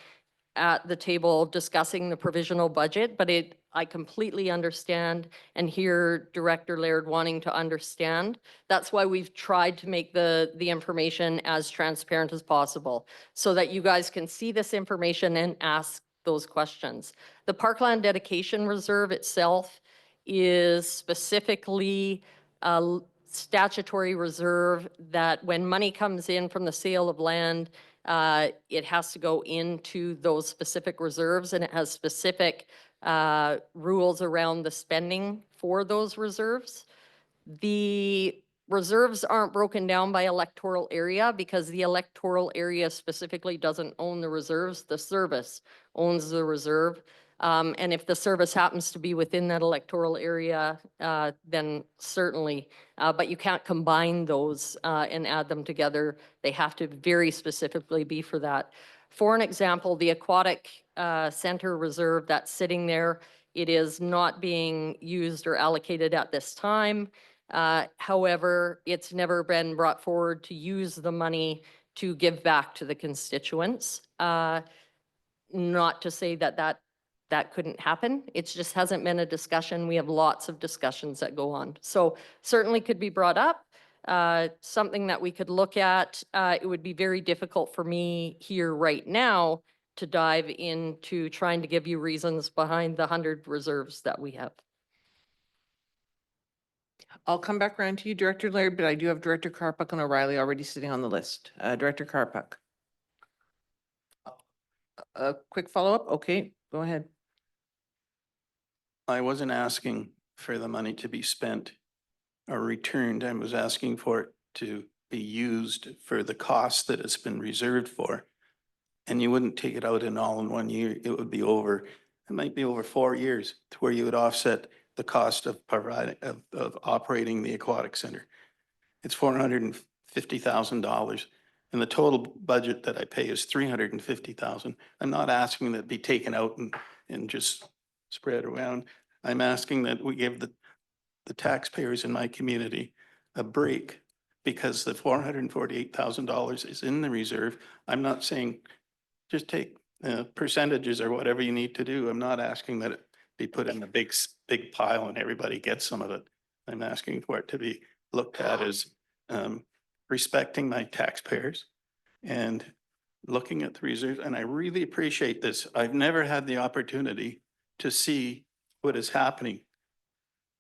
at the table discussing the provisional budget, but I completely understand and hear Director Laird wanting to understand. That's why we've tried to make the information as transparent as possible so that you guys can see this information and ask those questions. The Parkland Dedication Reserve itself is specifically a statutory reserve that when money comes in from the sale of land, it has to go into those specific reserves, and it has specific rules around the spending for those reserves. The reserves aren't broken down by electoral area because the electoral area specifically doesn't own the reserves. The service owns the reserve. And if the service happens to be within that electoral area, then certainly, but you can't combine those and add them together. They have to very specifically be for that. For an example, the aquatic center reserve that's sitting there, it is not being used or allocated at this time. However, it's never been brought forward to use the money to give back to the constituents. not to say that that couldn't happen. It just hasn't been a discussion. We have lots of discussions that go on. So certainly could be brought up, something that we could look at. It would be very difficult for me here right now to dive into trying to give you reasons behind the 100 reserves that we have. I'll come back around to you, Director Laird, but I do have Director Karpuk and O'Reilly already sitting on the list. Director Karpuk. A quick follow-up? Okay, go ahead. I wasn't asking for the money to be spent or returned. I was asking for it to be used for the cost that it's been reserved for. And you wouldn't take it out in all in 1 year. It would be over, it might be over 4 years to where you would offset the cost of providing, of operating the aquatic center. It's $450,000. And the total budget that I pay is $350,000. I'm not asking that it be taken out and just spread around. I'm asking that we give the taxpayers in my community a break because the $448,000 is in the reserve. I'm not saying just take percentages or whatever you need to do. I'm not asking that it be put in a big pile and everybody gets some of it. I'm asking for it to be looked at as respecting my taxpayers and looking at the reserves. And I really appreciate this. I've never had the opportunity to see what is happening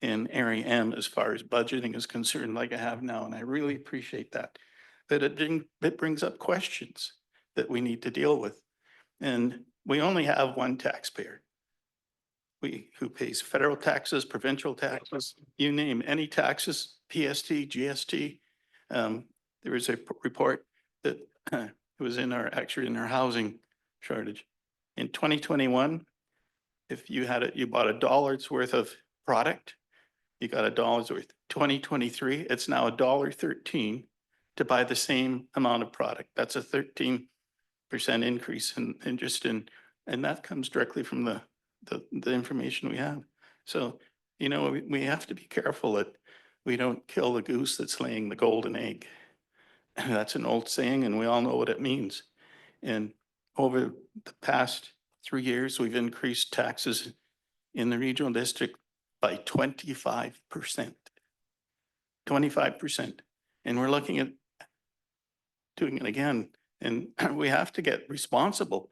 in Area M as far as budgeting is concerned, like I have now, and I really appreciate that. But it brings up questions that we need to deal with. And we only have one taxpayer. Who pays federal taxes, provincial taxes, you name any taxes, PST, GST. There was a report that was actually in our housing shortage. In 2021, if you bought $1's worth of product, you got $1's worth. 2023, it's now $1.13 to buy the same amount of product. That's a 13% increase and that comes directly from the information we have. So, you know, we have to be careful that we don't kill the goose that's laying the golden egg. That's an old saying and we all know what it means. And over the past 3 years, we've increased taxes in the regional district by 25%. 25%. And we're looking at doing it again. And we have to get responsible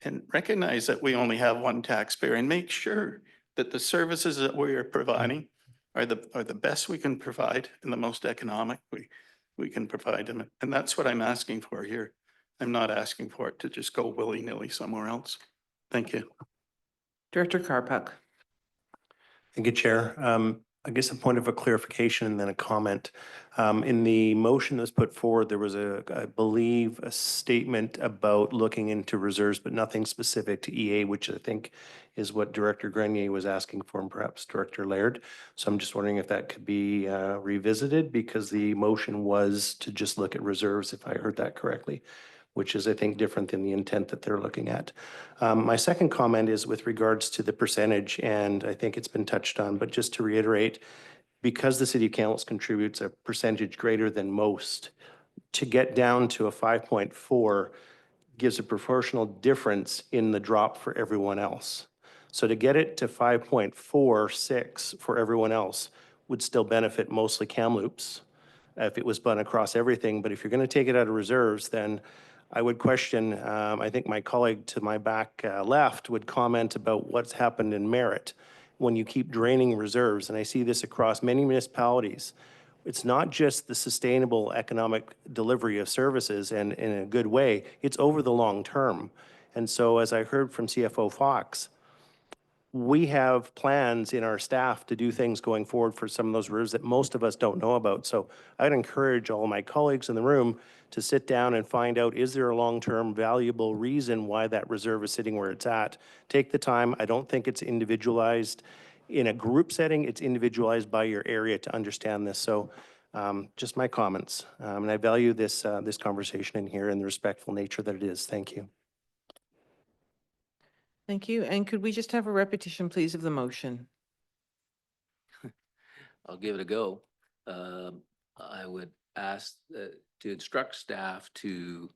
and recognize that we only have one taxpayer and make sure that the services that we are providing are the best we can provide and the most economic we can provide them. And that's what I'm asking for here. I'm not asking for it to just go willy-nilly somewhere else. Thank you. Director Karpuk. Thank you, Chair. I guess a point of a clarification and then a comment. In the motion that's put forward, there was I believe, a statement about looking into reserves, but nothing specific to EA, which I think is what Director Grenier was asking for and perhaps Director Laird. So I'm just wondering if that could be revisited because the motion was to just look at reserves, if I heard that correctly, which is, I think, different than the intent that they're looking at. My second comment is with regards to the percentage, and I think it's been touched on, but just to reiterate, because the City of Kamloops contributes a percentage greater than most, to get down to a 5.4 gives a proportional difference in the drop for everyone else. So to get it to 5.46 for everyone else would still benefit mostly Kamloops if it was spun across everything. But if you're going to take it out of reserves, then I would question, I think my colleague to my back left would comment about what's happened in Merritt when you keep draining reserves. And I see this across many municipalities. It's not just the sustainable economic delivery of services and in a good way, it's over the long term. And so as I heard from CFO Fox, we have plans in our staff to do things going forward for some of those reserves that most of us don't know about. So I'd encourage all my colleagues in the room to sit down and find out, is there a long-term valuable reason why that reserve is sitting where it's at? Take the time. I don't think it's individualized in a group setting. It's individualized by your area to understand this. So just my comments. And I value this conversation in here and the respectful nature that it is. Thank you. Thank you. And could we just have a repetition, please, of the motion? I'll give it a go. I would ask to instruct staff to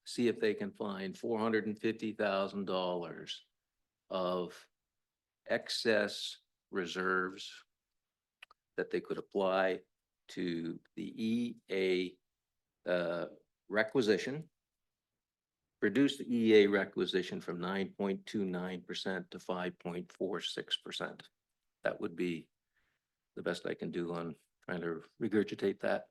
see if they can find $450,000 of excess reserves that they could apply to the EA requisition, reduce the EA requisition from 9.29% to 5.46%. That would be the best I can do on trying to regurgitate that.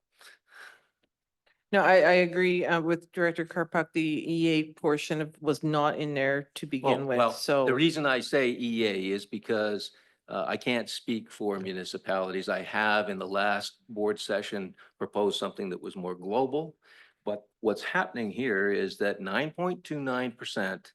No, I agree with Director Karpak. The EA portion was not in there to begin with, Well, so. the reason I say EA is because I can't speak for municipalities. I have in the last board session proposed something that was more global. But what's happening here is that 9.29%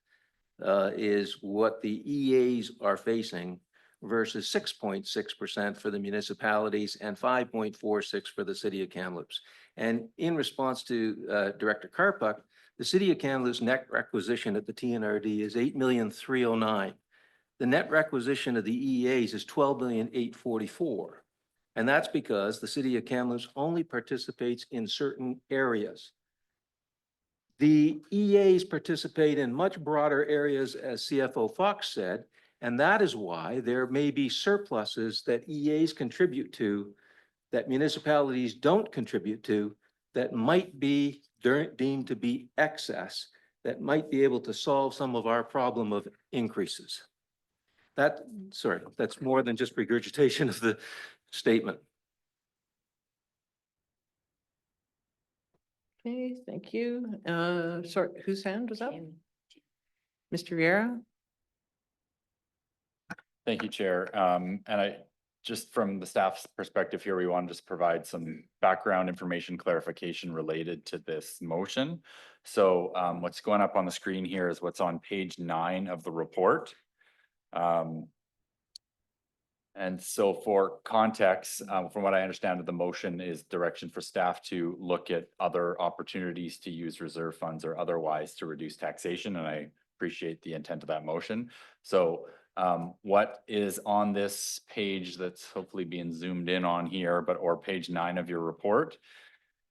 is what the EAs are facing versus 6.6% for the municipalities and 5.46% for the city of Kamloops. And in response to Director Karpak, the city of Kamloops net requisition at the TNRD is $8,309,000. The net requisition of the EAs is $12,844,000. And that's because the city of Kamloops only participates in certain areas. The EAs participate in much broader areas, as CFO Fox said, and that is why there may be surpluses that EAs contribute to that municipalities don't contribute to that might be deemed to be excess, that might be able to solve some of our problem of increases. That's more than just regurgitation of the statement. Okay, thank you. Sorry, whose hand was up? Mr. Viera? Thank you, Chair. And just from the staff's perspective here, we want to just provide some background information clarification related to this motion. So what's going up on the screen here is what's on page 9 of the report. And so for context, from what I understand, the motion is direction for staff to look at other opportunities to use reserve funds or otherwise to reduce taxation. And I appreciate the intent of that motion. So what is on this page that's hopefully being zoomed in on here, or page 9 of your report,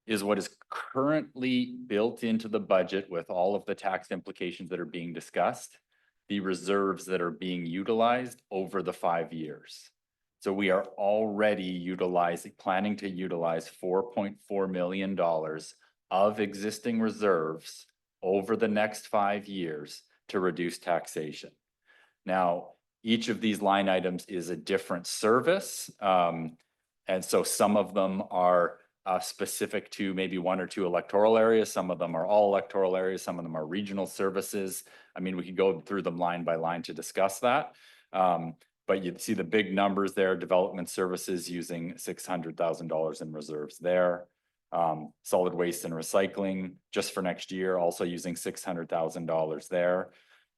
is what is currently built into the budget with all of the tax implications that are being discussed, the reserves that are being utilized over the 5 years. So we are already planning to utilize $4.4 million of existing reserves over the next 5 years to reduce taxation. Now, each of these line items is a different service. And so some of them are specific to maybe 1 or 2 electoral areas. Some of them are all electoral areas. Some of them are regional services. I mean, we could go through them line by line to discuss that. But you'd see the big numbers there, development services using $600,000 in reserves there. Solid waste and recycling just for next year, also using $600,000 there.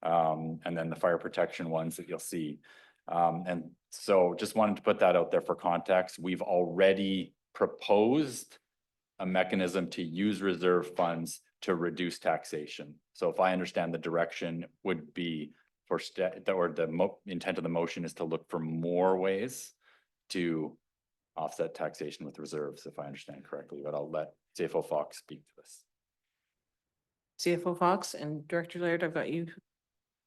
And then the fire protection ones that you'll see. And so just wanted to put that out there for context. We've already proposed a mechanism to use reserve funds to reduce taxation. So if I understand the direction would be for the intent of the motion is to look for more ways to offset taxation with reserves, if I understand correctly, but I'll let CFO Fox speak to this. CFO Fox and Director Laird, I've got you.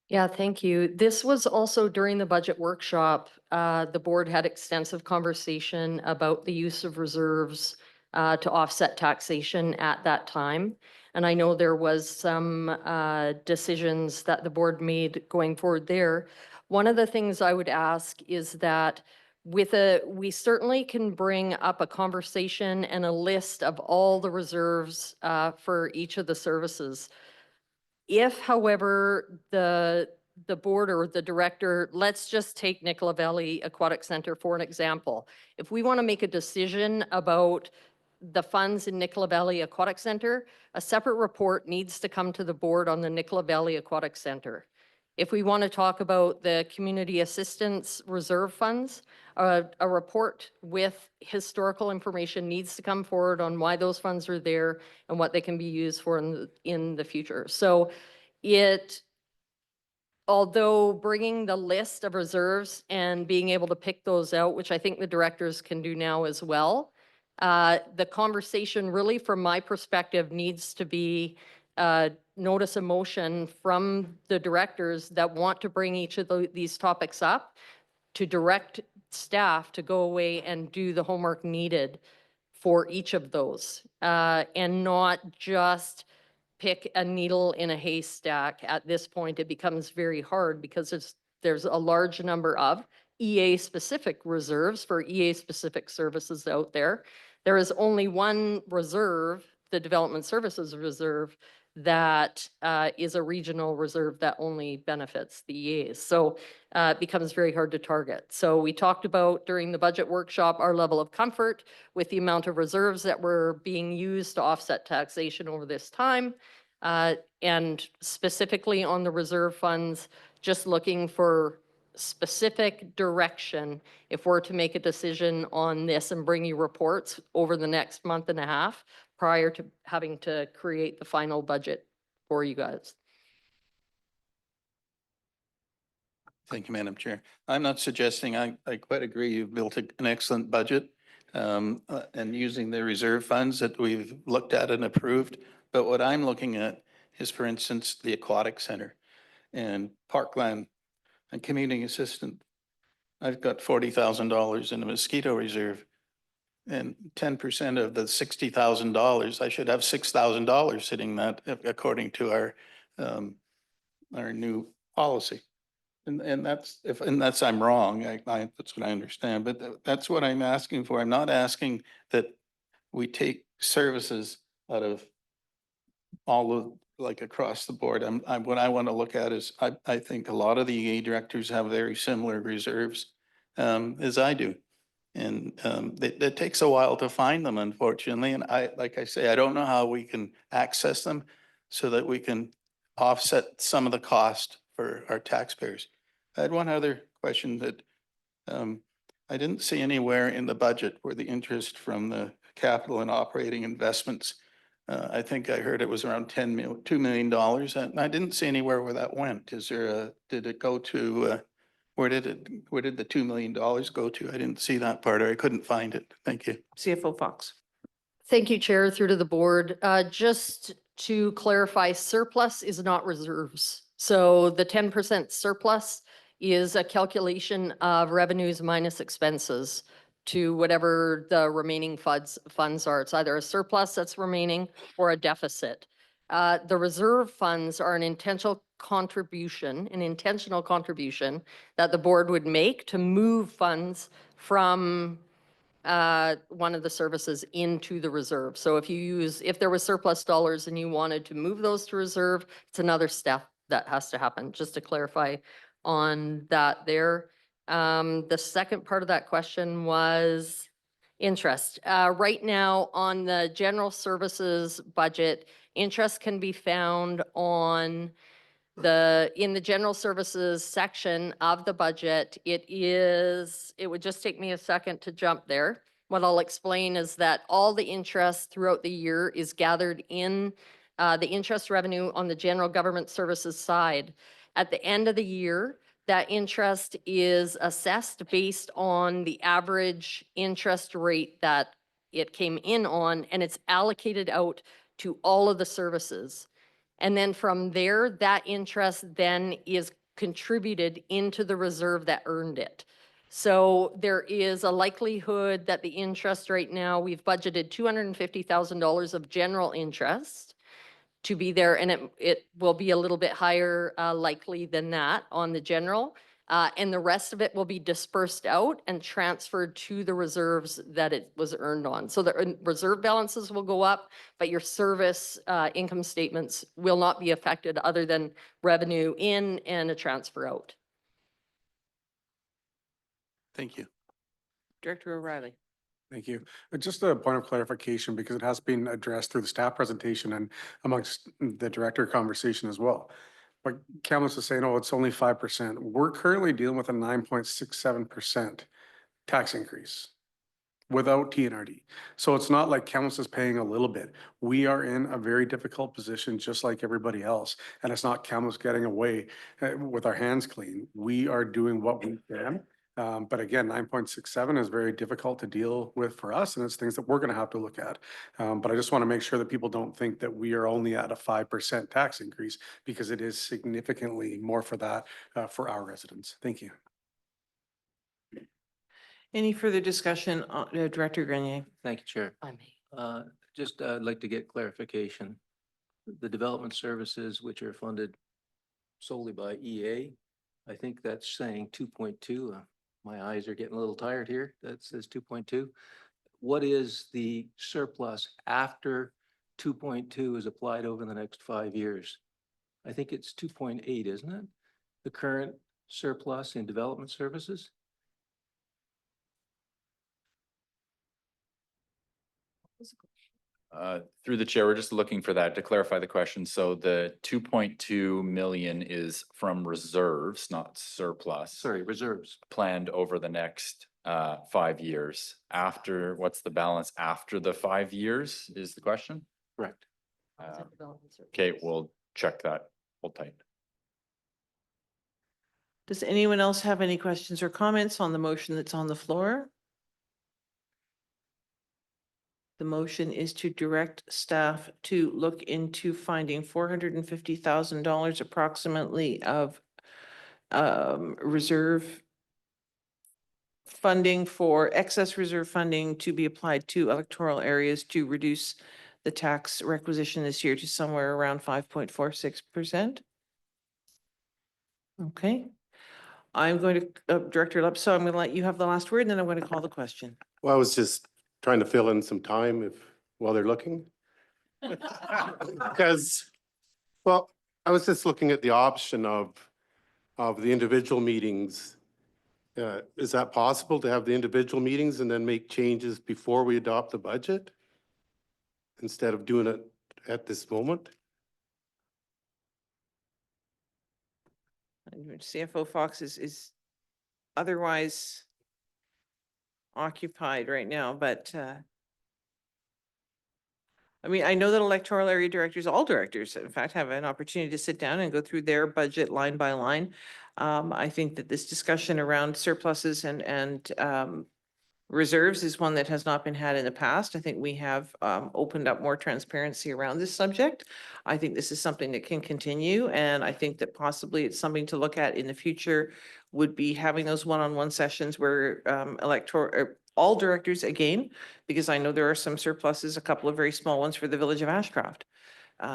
Yeah, thank you. This was also during the budget workshop. The board had extensive conversation about the use of reserves to offset taxation at that time. And I know there was some decisions that the board made going forward there. One of the things I would ask is that we certainly can bring up a conversation and a list of all the reserves for each of the services. If, however, the board or the director, let's just take Nicola Valley Aquatic Center for an example. If we want to make a decision about the funds in Nicola Valley Aquatic Center, a separate report needs to come to the board on the Nicola Valley Aquatic Center. If we want to talk about the community assistance reserve funds, a report with historical information needs to come forward on why those funds are there and what they can be used for in the future. So although bringing the list of reserves and being able to pick those out, which I think the directors can do now as well, the conversation really from my perspective needs to be notice a motion from the directors that want to bring each of these topics up, to direct staff to go away and do the homework needed for each of those, and not just pick a needle in a haystack. At this point, it becomes very hard because there's a large number of EA-specific reserves for EA-specific services out there. There is only one reserve, the Development Services Reserve, that is a regional reserve that only benefits the EAs. So it becomes very hard to target. So we talked about during the budget workshop our level of comfort with the amount of reserves that were being used to offset taxation over this time. And specifically on the reserve funds, just looking for specific direction if we're to make a decision on this and bring you reports over the next month and a half prior to having to create the final budget for you guys. Thank you, Madam Chair. I'm not suggesting, I quite agree, you've built an excellent budget and using the reserve funds that we've looked at and approved. But what I'm looking at is, for instance, the Aquatic Center and Parkland and Community Assistant. I've got $40,000 in a mosquito reserve, and 10% of the $60,000, I should have $6,000 sitting that according to our new policy. And that's unless I'm wrong, that's what I understand, but that's what I'm asking for. I'm not asking that we take services out of all of, like, across the board. What I want to look at is, I think a lot of the EA directors have very similar reserves as I do. And it takes a while to find them, unfortunately. And like I say, I don't know how we can access them so that we can offset some of the cost for our taxpayers. I had one other question that I didn't see anywhere in the budget where the interest from the capital and operating investments, I think I heard it was around $2 million. And I didn't see anywhere where that went. Did it go to, where did the $2 million go to? I didn't see that part, or I couldn't find it. Thank you. CFO Fox. Thank you, Chair, through to the board. Just to clarify, surplus is not reserves. So the 10% surplus is a calculation of revenues minus expenses to whatever the remaining funds are. It's either a surplus that's remaining or a deficit. The reserve funds are an intentional contribution that the board would make to move funds from one of the services into the reserve. So if there was surplus dollars and you wanted to move those to reserve, it's another step that has to happen, just to clarify on that there. The second part of that question was interest. Right now on the general services budget, interest can be found on in the general services section of the budget. It would just take me a second to jump there. What I'll explain is that all the interest throughout the year is gathered in the interest revenue on the general government services side. At the end of the year, that interest is assessed based on the average interest rate that it came in on, and it's allocated out to all of the services. And then from there, that interest then is contributed into the reserve that earned it. So there is a likelihood that the interest right now, we've budgeted $250,000 of general interest to be there, and it will be a little bit higher likely than that on the general. And the rest of it will be dispersed out and transferred to the reserves that it was earned on. So the reserve balances will go up, but your service income statements will not be affected other than revenue in and a transfer out. Thank you. Director O'Reilly. Thank you. Just a point of clarification, because it has been addressed through the staff presentation and amongst the director conversation as well. But Camus is saying, oh, it's only 5%. We're currently dealing with a 9.67% tax increase without TNRD. So it's not like Camus is paying a little bit. We are in a very difficult position, just like everybody else. And it's not Camus getting away with our hands clean. We are doing what we can. But again, 9.67 is very difficult to deal with for us, and it's things that we're going to have to look at. But I just want to make sure that people don't think that we are only at a 5% tax increase, because it is significantly more for that, for our residents. Thank you. Any further discussion, Director Grenier? Thank you, Chair. I may. Just, I'd like to get clarification. The development services which are funded solely by EA, I think that's saying 2.2. My eyes are getting a little tired here. That says 2.2. What is the surplus after 2.2 is applied over the next 5 years? I think it's 2.8, isn't it? The current surplus in development services? Through the chair, we're just looking for that to clarify the question. So the 2.2 million is from reserves, not surplus. Sorry, reserves. Planned over the next 5 years. After, what's the balance after the 5 years is the question? Correct. Okay, we'll check that. Hold tight. Does anyone else have any questions or comments on the motion that's on the floor? The motion is to direct staff to look into finding $450,000 approximately of reserve funding, for excess reserve funding to be applied to electoral areas to reduce the tax requisition this year to somewhere around 5.46%. Okay. I'm going to, Director Lupso, I'm going to let you have the last word, and then I'm going to call the question. Well, I was just trying to fill in some time while they're looking. Because, well, I was just looking at the option of the individual meetings. Is that possible to have the individual meetings and then make changes before we adopt the budget, instead of doing it at this moment? CFO Fox is otherwise occupied right now, but I mean, I know that electoral area directors, all directors, in fact, have an opportunity to sit down and go through their budget line by line. I think that this discussion around surpluses and reserves is one that has not been had in the past. I think we have opened up more transparency around this subject. I think this is something that can continue, and I think that possibly it's something to look at in the future, would be having those one-on-one sessions where all directors, again, because I know there are some surpluses, a couple of very small ones for the village of Ashcroft,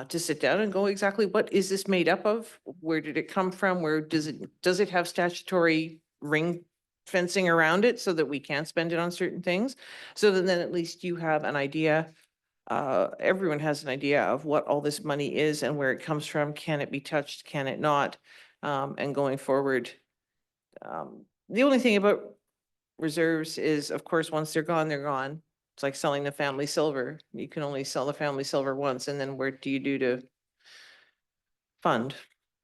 to sit down and go, exactly what is this made up of? Where did it come from? Where does it have statutory ring fencing around it so that we can spend it on certain things? So that then at least you have an idea, everyone has an idea of what all this money is and where it comes from. Can it be touched? Can it not? And going forward, the only thing about reserves is, of course, once they're gone, they're gone. It's like selling the family silver. You can only sell the family silver once, and then where do you do to fund?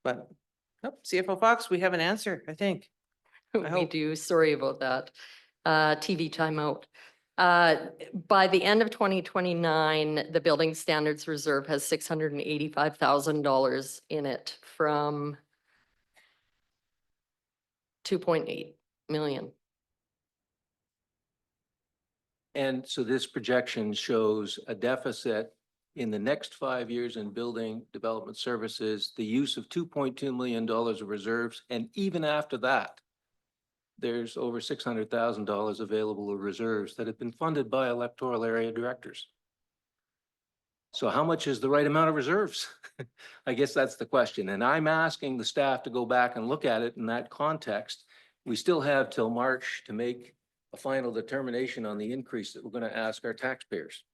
But CFO Fox, we have an answer, I think. We do. Sorry about that. TV timeout. By the end of 2029, the Building Standards Reserve has $685,000 in it from 2.8 million. And so this projection shows a deficit in the next 5 years in building development services, the use of $2.2 million of reserves. And even after that, there's over $600,000 available of reserves that have been funded by electoral area directors. So how much is the right amount of reserves? I guess that's the question. And I'm asking the staff to go back and look at it in that context. We still have till March to make a final determination on the increase that we're going to ask our taxpayers.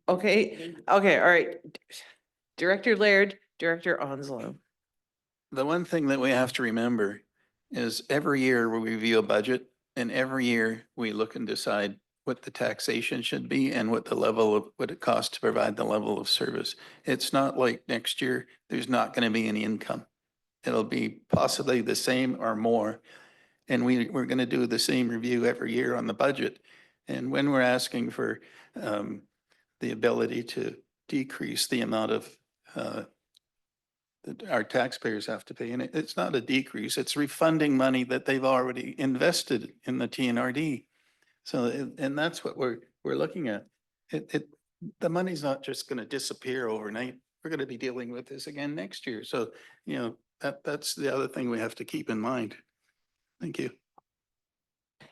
Okay, all right. Director Laird, Director Onslow. The one thing that we have to remember is every year we review a budget, and every year we look and decide what the taxation should be and what the level of what it costs to provide the level of service. It's not like next year there's not going to be any income. It'll be possibly the same or more. And we're going to do the same review every year on the budget. And when we're asking for the ability to decrease the amount of the that our taxpayers have to pay. And it's not a decrease, it's refunding money that they've already invested in the TNRD. So, and that's what we're looking at. The money's not just gonna disappear overnight. We're gonna be dealing with this again next year. So, you know, that's the other thing we have to keep in mind. Thank you.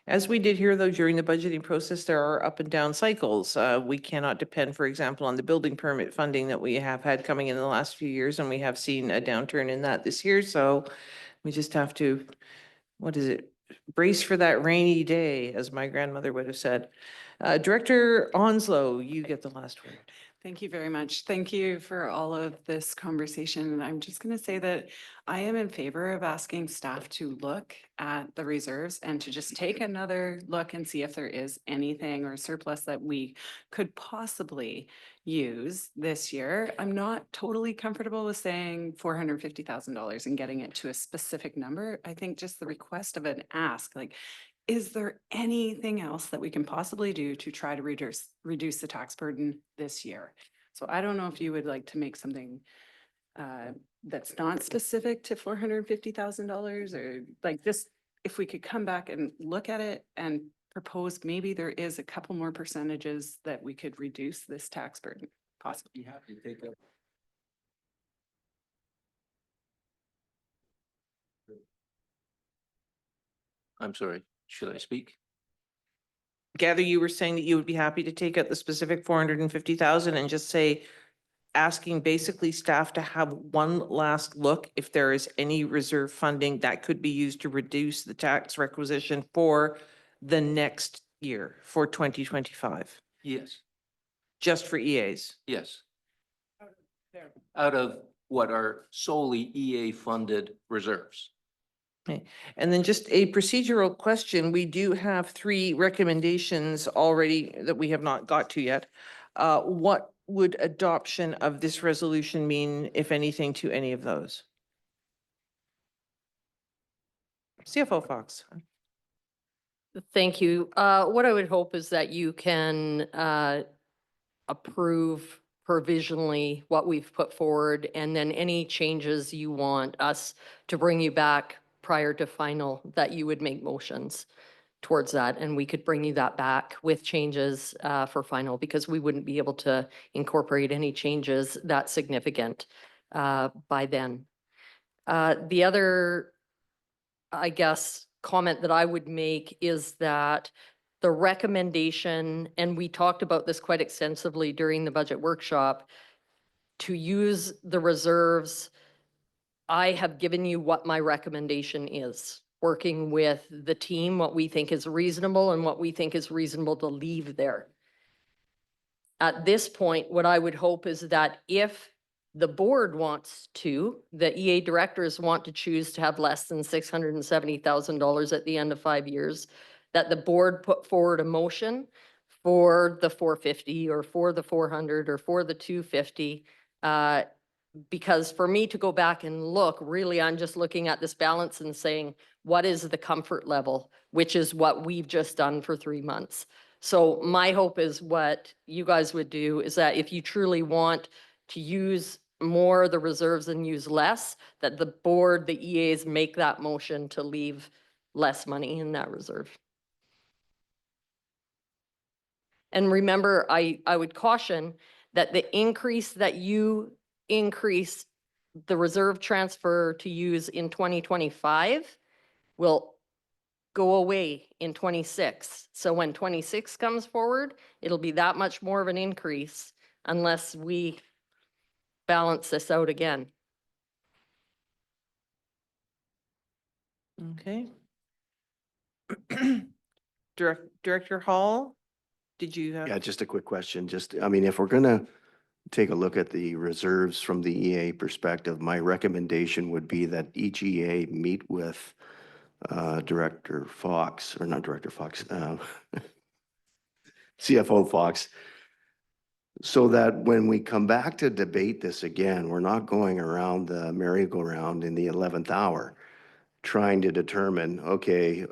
As we did here, though, during the budgeting process, there are up and down cycles. We cannot depend, for example, on the building permit funding that we have had coming in the last few years, and we have seen a downturn in that this year. So we just have to, what is it? Brace for that rainy day, as my grandmother would have said. Director Onslow, you get the last word. Thank you very much. Thank you for all of this conversation. And I'm just going to say that I am in favor of asking staff to look at the reserves and to just take another look and see if there is anything or surplus that we could possibly use this year. I'm not totally comfortable with saying $450,000 and getting it to a specific number. I think just the request of an ask, like, is there anything else that we can possibly do to try to reduce the tax burden this year? So I don't know if you would like to make something that's not specific to $450,000 or like just, if we could come back and look at it and propose maybe there is a couple more percentages that we could reduce this tax burden possibly. You have to take up. I'm sorry, should I speak? Gather you were saying that you would be happy to take out the specific 450,000 and just say, asking basically staff to have one last look if there is any reserve funding that could be used to reduce the tax requisition for the next year, for 2025, Yes, just for EAs. yes. Out of what are solely EA funded reserves. Okay. And then just a procedural question. We do have 3 recommendations already that we have not got to yet. What would adoption of this resolution mean, if anything, to any of those? CFO Fox. Thank you. What I would hope is that you can approve provisionally what we've put forward, and then any changes you want us to bring you back prior to final, that you would make motions towards that, and we could bring you that back with changes for final, because we wouldn't be able to incorporate any changes that significant by then. The other, I guess, comment that I would make is that the recommendation, and we talked about this quite extensively during the budget workshop, to use the reserves. I have given you what my recommendation is, working with the team, what we think is reasonable and what we think is reasonable to leave there. At this point, what I would hope is that if the board wants to, the EA directors want to choose to have less than $670,000 at the end of 5 years, that the board put forward a motion for the 450 or for the 400 or for the 250. Because for me to go back and look, really, I'm just looking at this balance and saying, what is the comfort level, which is what we've just done for 3 months. So my hope is what you guys would do is that if you truly want to use more of the reserves and use less, that the board, the EAs make that motion to leave less money in that reserve. And remember, I would caution that the increase that you increase the reserve transfer to use in 2025 will go away in 26. So when 26 comes forward, it'll be that much more of an increase unless we balance this out again. Okay. Director Hall, did you have? Yeah, just a quick question. Just, I mean, if we're gonna take a look at the reserves from the EA perspective, my recommendation would be that each EA meet with Director Fox, or not Director Fox, CFO Fox, so that when we come back to debate this again, we're not going around the merry-go-round in the 11th hour, trying to determine, okay,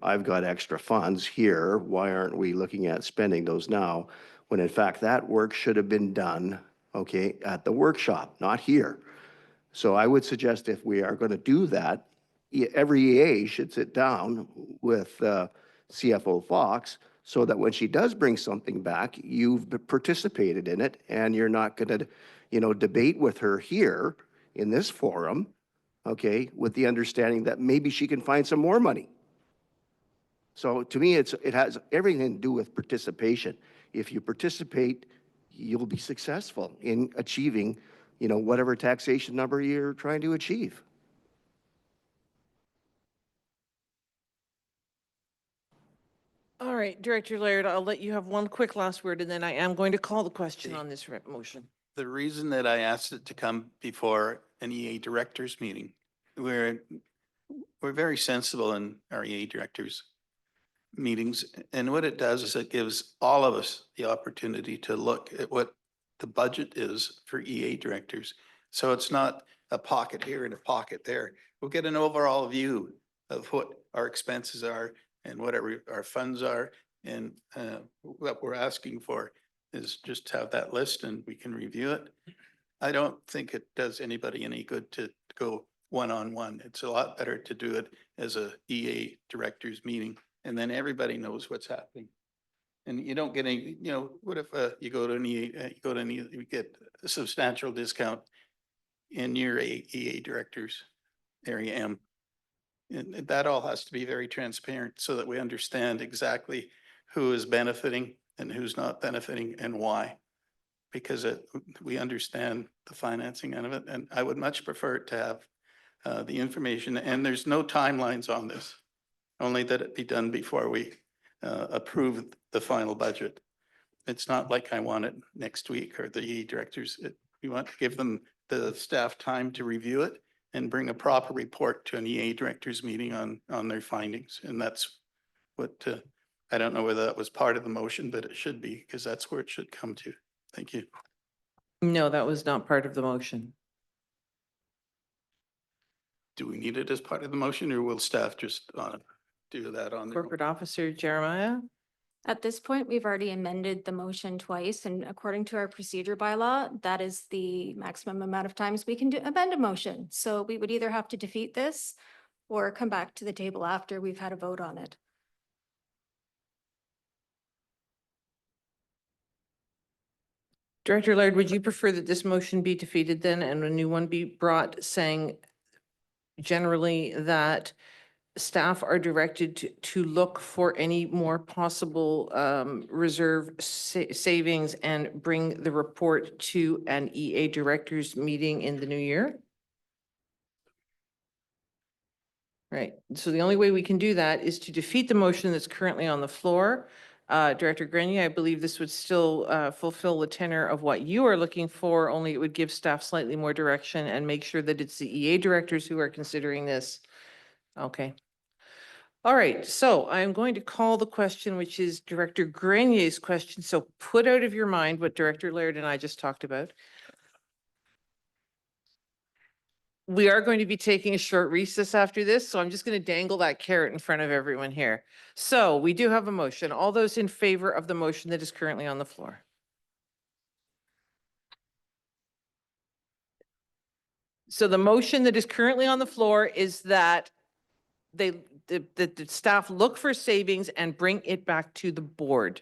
I've got extra funds here. Why aren't we looking at spending those now? When in fact, that work should have been done, okay, at the workshop, not here. So I would suggest if we are going to do that, every EA should sit down with CFO Fox so that when she does bring something back, you've participated in it and you're not going to, debate with her here in this forum, okay, with the understanding that maybe she can find some more money. So to me, it has everything to do with participation. If you participate, you'll be successful in achieving, whatever taxation number you're trying to achieve. All right, Director Laird, I'll let you have one quick last word, and then I am going to call the question on this motion. The reason that I asked it to come before an EA directors meeting, we're very sensible in our EA directors meetings. And what it does is it gives all of us the opportunity to look at what the budget is for EA directors. So it's not a pocket here and a pocket there. We'll get an overall view of what our expenses are and what our funds are. And what we're asking for is just have that list and we can review it. I don't think it does anybody any good to go one-on-one. It's a lot better to do it as a EA directors meeting. And then everybody knows what's happening. And you don't get any, what if you go to an EA, you get a substantial discount in your EA directors area M. And that all has to be very transparent so that we understand exactly who is benefiting and who's not benefiting and why. Because we understand the financing end of it. And I would much prefer to have the information, and there's no timelines on this. Only that it be done before we approve the final budget. It's not like I want it next week or the EA directors. We want to give them the staff time to review it and bring a proper report to an EA directors meeting on their findings. And that's what, I don't know whether that was part of the motion, but it should be, because that's where it should come to. Thank you. No, that was not part of the motion. Do we need it as part of the motion, or will staff just do that on their own? Corporate Officer Jeremiah? At this point, we've already amended the motion twice, and according to our procedure bylaw, that is the maximum amount of times we can amend a motion. So we would either have to defeat this or come back to the table after we've had a vote on it. Director Laird, would you prefer that this motion be defeated then and a new one be brought saying generally that staff are directed to look for any more possible reserve savings and bring the report to an EA directors meeting in the new year? Right. So the only way we can do that is to defeat the motion that's currently on the floor. Director Grenier, I believe this would still fulfill the tenor of what you are looking for, only it would give staff slightly more direction and make sure that it's the EA directors who are considering this. Okay. All right, so I'm going to call the question, which is Director Grenier's question. So put out of your mind what Director Laird and I just talked about. We are going to be taking a short recess after this, so I'm just going to dangle that carrot in front of everyone here. So we do have a motion. All those in favor of the motion that is currently on the floor? So the motion that is currently on the floor is that the staff look for savings and bring it back to the board.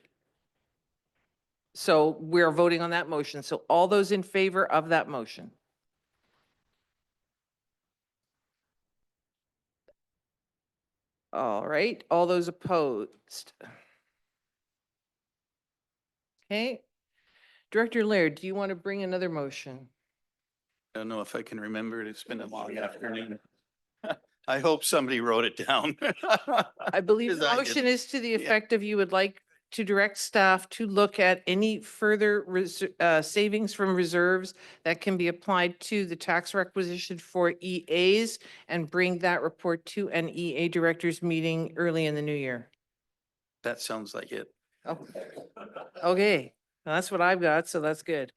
So we're voting on that motion. So all those in favor of that motion? All right, all those opposed? Okay. Director Laird, do you want to bring another motion? I don't know if I can remember it. It's been a long afternoon. I hope somebody wrote it down. I believe the Because I motion didn't. is to the effect of you would like to direct staff to look at any further savings from reserves that can be applied to the tax requisition for EAs and bring that report to an EA directors meeting early in the new year. That sounds like it. Oh, okay. That's what I've got, so that's good.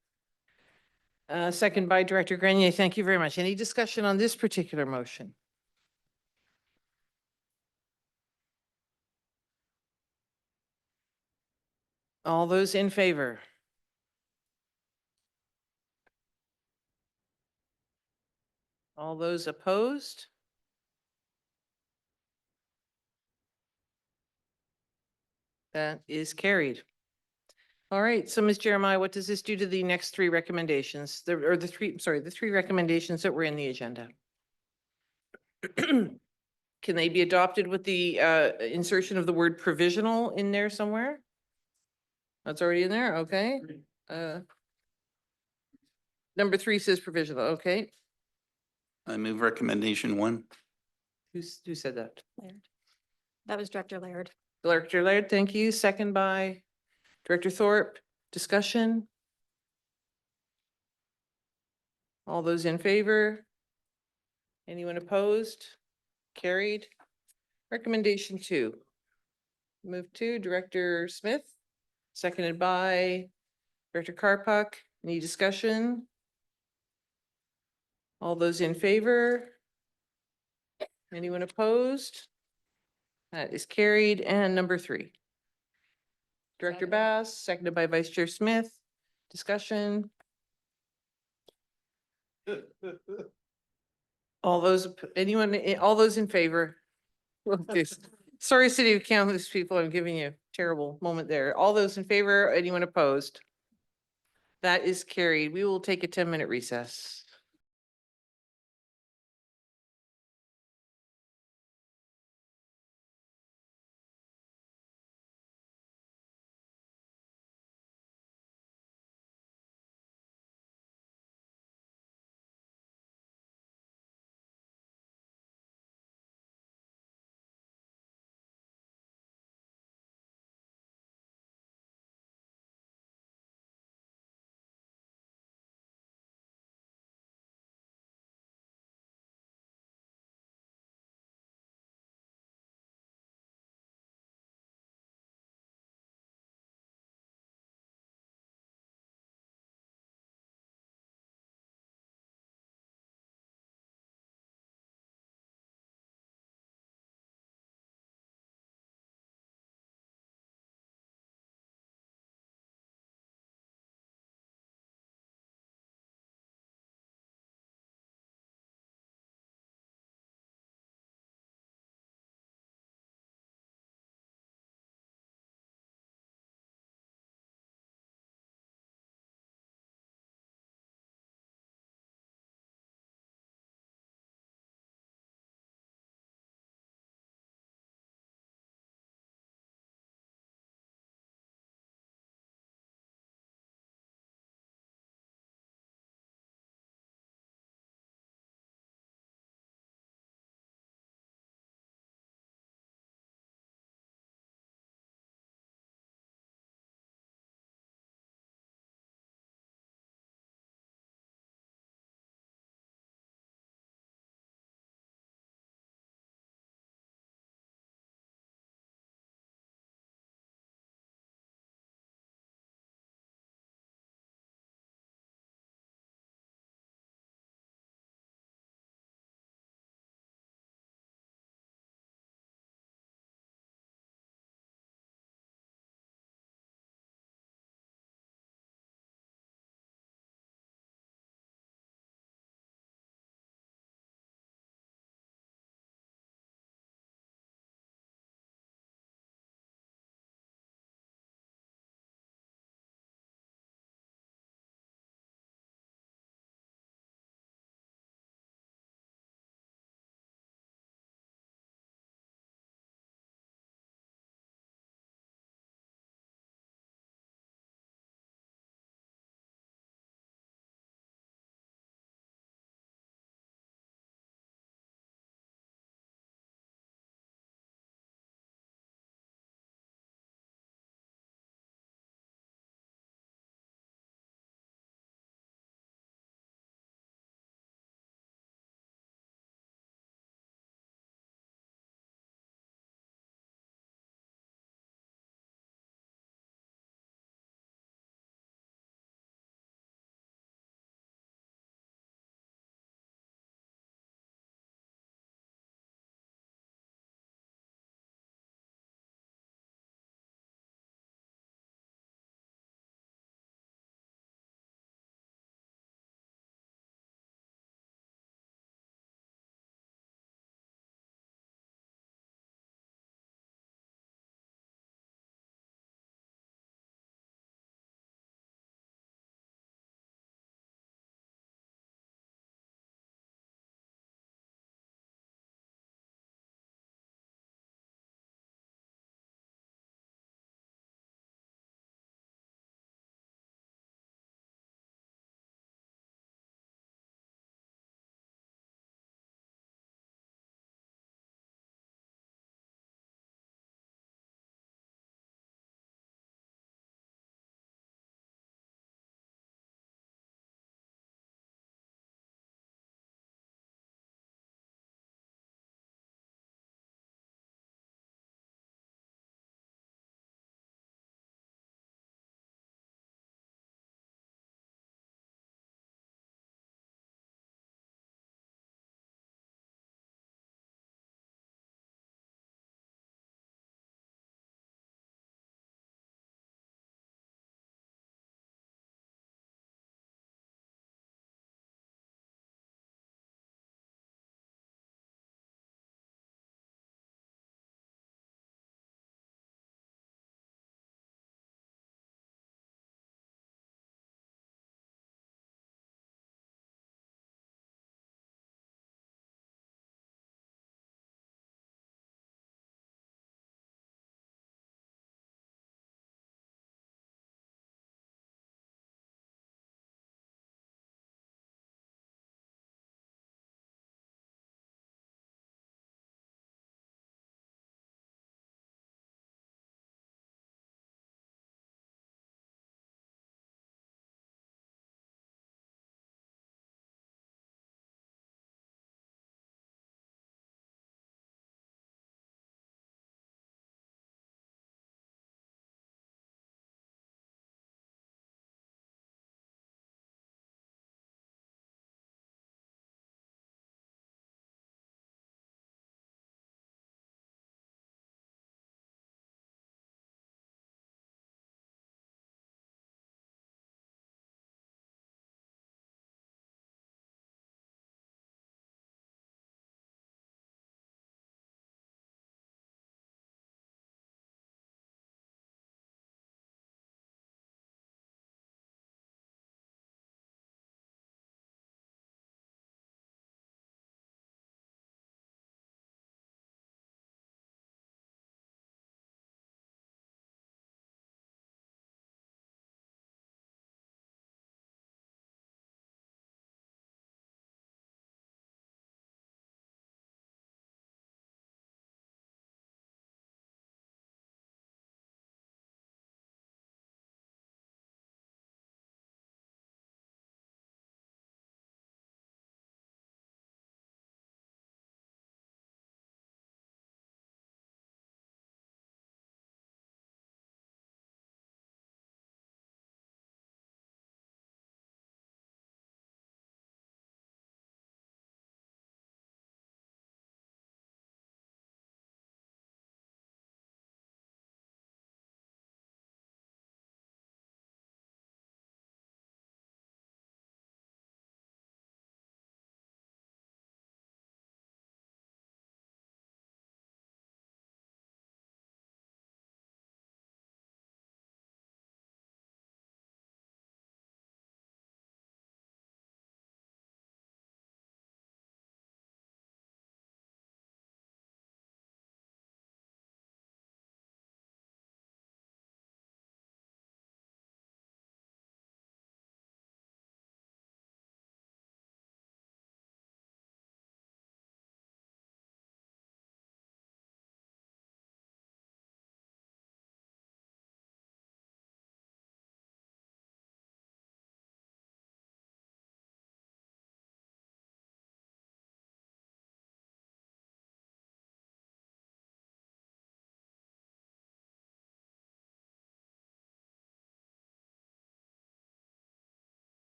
Second by Director Grenier. Thank you very much. Any discussion on this particular motion? All those in favor? All those opposed? That is carried. All right, so Ms. Jeremiah, what does this do to the next three recommendations? The three recommendations that were in the agenda? Can they be adopted with the insertion of the word provisional in there somewhere? That's already in there, okay. Number 3 says provisional, okay. I move recommendation 1. Who said that? Laird. That was Director Laird. Director Laird, thank you. Second by Director Thorpe. Discussion? All those in favor? Anyone opposed? Carried. Recommendation 2. Move to Director Smith, seconded by Director Karpuk. Any discussion? All those in favor? Anyone opposed? That is carried. And number 3. Director Bass, seconded by Vice Chair Smith. Discussion? All those, all those in favor? Okay. Sorry, City Council people, I'm giving you a terrible moment there. All those in favor, anyone opposed? That is carried. We will take a 10-minute recess.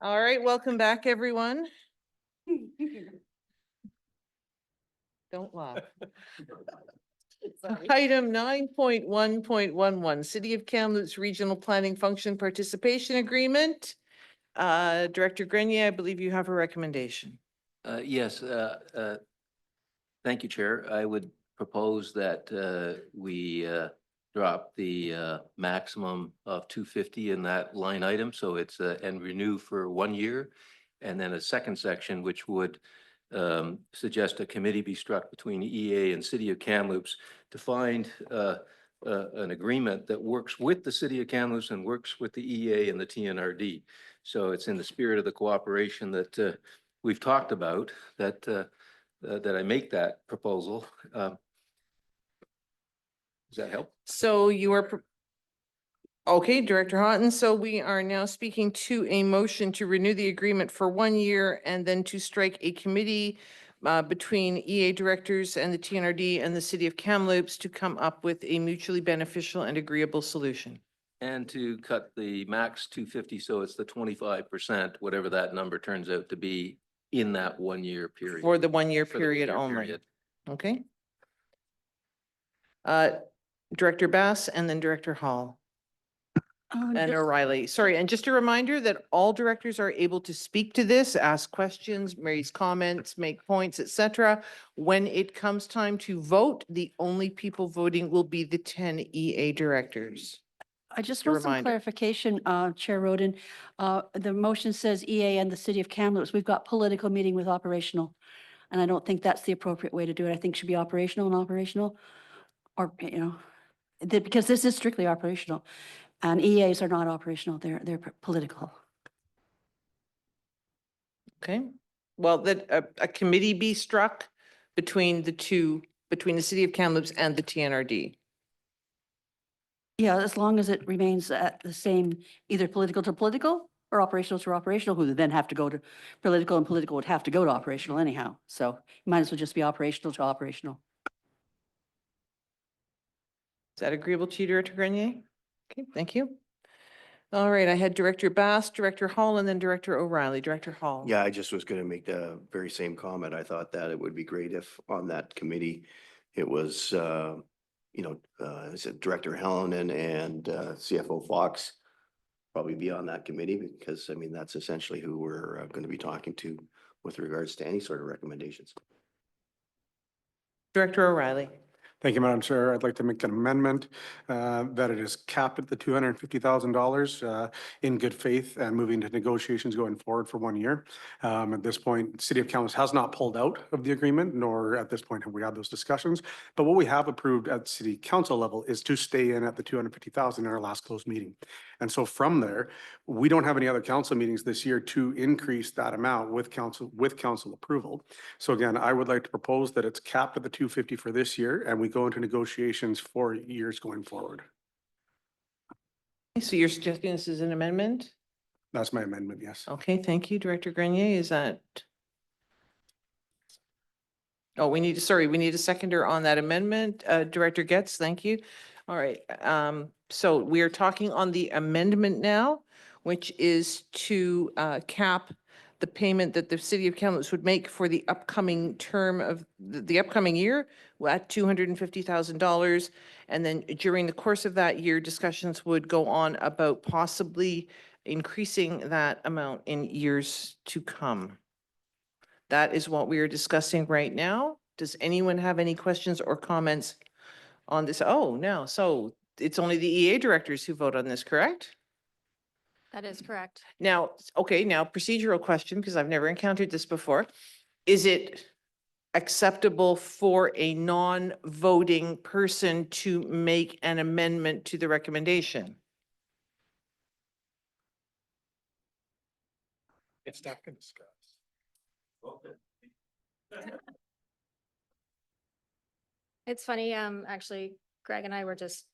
All right, welcome back, everyone. Don't laugh. Item 9.1.11, City of Kamloops Regional Planning Function Participation Agreement. Director Grenier, I believe you have a recommendation. Yes, thank you, Chair. I would propose that we drop the maximum of 250 in that line item. So it's and renew for 1 year. And then a second section, which would suggest a committee be struck between EA and City of Kamloops to find an agreement that works with the City of Kamloops and works with the EA and the TNRD. So it's in the spirit of the cooperation that we've talked about that that I make that proposal. Does that help? So you are, okay, Director Houghton. So we are now speaking to a motion to renew the agreement for 1 year and then to strike a committee between EA directors and the TNRD and the City of Kamloops to come up with a mutually beneficial and agreeable solution. And to cut the max 250, so it's the 25%, whatever that number turns out to be in that 1 year period. For the 1 year For the period 1 year only. period. Okay. Director Bass and then Director Hall. And O'Reilly. Sorry, and just a reminder that all directors are able to speak to this, ask questions, raise comments, make points, etc. When it comes time to vote, the only people voting will be the 10 EA directors. I just a want some reminder. clarification, Chair Roden. The motion says EA and the City of Kamloops. We've got political meeting with operational. And I don't think that's the appropriate way to do it. I think it should be operational and operational. Or, you know, because this is strictly operational. And EAs are not operational, they're political. Okay, well, that a committee be struck between the two, between the City of Kamloops and the TNRD. Yeah, as long as it remains at the same, either political to political or operational to operational, who would then have to go to political, and political would have to go to operational anyhow. So it might as well just be operational to operational. Is that agreeable to you, Director Grenier? Okay, thank you. All right, I had Director Bass, Director Hall, and then Director O'Reilly. Director Hall. Yeah, I just was gonna make the very same comment. I thought that it would be great if on that committee, it was, is it Director Helenen and CFO Fox probably be on that committee because, I mean, that's essentially who we're gonna be talking to with regards to any sort of recommendations. Director O'Reilly. Thank you, Madam Chair. I'd like to make an amendment that it is capped at the $250,000 in good faith and moving to negotiations going forward for 1 year. At this point, City of Kamloops has not pulled out of the agreement, nor at this point have we had those discussions. But what we have approved at City Council level is to stay in at the $250,000 in our last closed meeting. And so from there, we don't have any other council meetings this year to increase that amount with council approval. So again, I would like to propose that it's capped at the 250 for this year and we go into negotiations for years going forward. So you're suggesting this is an amendment? That's my amendment, yes. Okay, thank you. Director Grenier, is that? Oh, we need a seconder on that amendment. Director Getz, thank you. All right, so we are talking on the amendment now, which is to cap the payment that the City of Kamloops would make for the upcoming term of the upcoming year at $250,000. And then during the course of that year, discussions would go on about possibly increasing that amount in years to come. That is what we are discussing right now. Does anyone have any questions or comments on this? Oh, no. So it's only the EA directors who vote on this, correct? That is correct. Now, okay, now procedural question, because I've never encountered this before. Is it acceptable for a non-voting person to make an amendment to the recommendation? It's staff can discuss. It's funny, actually, Greg and I were just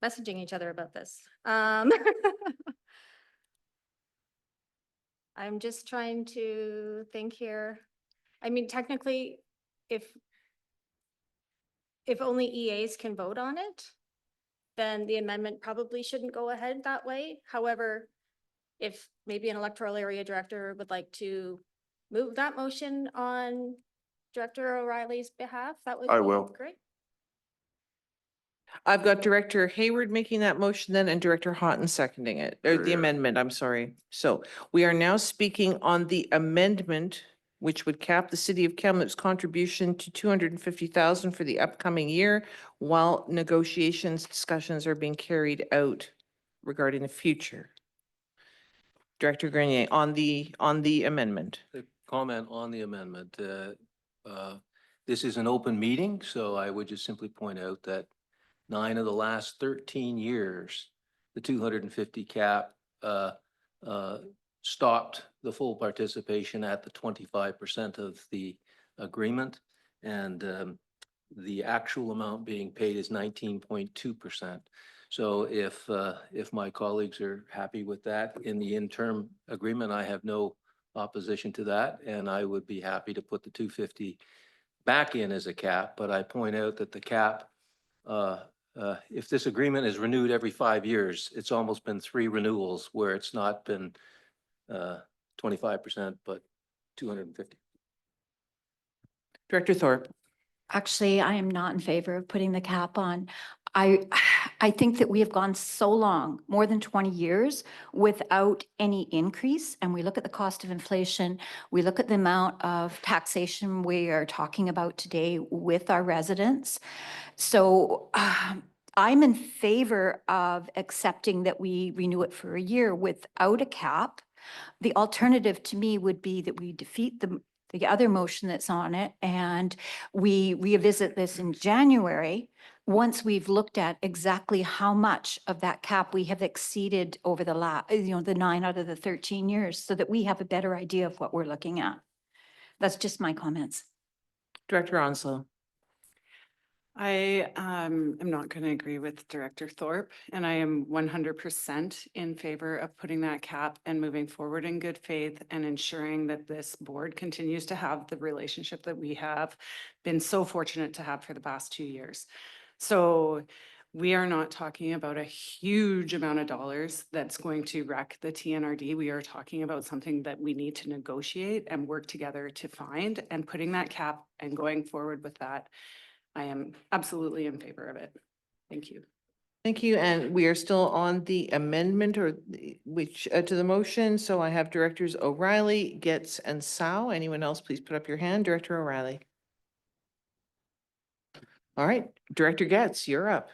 messaging each other about this. I'm just trying to think here. I mean, technically, if only EAs can vote on it, then the amendment probably shouldn't go ahead that way. However, if maybe an electoral area director would like to move that motion on Director O'Reilly's behalf, that would I be will. great. I've got Director Hayward making that motion then and Director Houghton seconding it, or the Yeah. amendment, I'm sorry. So we are now speaking on the amendment, which would cap the city of Kamloops' contribution to 250,000 for the upcoming year while discussions are being carried out regarding the future. Director Grenier, on the amendment. The comment on the amendment, this is an open meeting, so I would just simply point out that 9 of the last 13 years, the 250 cap stopped the full participation at the 25% of the agreement. And the actual amount being paid is 19.2%. So if my colleagues are happy with that in the interim agreement, I have no opposition to that. And I would be happy to put the 250 back in as a cap, but I point out that the cap, if this agreement is renewed every 5 years, it's almost been 3 renewals where it's not been 25%, but 250. Director Thorpe. Actually, I am not in favor of putting the cap on. I think that we have gone so long, more than 20 years, without any increase. And we look at the cost of inflation, we look at the amount of taxation we are talking about today with our residents. So I'm in favor of accepting that we renew it for a year without a cap. The alternative to me would be that we defeat the other motion that's on it and we revisit this in January once we've looked at exactly how much of that cap we have exceeded over the the 9 out of the 13 years, so that we have a better idea of what we're looking at. That's just my comments. Director Onslow. I am not going to agree with Director Thorpe, and I am 100% in favor of putting that cap and moving forward in good faith and ensuring that this board continues to have the relationship that we have been so fortunate to have for the past 2 years. So we are not talking about a huge amount of dollars that's going to wreck the TNRD. We are talking about something that we need to negotiate and work together to find, and putting that cap and going forward with that. I am absolutely in favor of it. Thank you. Thank you. And we are still on the amendment to the motion. So I have Directors O'Reilly, Getz, and Sow. Anyone else, please put up your hand. Director O'Reilly. All right, Director Getz, you're up.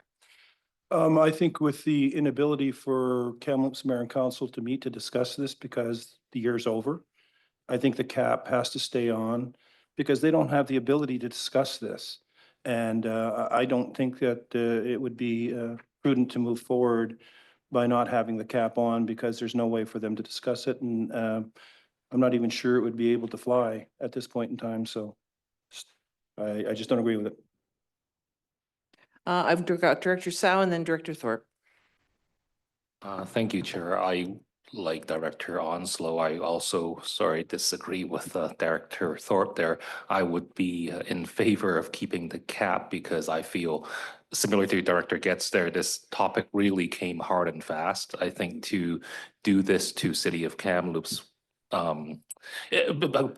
I think with the inability for Kamloops Mayor and Council to meet to discuss this because the year's over, I think the cap has to stay on because they don't have the ability to discuss this. And I don't think that it would be prudent to move forward by not having the cap on because there's no way for them to discuss it. And I'm not even sure it would be able to fly at this point in time. So I just don't agree with it. I've got Director Sow and then Director Thorpe. Thank you, Chair. I like Director Onslow. I also, disagree with Director Thorpe there. I would be in favor of keeping the cap because I feel similar to Director Getz there, this topic really came hard and fast. I think to do this to City of Kamloops,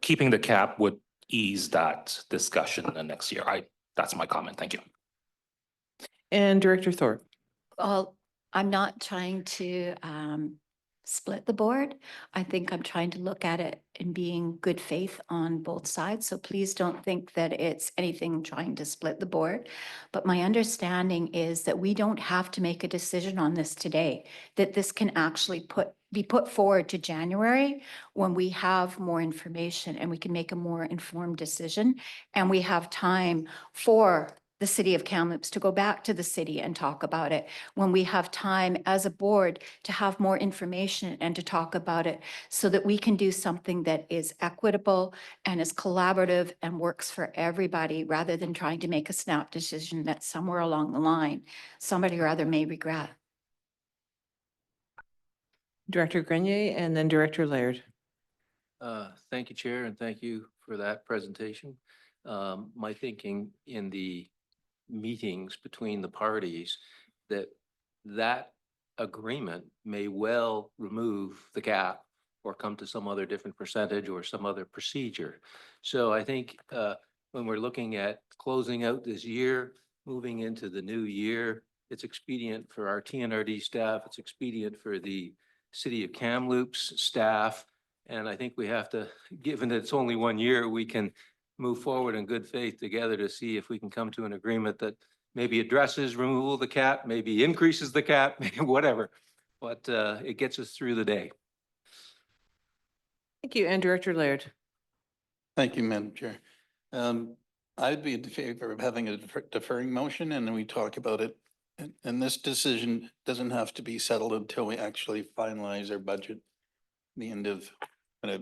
keeping the cap would ease that discussion the next year. That's my comment. Thank you. And Director Thorpe. Well, I'm not trying to split the board. I think I'm trying to look at it in being good faith on both sides. So please don't think that it's anything trying to split the board. But my understanding is that we don't have to make a decision on this today, that this can actually be put forward to January when we have more information and we can make a more informed decision. And we have time for the City of Kamloops to go back to the city and talk about it, when we have time as a board to have more information and to talk about it, so that we can do something that is equitable and is collaborative and works for everybody, rather than trying to make a snap decision that somewhere along the line, somebody or other may regret. Director Grenier and then Director Laird. Thank you, Chair, and thank you for that presentation. My thinking in the meetings between the parties that agreement may well remove the cap or come to some other different percentage or some other procedure. So I think when we're looking at closing out this year, moving into the new year, it's expedient for our TNRD staff, it's expedient for the City of Kamloops staff. And I think we have to, given that it's only 1 year, we can move forward in good faith together to see if we can come to an agreement that maybe addresses removal of the cap, maybe increases the cap, whatever. But it gets us through the day. Thank you. And Director Laird. Thank you, Madam Chair. I'd be in favor of having a deferring motion, and then we talk about it. And this decision doesn't have to be settled until we actually finalize our budget, the end of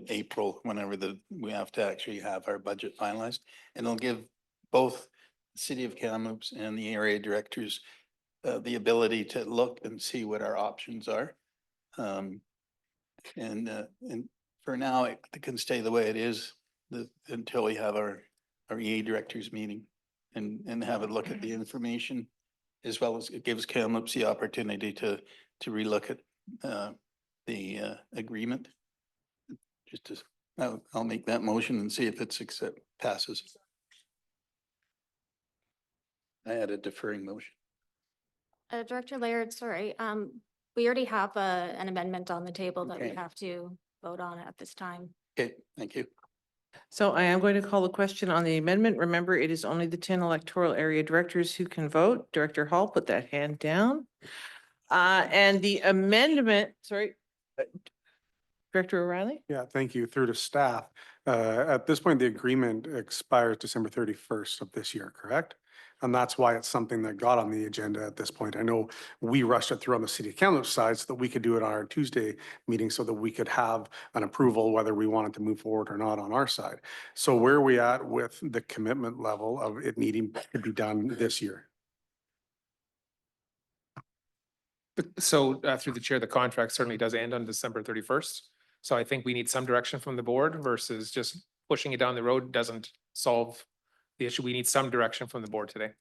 April, whenever we have to actually have our budget finalized. And it'll give both the City of Kamloops and the area directors the ability to look and see what our options are. And for now, it can stay the way it is until we have our EA directors meeting and have a look at the information, as well as it gives Kamloops the opportunity to relook at the agreement. I'll make that motion and see if it's passes. I had a deferring motion. Director Laird, sorry, we already have an amendment on the table that we Okay. have to vote on at this time. Okay, thank you. So I am going to call the question on the amendment. Remember, it is only the 10 electoral area directors who can vote. Director Hall, put that hand down. And the amendment, sorry. Director O'Reilly? Yeah, thank you. Through to staff. At this point, the agreement expires December 31st of this year, correct? And that's why it's something that got on the agenda at this point. I know we rushed it through on the City of Kamloops side so that we could do it on our Tuesday meeting so that we could have an approval whether we wanted to move forward or not on our side. So where are we at with the commitment level of it needing to be done this year? So through the chair, the contract certainly does end on December 31st. So I think we need some direction from the board versus just pushing it down the road doesn't solve the issue. We need some direction from the board today.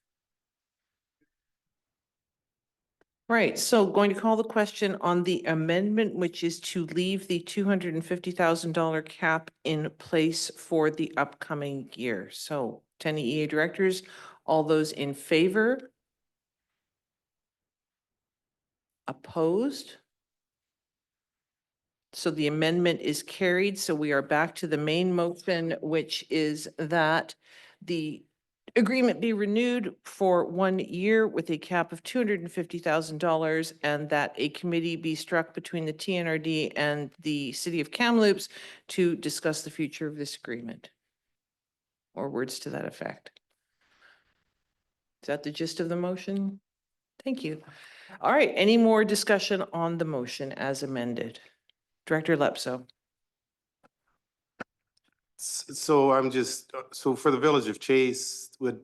Right, so going to call the question on the amendment, which is to leave the $250,000 cap in place for the upcoming year. So 10 EA directors, all those in favor? Opposed? So the amendment is carried. So we are back to the main motion, which is that the agreement be renewed for 1 year with a cap of $250,000 and that a committee be struck between the TNRD and the City of Kamloops to discuss the future of this agreement. Or words to that effect. Is that the gist of the motion? Thank you. All right, any more discussion on the motion as amended? Director Lepso. So I'm just, so for the Village of Chase, would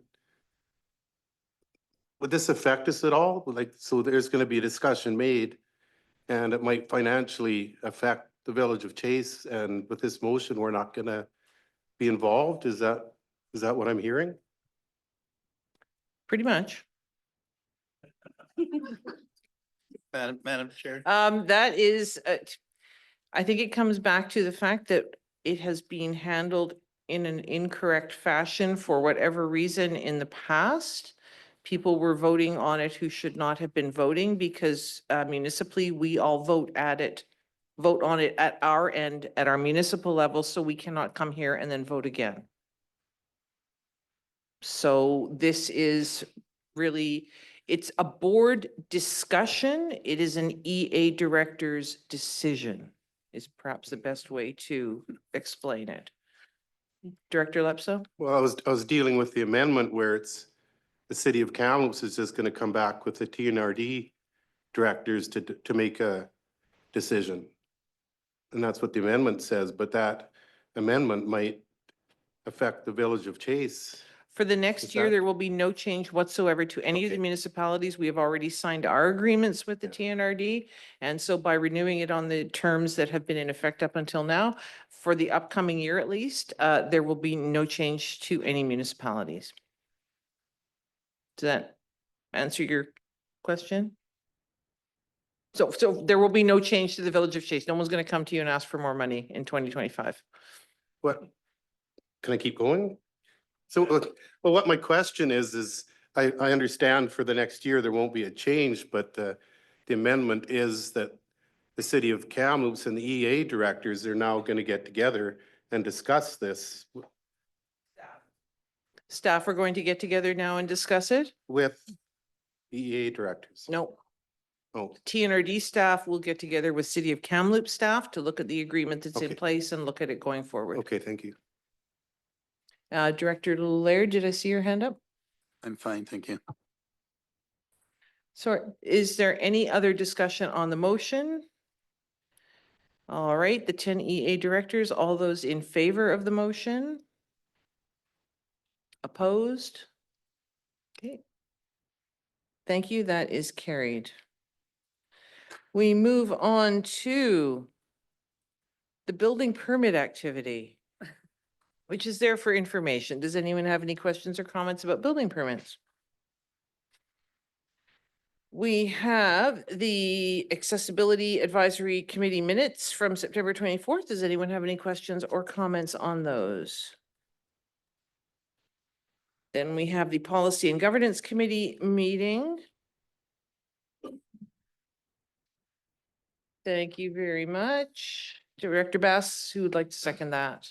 this affect us at all? Like, so there's going to be a discussion made and it might financially affect the Village of Chase. And with this motion, we're not going to be involved. Is that what I'm hearing? Pretty much. Madam Chair. That is, I think it comes back to the fact that it has been handled in an incorrect fashion for whatever reason in the past. People were voting on it who should not have been voting because municipally, we all vote on it at our end, at our municipal level, so we cannot come here and then vote again. So this is really, it's a board discussion. It is an EA director's decision is perhaps the best way to explain it. Director Lepso? Well, I was dealing with the amendment where it's the City of Kamloops is just going to come back with the TNRD directors to make a decision. And that's what the amendment says, but that amendment might affect the Village of Chase. For the next year, there will be no change whatsoever to any of the municipalities. We have already signed our agreements with the TNRD. And so by renewing it on the terms that have been in effect up until now, for the upcoming year at least, there will be no change to any municipalities. Does that answer your question? So there will be no change to the Village of Chase. No one's going to come to you and ask for more money in 2025. What? Can I keep going? So, well, what my question is I understand for the next year, there won't be a change, but the amendment is that the city of Kamloops and the EA directors are now going to get together and discuss this Staff are going to get together now and discuss it? with EA directors. No. Oh, TNRD staff will get together with City of Kamloops staff to look at the agreement that's in Okay. place and look at it going forward. okay, thank you. Director Laird, did I see your hand up? I'm fine, thank you. Sorry, is there any other discussion on the motion? All right, the 10 EA directors, all those in favor of the motion? Opposed? Okay. Thank you, that is carried. We move on to the building permit activity, which is there for information. Does anyone have any questions or comments about building permits? We have the Accessibility Advisory Committee minutes from September 24th. Does anyone have any questions or comments on those? Then we have the Policy and Governance Committee meeting. Thank you very much. Director Bass, who would like to second that?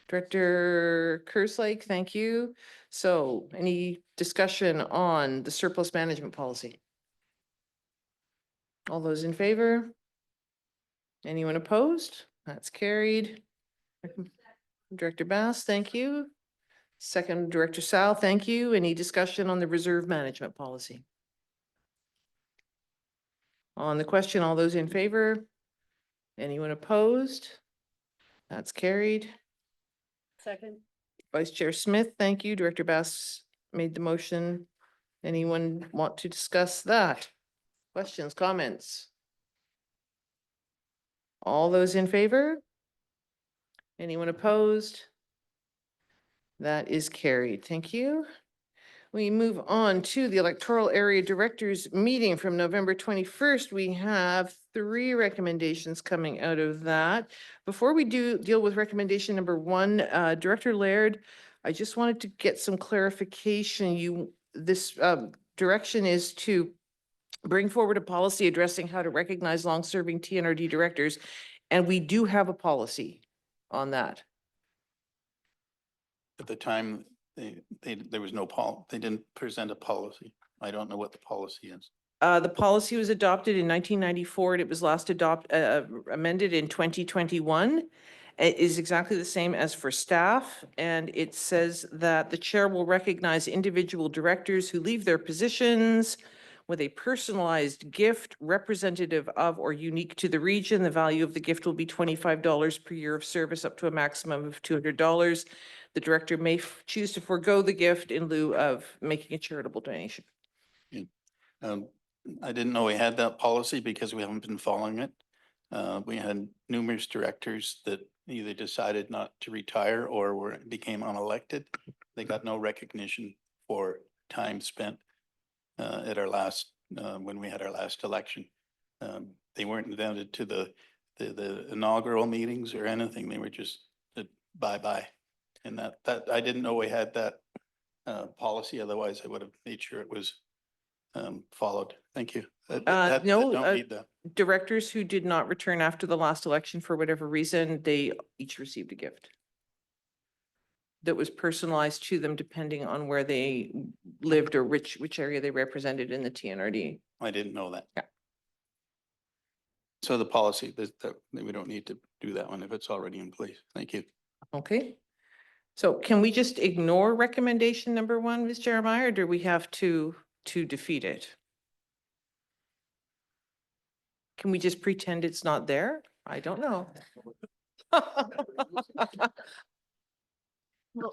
Director Kerslake, thank you. So any discussion on the surplus management policy? All those in favor? Anyone opposed? That's carried. Director Bass, thank you. Second, Director Sal, thank you. Any discussion on the reserve management policy? On the question, all those in favor? Anyone opposed? That's carried. Second. Vice Chair Smith, thank you. Director Bass made the motion. Anyone want to discuss that? Questions, comments? All those in favor? Anyone opposed? That is carried. Thank you. We move on to the electoral area directors meeting from November 21st. We have 3 recommendations coming out of that. Before we deal with recommendation number 1, Director Laird, I just wanted to get some clarification. This direction is to bring forward a policy addressing how to recognize long-serving TNRD directors, and we do have a policy on that. At the time, there was no they didn't present a policy. I don't know what the policy is. The policy was adopted in 1994 and it was last amended in 2021. It is exactly the same as for staff, and it says that the chair will recognize individual directors who leave their positions with a personalized gift representative of or unique to the region. The value of the gift will be $25 per year of service, up to a maximum of $200. The director may choose to forego the gift in lieu of making a charitable donation. I didn't know we had that policy because we haven't been following it. We had numerous directors that either decided not to retire or became unelected. They got no recognition for time spent at our last, when we had our last election. They weren't invited to the inaugural meetings or anything. They were just bye-bye. And that I didn't know we had that policy. Otherwise, I would have made sure it was followed. Thank you. No, directors who did not return after the last election for whatever reason, they each received a gift that was personalized to them depending on where they lived or which area they represented in the TNRD. I didn't know that. Yeah. So the policy that we don't need to do that one if it's already in place. Thank you. Okay. So can we just ignore recommendation number 1, Ms. Jeremiah, or do we have to defeat it? Can we just pretend it's not there? I don't know.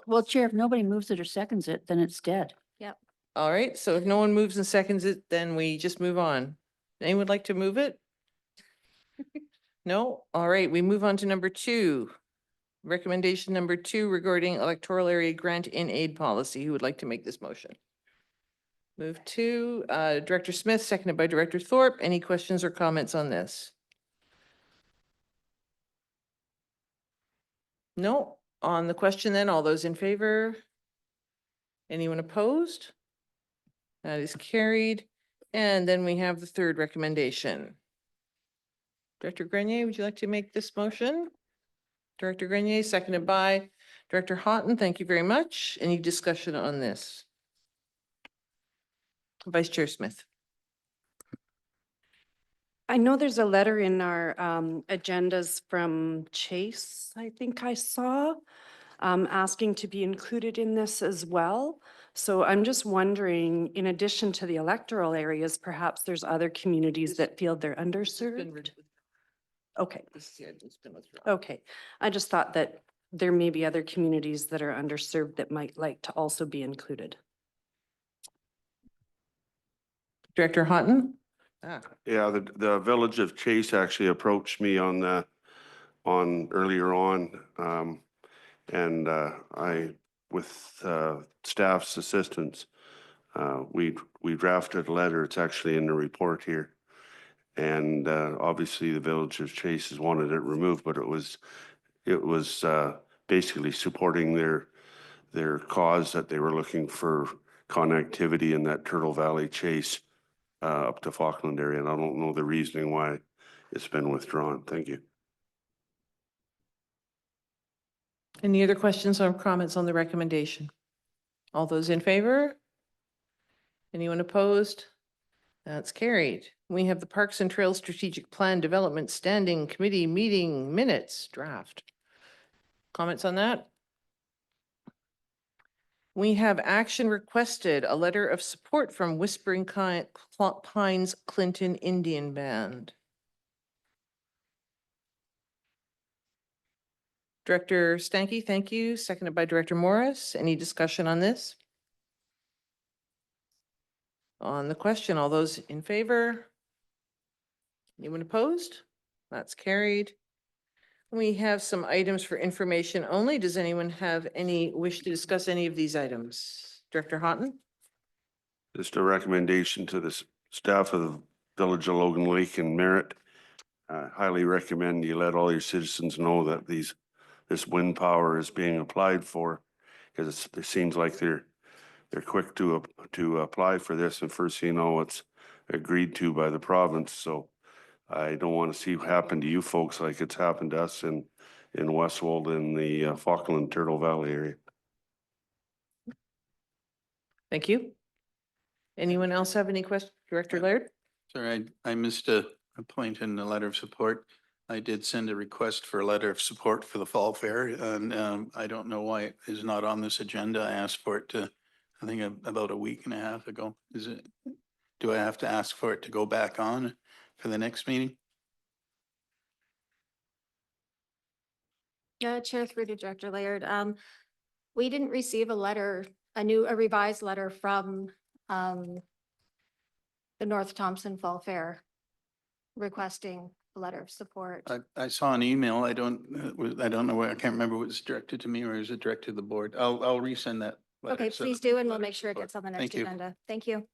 Well, Chair, if nobody moves it or seconds it, then it's dead. Yep. All right, so if no one moves and seconds it, then we just move on. Anyone would like to move it? No? All right, we move on to number 2. Recommendation number 2 regarding electoral area grant in aid policy. Who would like to make this motion? Move to Director Smith, seconded by Director Thorpe. Any questions or comments on this? No. On the question then, all those in favor? Anyone opposed? That is carried. And then we have the third recommendation. Director Grenier, would you like to make this motion? Director Grenier, seconded by Director Houghton. Thank you very much. Any discussion on this? Vice Chair Smith. I know there's a letter in our agendas from Chase, I think I saw, asking to be included in this as well. So I'm just wondering, in addition to the electoral areas, perhaps there's other communities that feel they're underserved? Okay, okay. I just thought that there may be other communities that are underserved that might like to also be included. Director Houghton? Yeah, the Village of Chase actually approached me on earlier on. And I, with staff's assistance, we drafted a letter. It's actually in the report here. And obviously the Village of Chase has wanted it removed, but it was basically supporting their cause that they were looking for connectivity in that Turtle Valley Chase up to Falkland area. And I don't know the reasoning why it's been withdrawn. Thank you. Any other questions or comments on the recommendation? All those in favor? Anyone opposed? That's carried. We have the Parks and Trails Strategic Plan Development Standing Committee meeting minutes draft. Comments on that? We have action requested, a letter of support from Whispering Pines Clinton Indian Band. Director Stanky, thank you. Seconded by Director Morris. Any discussion on this? On the question, all those in favor? Anyone opposed? That's carried. We have some items for information only. Does anyone have any wish to discuss any of these items? Director Houghton? Just a recommendation to the staff of the Village of Logan Lake and Merritt. Highly recommend you let all your citizens know that this wind power is being applied for, because it seems like they're quick to apply for this, and first you know it's agreed to by the province. So I don't want to see what happened to you folks like it's happened to us in Westwold in the Falkland Turtle Valley area. Thank you. Anyone else have any questions? Director Laird? Sorry, I missed a point in the letter of support. I did send a request for a letter of support for the fall fair, and I don't know why it is not on this agenda. I asked for it I think about a week and a half ago. Do I have to ask for it to go back on for the next meeting? Yeah, Chair through to Director Laird. We didn't receive a letter, a revised letter from the North Thompson Fall Fair requesting a letter of support. I saw an email. I don't know where, I can't remember what was directed to me, or is it directed to the board? I'll resend that letter. Okay, So- please do, and we'll make sure it gets on the Thank next you. agenda. Thank you.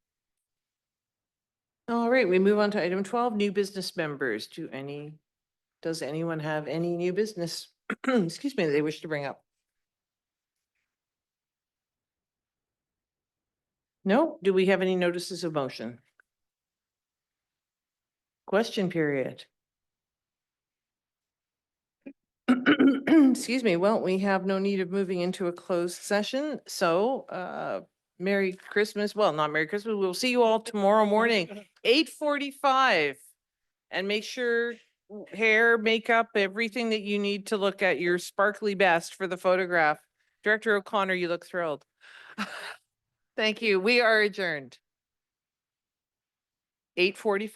All right, we move on to item 12, new business members. Does anyone have any new business, excuse me, they wish to bring up? No? Do we have any notices of motion? Question period. Excuse me. Well, we have no need of moving into a closed session. So, Merry Christmas. Well, not Merry Christmas. We'll see you all tomorrow morning, 8:45. And make sure hair, makeup, everything that you need to look at your sparkly best for the photograph. Director O'Connor, you look thrilled. Thank you. We are adjourned. 8:45.